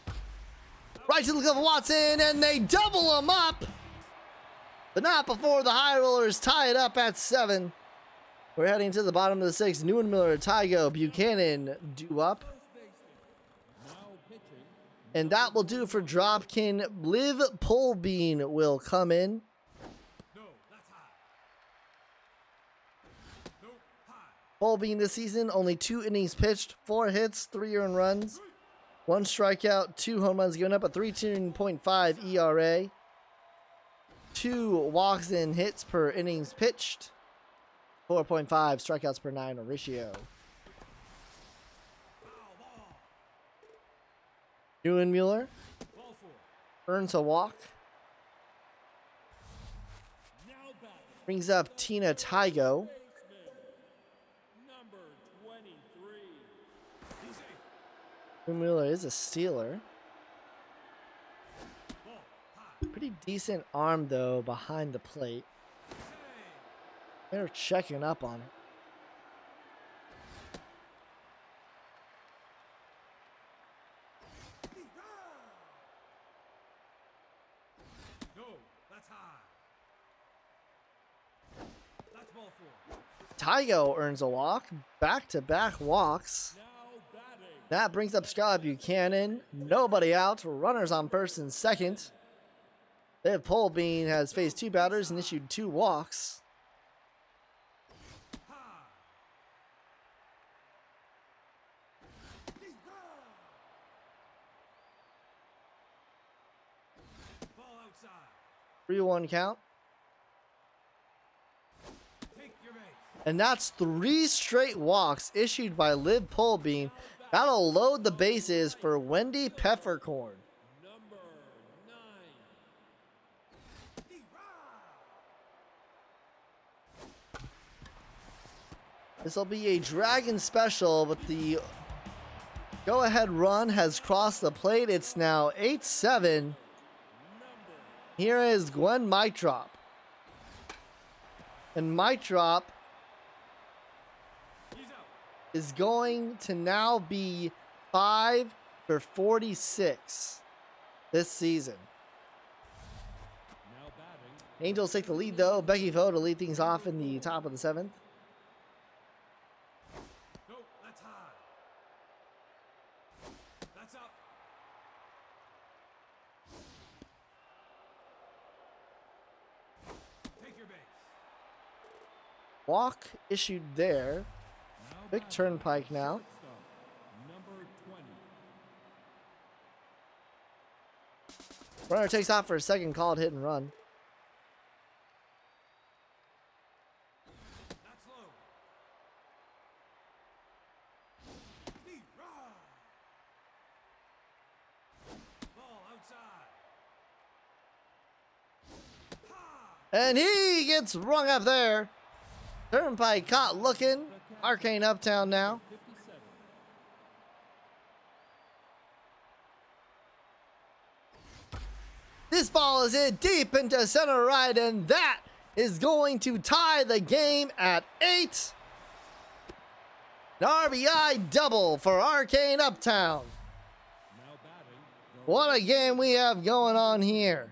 40. Right to the glove of Watson, and they double him up. But not before the high rollers tie it up at 7. We're heading to the bottom of the 6th. Newman, Miller, Tygo, Buchanan due up. First baseman, now pitching, And that will do for Dropkin. Liv Polbean will come in. No, that's high. No, high. Polbean this season, only 2 innings pitched, 4 hits, 3 earned runs, 1 strikeout, 2 home runs given up, a 13.5 ERA, 2 walks and hits per innings pitched, 4.5 strikeouts per 9 ratio. Foul ball. Ewan Mueller Ball 4. earns a walk, now batting brings up Tina Tygo. baseman, number 23. He's safe. Ewan Mueller is a stealer. Ball high. Pretty decent arm though behind the plate. Save. They're checking up on it. No, that's high. That's ball 4. Tygo earns a walk, back-to-back walks. Now batting That brings up Scott Buchanan. Nobody out. Runners on first and second. Liv Polbean has faced 2 batters and issued 2 walks. High. Ball outside. 3-1 count. Take your base. And that's 3 straight walks issued by Liv Polbean. That'll load the bases for Wendy Peppercorn. number 9. This will be a Dragon special, but the go-ahead run has crossed the plate. It's now 8-7. Here is Gwen Maitrop. And Maitrop He's out. is going to now be 5 for 46 this season. Now batting Angels take the lead though. Becky Vo to lead things off in the top of the 7th. No, that's high. That's up. Take your base. Walk issued there. now Big batting turnpike now. shortstop, number 20. Runner takes off for a second, called hit and run. That's low. Deep run. Ball outside. High. And he gets rung up there. Turnpike caught looking. Arcane Uptown now. 57. This ball is hit deep into center right, and that is going to tie the game at 8. An RBI double for Arcane Uptown. Now batting the What a game we have going on here.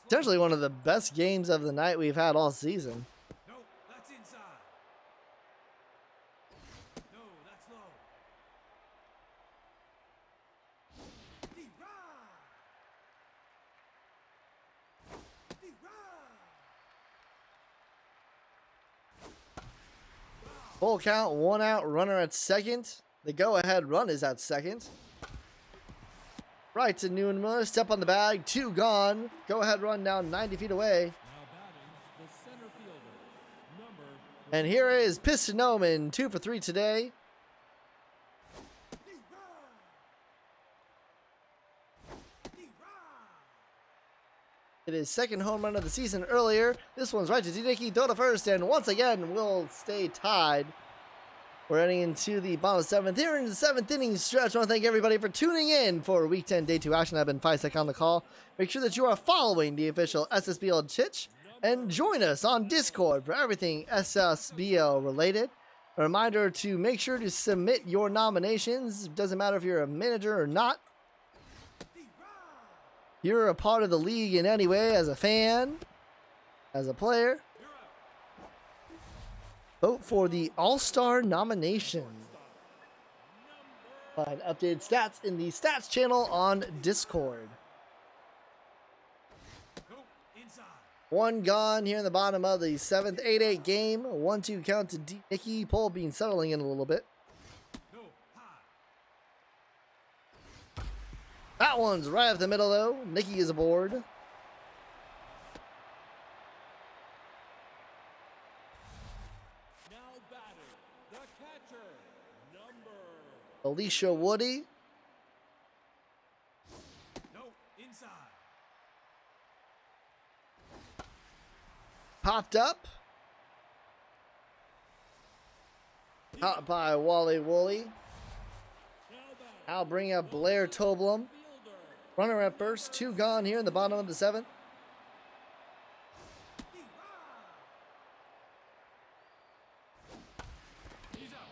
Potentially one of the best games of the night we've had all season. No, that's inside. No, that's low. Deep run. Deep run. Full count, 1 out, runner at second. The go-ahead run is at second. Right to Newman Miller, step on the bag, 2 gone. Go-ahead run now 90 feet away. now batting the center fielder, number And here is Piston Omen, 2 for 3 today. Deep run. Deep run. It is second home run of the season earlier. This one's right to Hideki, throw to first, and once again we'll stay tied. We're heading into the bottom of the 7th. Here in the 7th inning stretch. I want to thank everybody for tuning in for Week 10 Day 2 action. I've been Fisek on the call. Make sure that you are following the official SSBL Chitch and join us on Discord for everything SSBL related. A reminder to make sure to submit your nominations. Doesn't matter if you're a manager or not. You're a part of the league in any way, as a fan, as a player. Vote for the All-Star nomination. Find updated stats in the stats channel on Discord. One gone here in the bottom of the 7th, 8-8 game. 1-2 count to D. Nicky. Pole being settling in a little bit. That one's right up the middle though. Nicky is aboard. Alicia Woody. No, inside. Popped up. Caught by Wally Woolley. I'll bring up Blair Toblum. Runner at first. 2 gone here in the bottom of the 7th.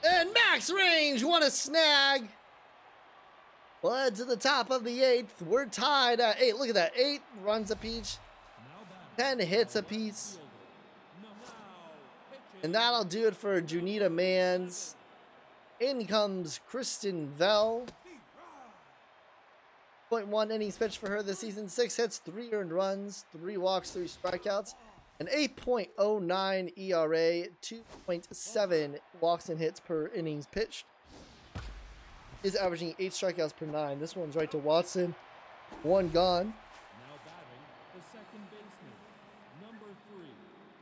And Max Range, what a snag. Led to the top of the 8th. We're tied at 8. Look at that. 8 runs apiece. 10 hits apiece. And that'll do it for Junita Mans. In comes Kristen Vell. 0.1 innings pitched for her this season. 6 hits, 3 earned runs, 3 walks, 3 strikeouts. An 8.09 ERA, 2.7 walks and hits per innings pitched. Is averaging 8 strikeouts per 9. This one's right to Watson. 1 gone. Now batting the second baseman, number 3.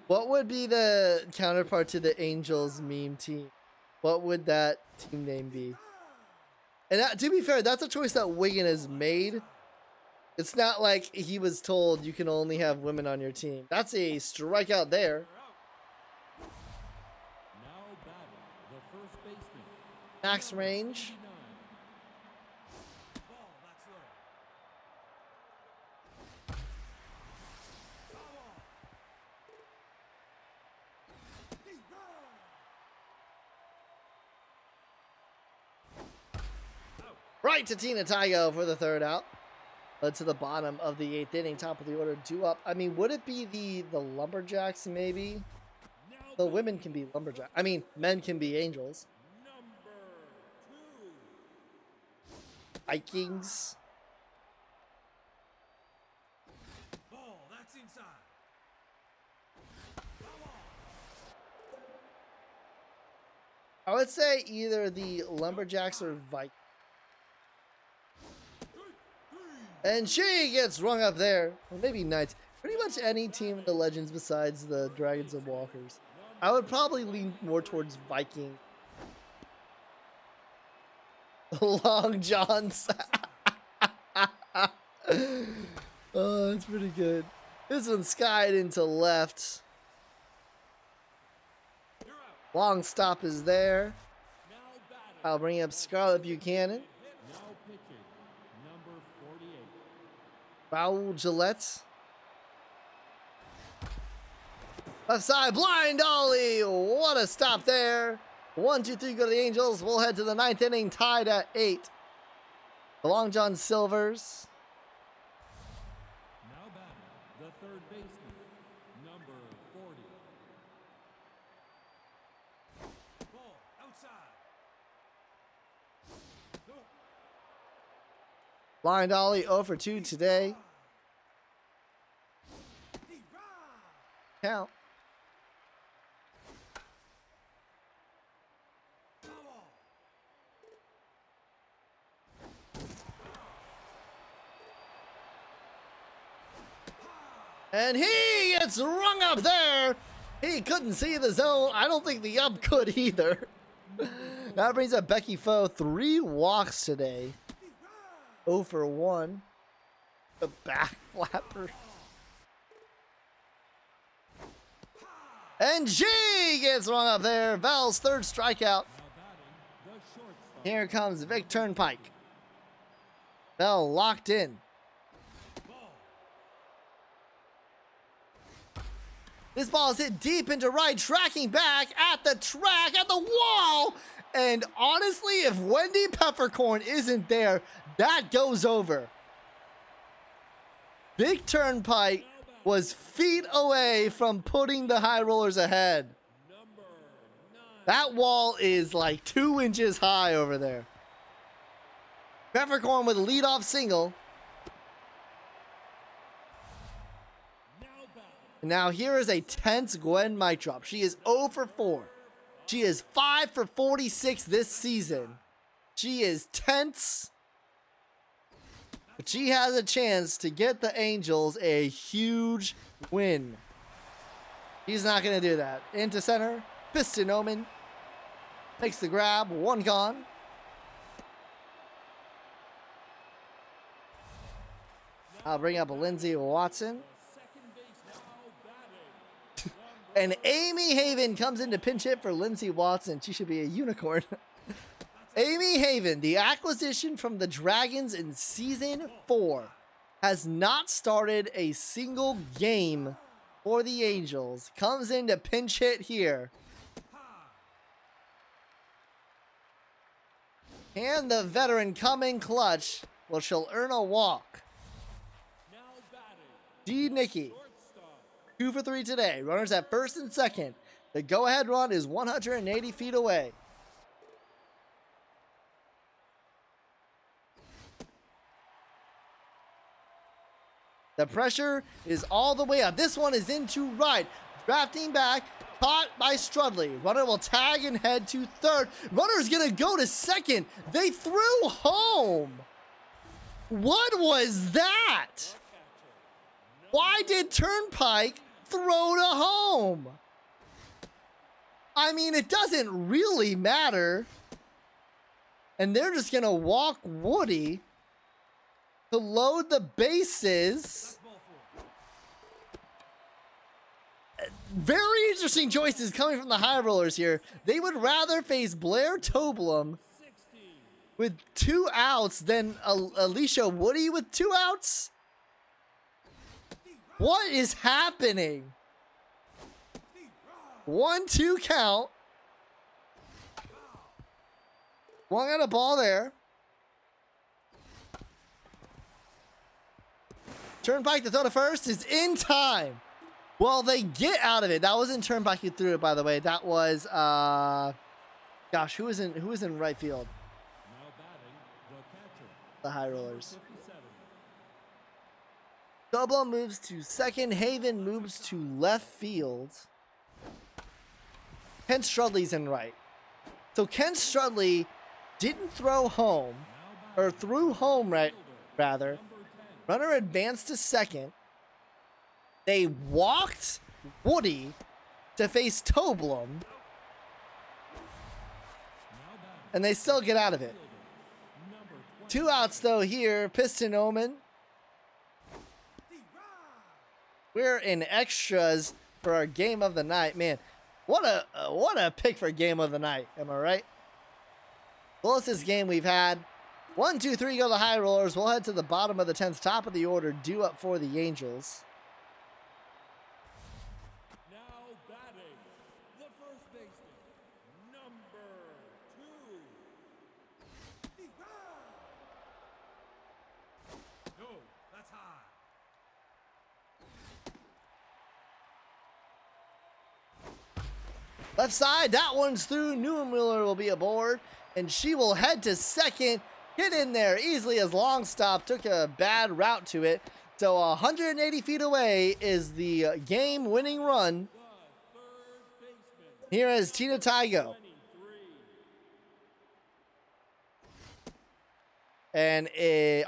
What would be the counterpart to the Angels meme team? What would that team name be? And to be fair, that's a choice that Wigan has made. It's not like he was told you can only have women on your team. That's a strikeout there. Now batting the first baseman, Max Range. 59. Ball, that's low. Right to Tina Tygo for the 3rd out. Led to the bottom of the 8th inning, top of the order, due up. I mean, would it be the Lumberjacks maybe? The women can be Lumberjacks. I mean, men can be Angels. Number 2. Vikings. Ball, that's inside. I would say either the Lumberjacks or Vikings. And she gets rung up there. Or maybe Knights. Pretty much any team in the Legends besides the Dragons and Walkers. I would probably lean more towards Viking. Long Johns. Oh, that's pretty good. This one skied into left. Long stop is there. Now batting I'll bring up Scarlett Buchanan. now pitching, number 48. Raul Gillette. Left side, blind ollie. What a stop there. 1, 2, 3 go to the Angels. We'll head to the 9th inning, tied at 8. The Long John Silvers. Now batting the third baseman, number 40. Ball, outside. No. Blind ollie 0 for 2 today. Count. And he gets rung up there. He couldn't see the zone. I don't think the up could either. That brings up Becky Foe. 3 walks today. 0 for 1. The back flapper. And she gets rung up there. Val's 3rd strikeout. Here comes Vic Turnpike. Bell locked in. This ball is hit deep into right, tracking back at the track, at the wall. And honestly, if Wendy Peppercorn isn't there, that goes over. Big Turnpike was feet away from putting the High Rollers ahead. That wall is like 2 inches high over there. Peppercorn with a leadoff single. Now here is a tense Gwen Meitrop. She is 0 for 4. She is 5 for 46 this season. She is tense. But she has a chance to get the Angels a huge win. He's not going to do that. Into center. Piston Omen makes the grab. 1 gone. I'll bring up Lindsey Watson. And Amy Haven comes in to pinch hit for Lindsey Watson. She should be a unicorn. Amy Haven, the acquisition from the Dragons in Season 4, has not started a single game for the Angels. Comes in to pinch hit here. And the veteran come in clutch. Well, she'll earn a walk. D. Nikki. 2 for 3 today. Runners at first and second. The go-ahead run is 180 feet away. The pressure is all the way up. This one is into right. Drafting back. Caught by Strudley. Runner will tag and head to third. Runner's going to go to second. They threw home. What was that? Why did Turnpike throw to home? I mean, it doesn't really matter. And they're just going to walk Woody to load the bases. Very interesting choices coming from the High Rollers here. They would rather face Blair Toblum with 2 outs than Alicia Woody with 2 outs. What is happening? 1-2 count. One got a ball there. Turnpike to throw to first is in time. Well, they get out of it. That wasn't Turnpike who threw it, by the way. That was gosh, who was in right field? The High Rollers. Toblum moves to second. Haven moves to left field. Ken Strudley's in right. So Ken Strudley didn't throw home, or threw home right, rather. Runner advanced to second. They walked Woody to face Toblum. And they still get out of it. 2 outs though here. Piston Omen. We're in extras for our game of the night. Man, what a pick for game of the night. Am I right? Closest game we've had. 1, 2, 3 go the High Rollers. We'll head to the bottom of the 10th, top of the order, due up for the Angels. Now batting, the first baseman, number 2. No, that's high. Left side, that one's through. Neuenmuller will be aboard, and she will head to second. Get in there easily as Longstop took a bad route to it. So 180 feet away is the game-winning run. Here is Tina Tygo. And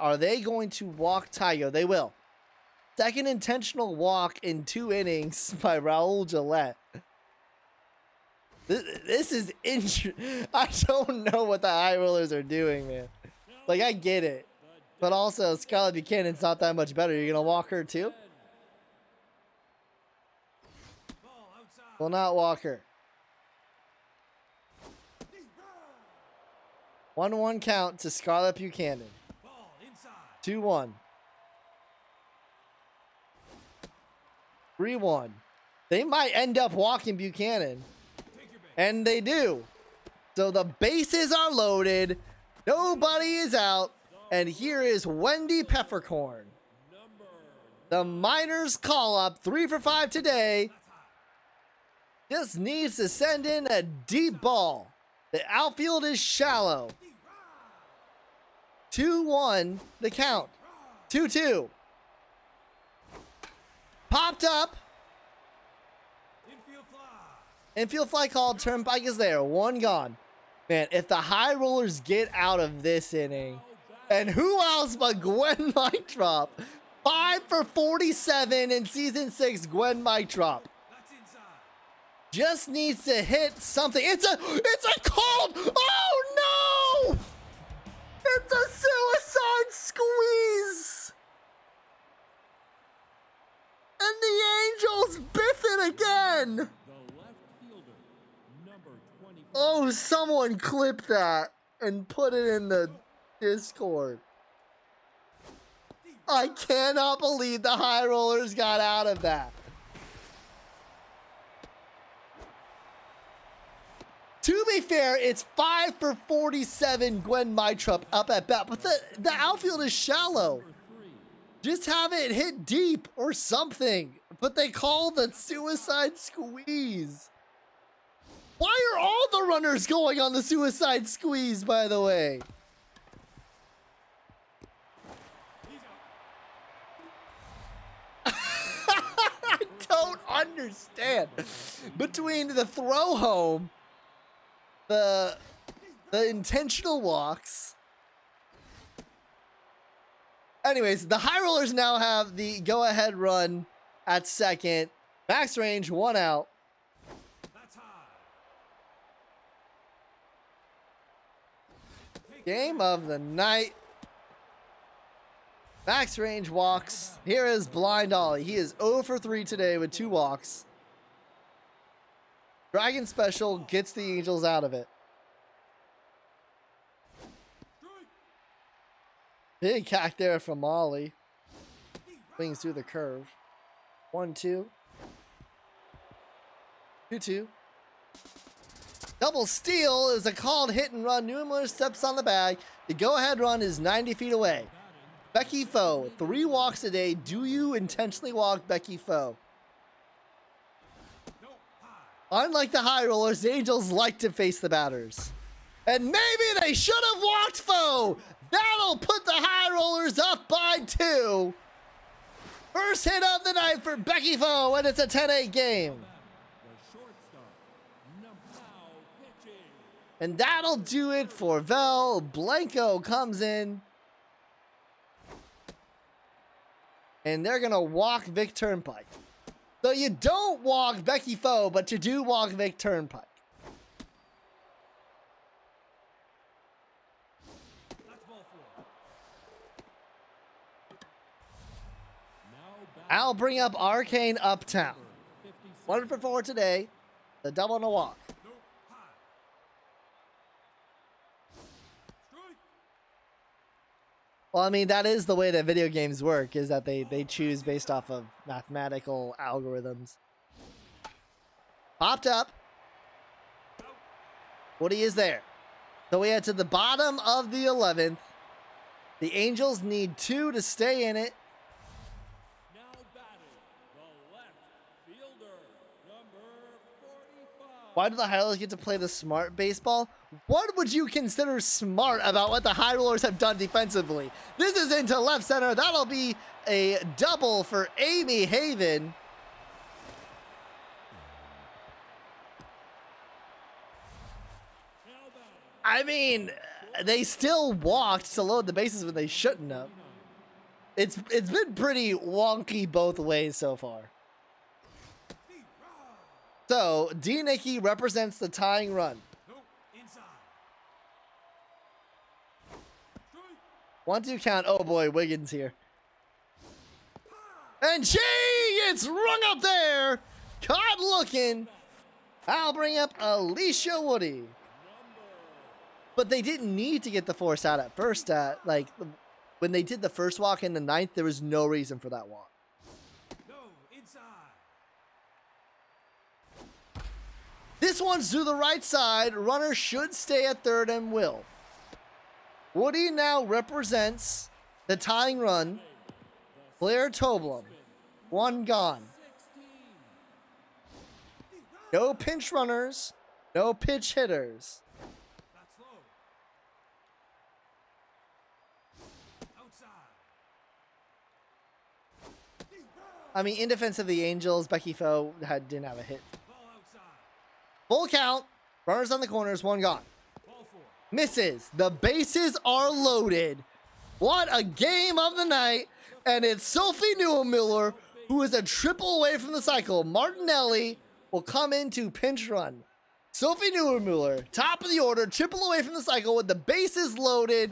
are they going to walk Tygo? They will. Second intentional walk in 2 innings by Raul Gillette. This is I don't know what the High Rollers are doing, man. Like, I get it. But also, Scarlett Buchanan's not that much better. You're going to walk her, too? Will not walk her. 1-1 count to Scarlett Buchanan. Ball inside. 2-1. 3-1. They might end up walking Buchanan. Take your bait. And they do. So the bases are loaded. Nobody is out. And here is Wendy Peppercorn. The Miners call up 3 for 5 today. Just needs to send in a deep ball. The outfield is shallow. 2-1 the count. 2-2. Popped up. Infield fly. Infield fly called. Turnpike is there. 1 gone. Man, if the High Rollers get out of this inning, and who else but Gwen Meitrop? 5 for 47 in season 6, Gwen Meitrop. That's inside. Just needs to hit something. It's a cold. Oh no! It's a suicide squeeze. And the Angels biff it again. The left fielder, number 24. Oh, someone clip that and put it in the Discord. I cannot believe the High Rollers got out of that. To be fair, it's 5 for 47 Gwen Meitrop up at bat, but the outfield is shallow. Just have it hit deep or something. But they call the suicide squeeze. Why are all the runners going on the suicide squeeze, by the way? I don't understand. Between the throw home, the intentional walks. Anyways, the High Rollers now have the go-ahead run at second. Max range, 1 out. That's high. Game of the night. Max range walks. Here is Blind Ollie. He is 0 for 3 today with 2 walks. Dragon Special gets the Angels out of it. Big hack there from Ollie. Swings through the curve. 1-2. 2-2. Double steal is a called hit and run. Newman steps on the bag. The go-ahead run is 90 feet away. Becky Foe, 3 walks a day. Do you intentionally walk Becky Foe? No, high. Unlike the High Rollers, the Angels like to face the batters. And maybe they should have walked Foe. That'll put the High Rollers up by 2. First hit of the night for Becky Foe, and it's a 10-8 game. The shortstop, now pitching. And that'll do it for Vel. Blanco comes in. And they're going to walk Vic Turnpike. So you don't walk Becky Foe, but you do walk Vic Turnpike. That's ball 4. Now back I'll bring up Arcane Uptown. 56. 1 for 4 today. The double and a walk. No, high. Strike. Well, I mean, that is the way that video games work, is that they choose based off of mathematical algorithms. Popped up. Woody is there. So we head to the bottom of the 11th. The Angels need 2 to stay in it. Now batting, the left fielder, number 45. Why do the High Rollers get to play the smart baseball? What would you consider smart about what the High Rollers have done defensively? This is into left center. That'll be a double for Amy Haven. Now batting, I mean, they still walked to load the bases when they shouldn't have. It's been pretty wonky both ways so far. So, D. Nicky represents the tying run. No, inside. Strike. 1-2 count. Oh boy, Wiggins here. And she gets rung up there. Caught looking. I'll bring up Alicia Woody. number But they didn't need to get the force out at first. Like when they did the first walk in the 9th, there was no reason for that walk. No, inside. This one's to the right side. Runner should stay at third and will. Woody now represents the tying run. Blair Toblum. One gone. No pinch runners. No pitch hitters. That's low. Outside. I mean, in defense of the Angels, Becky Foe didn't have a hit. Ball outside. Full count. Runners on the corners. One gone. Ball 4. Misses. The bases are loaded. What a game of the night. And it's Sophie Newmiller, who is a triple away from the cycle. Martinelli will come in to pinch run. Sophie Newmiller, top of the order, triple away from the cycle with the bases loaded.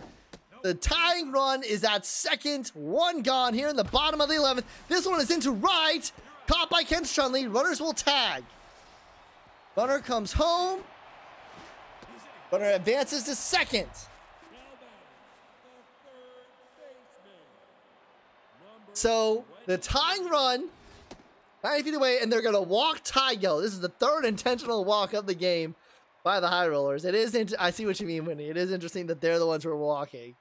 The tying run is at second. One gone here in the bottom of the 11th. This one is into right. Caught by Ken Strunley. Runners will tag. Runner comes home. Runner advances to second. So the tying run, 90 feet away, and they're going to walk Ty Gelb. This is the third intentional walk of the game by the High Rollers. It is, I see what you mean, Winnie. It is interesting that they're the ones who are walking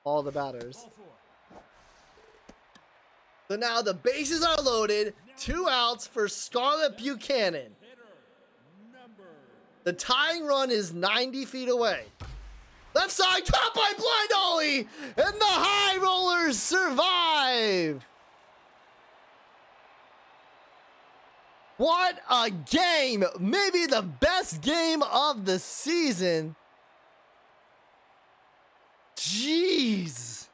all the batters. Ball 4. So now the bases are loaded. 2 outs for Scarlett Buchanan. The tying run is 90 feet away. Left side, caught by Blind Ollie, and the High Rollers survive. What a game! Maybe the best game of the season. Jeez.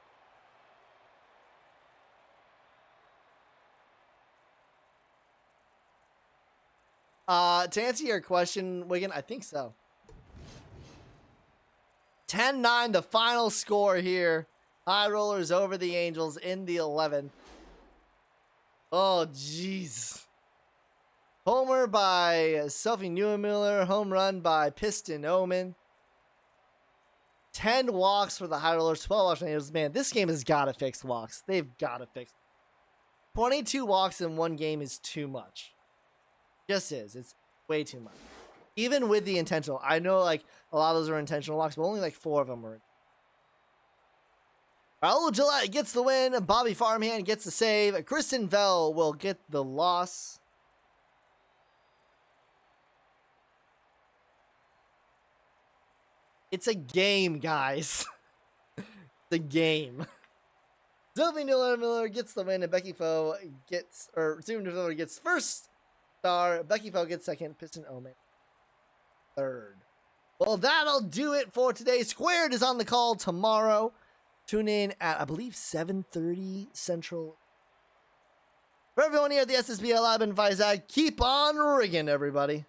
To answer your question, Wigan, I think so. 10-9, the final score here. High Rollers over the Angels in the 11th. Oh, jeez. Homer by Sophie Newmiller. Home run by Piston Omen. 10 walks for the High Rollers. 12 walks for the Angels. Man, this game has got to fix walks. They've got to fix. 22 walks in one game is too much. Just is. It's way too much. Even with the intentional. I know like a lot of those are intentional walks, but only like 4 of them were. Raul Gillette gets the win. Bobby Farmhand gets the save. Kristen Vell will get the loss. It's a game, guys. It's a game. Sophie Miller gets the win, and Becky Foe gets, or Sophie Miller gets first star. Becky Foe gets second. Piston Omen third. Well, that'll do it for today. Squared is on the call tomorrow. Tune in at, I believe, 7:30 Central. For everyone here at the SSBL Lab and Vizag, keep on rigging, everybody.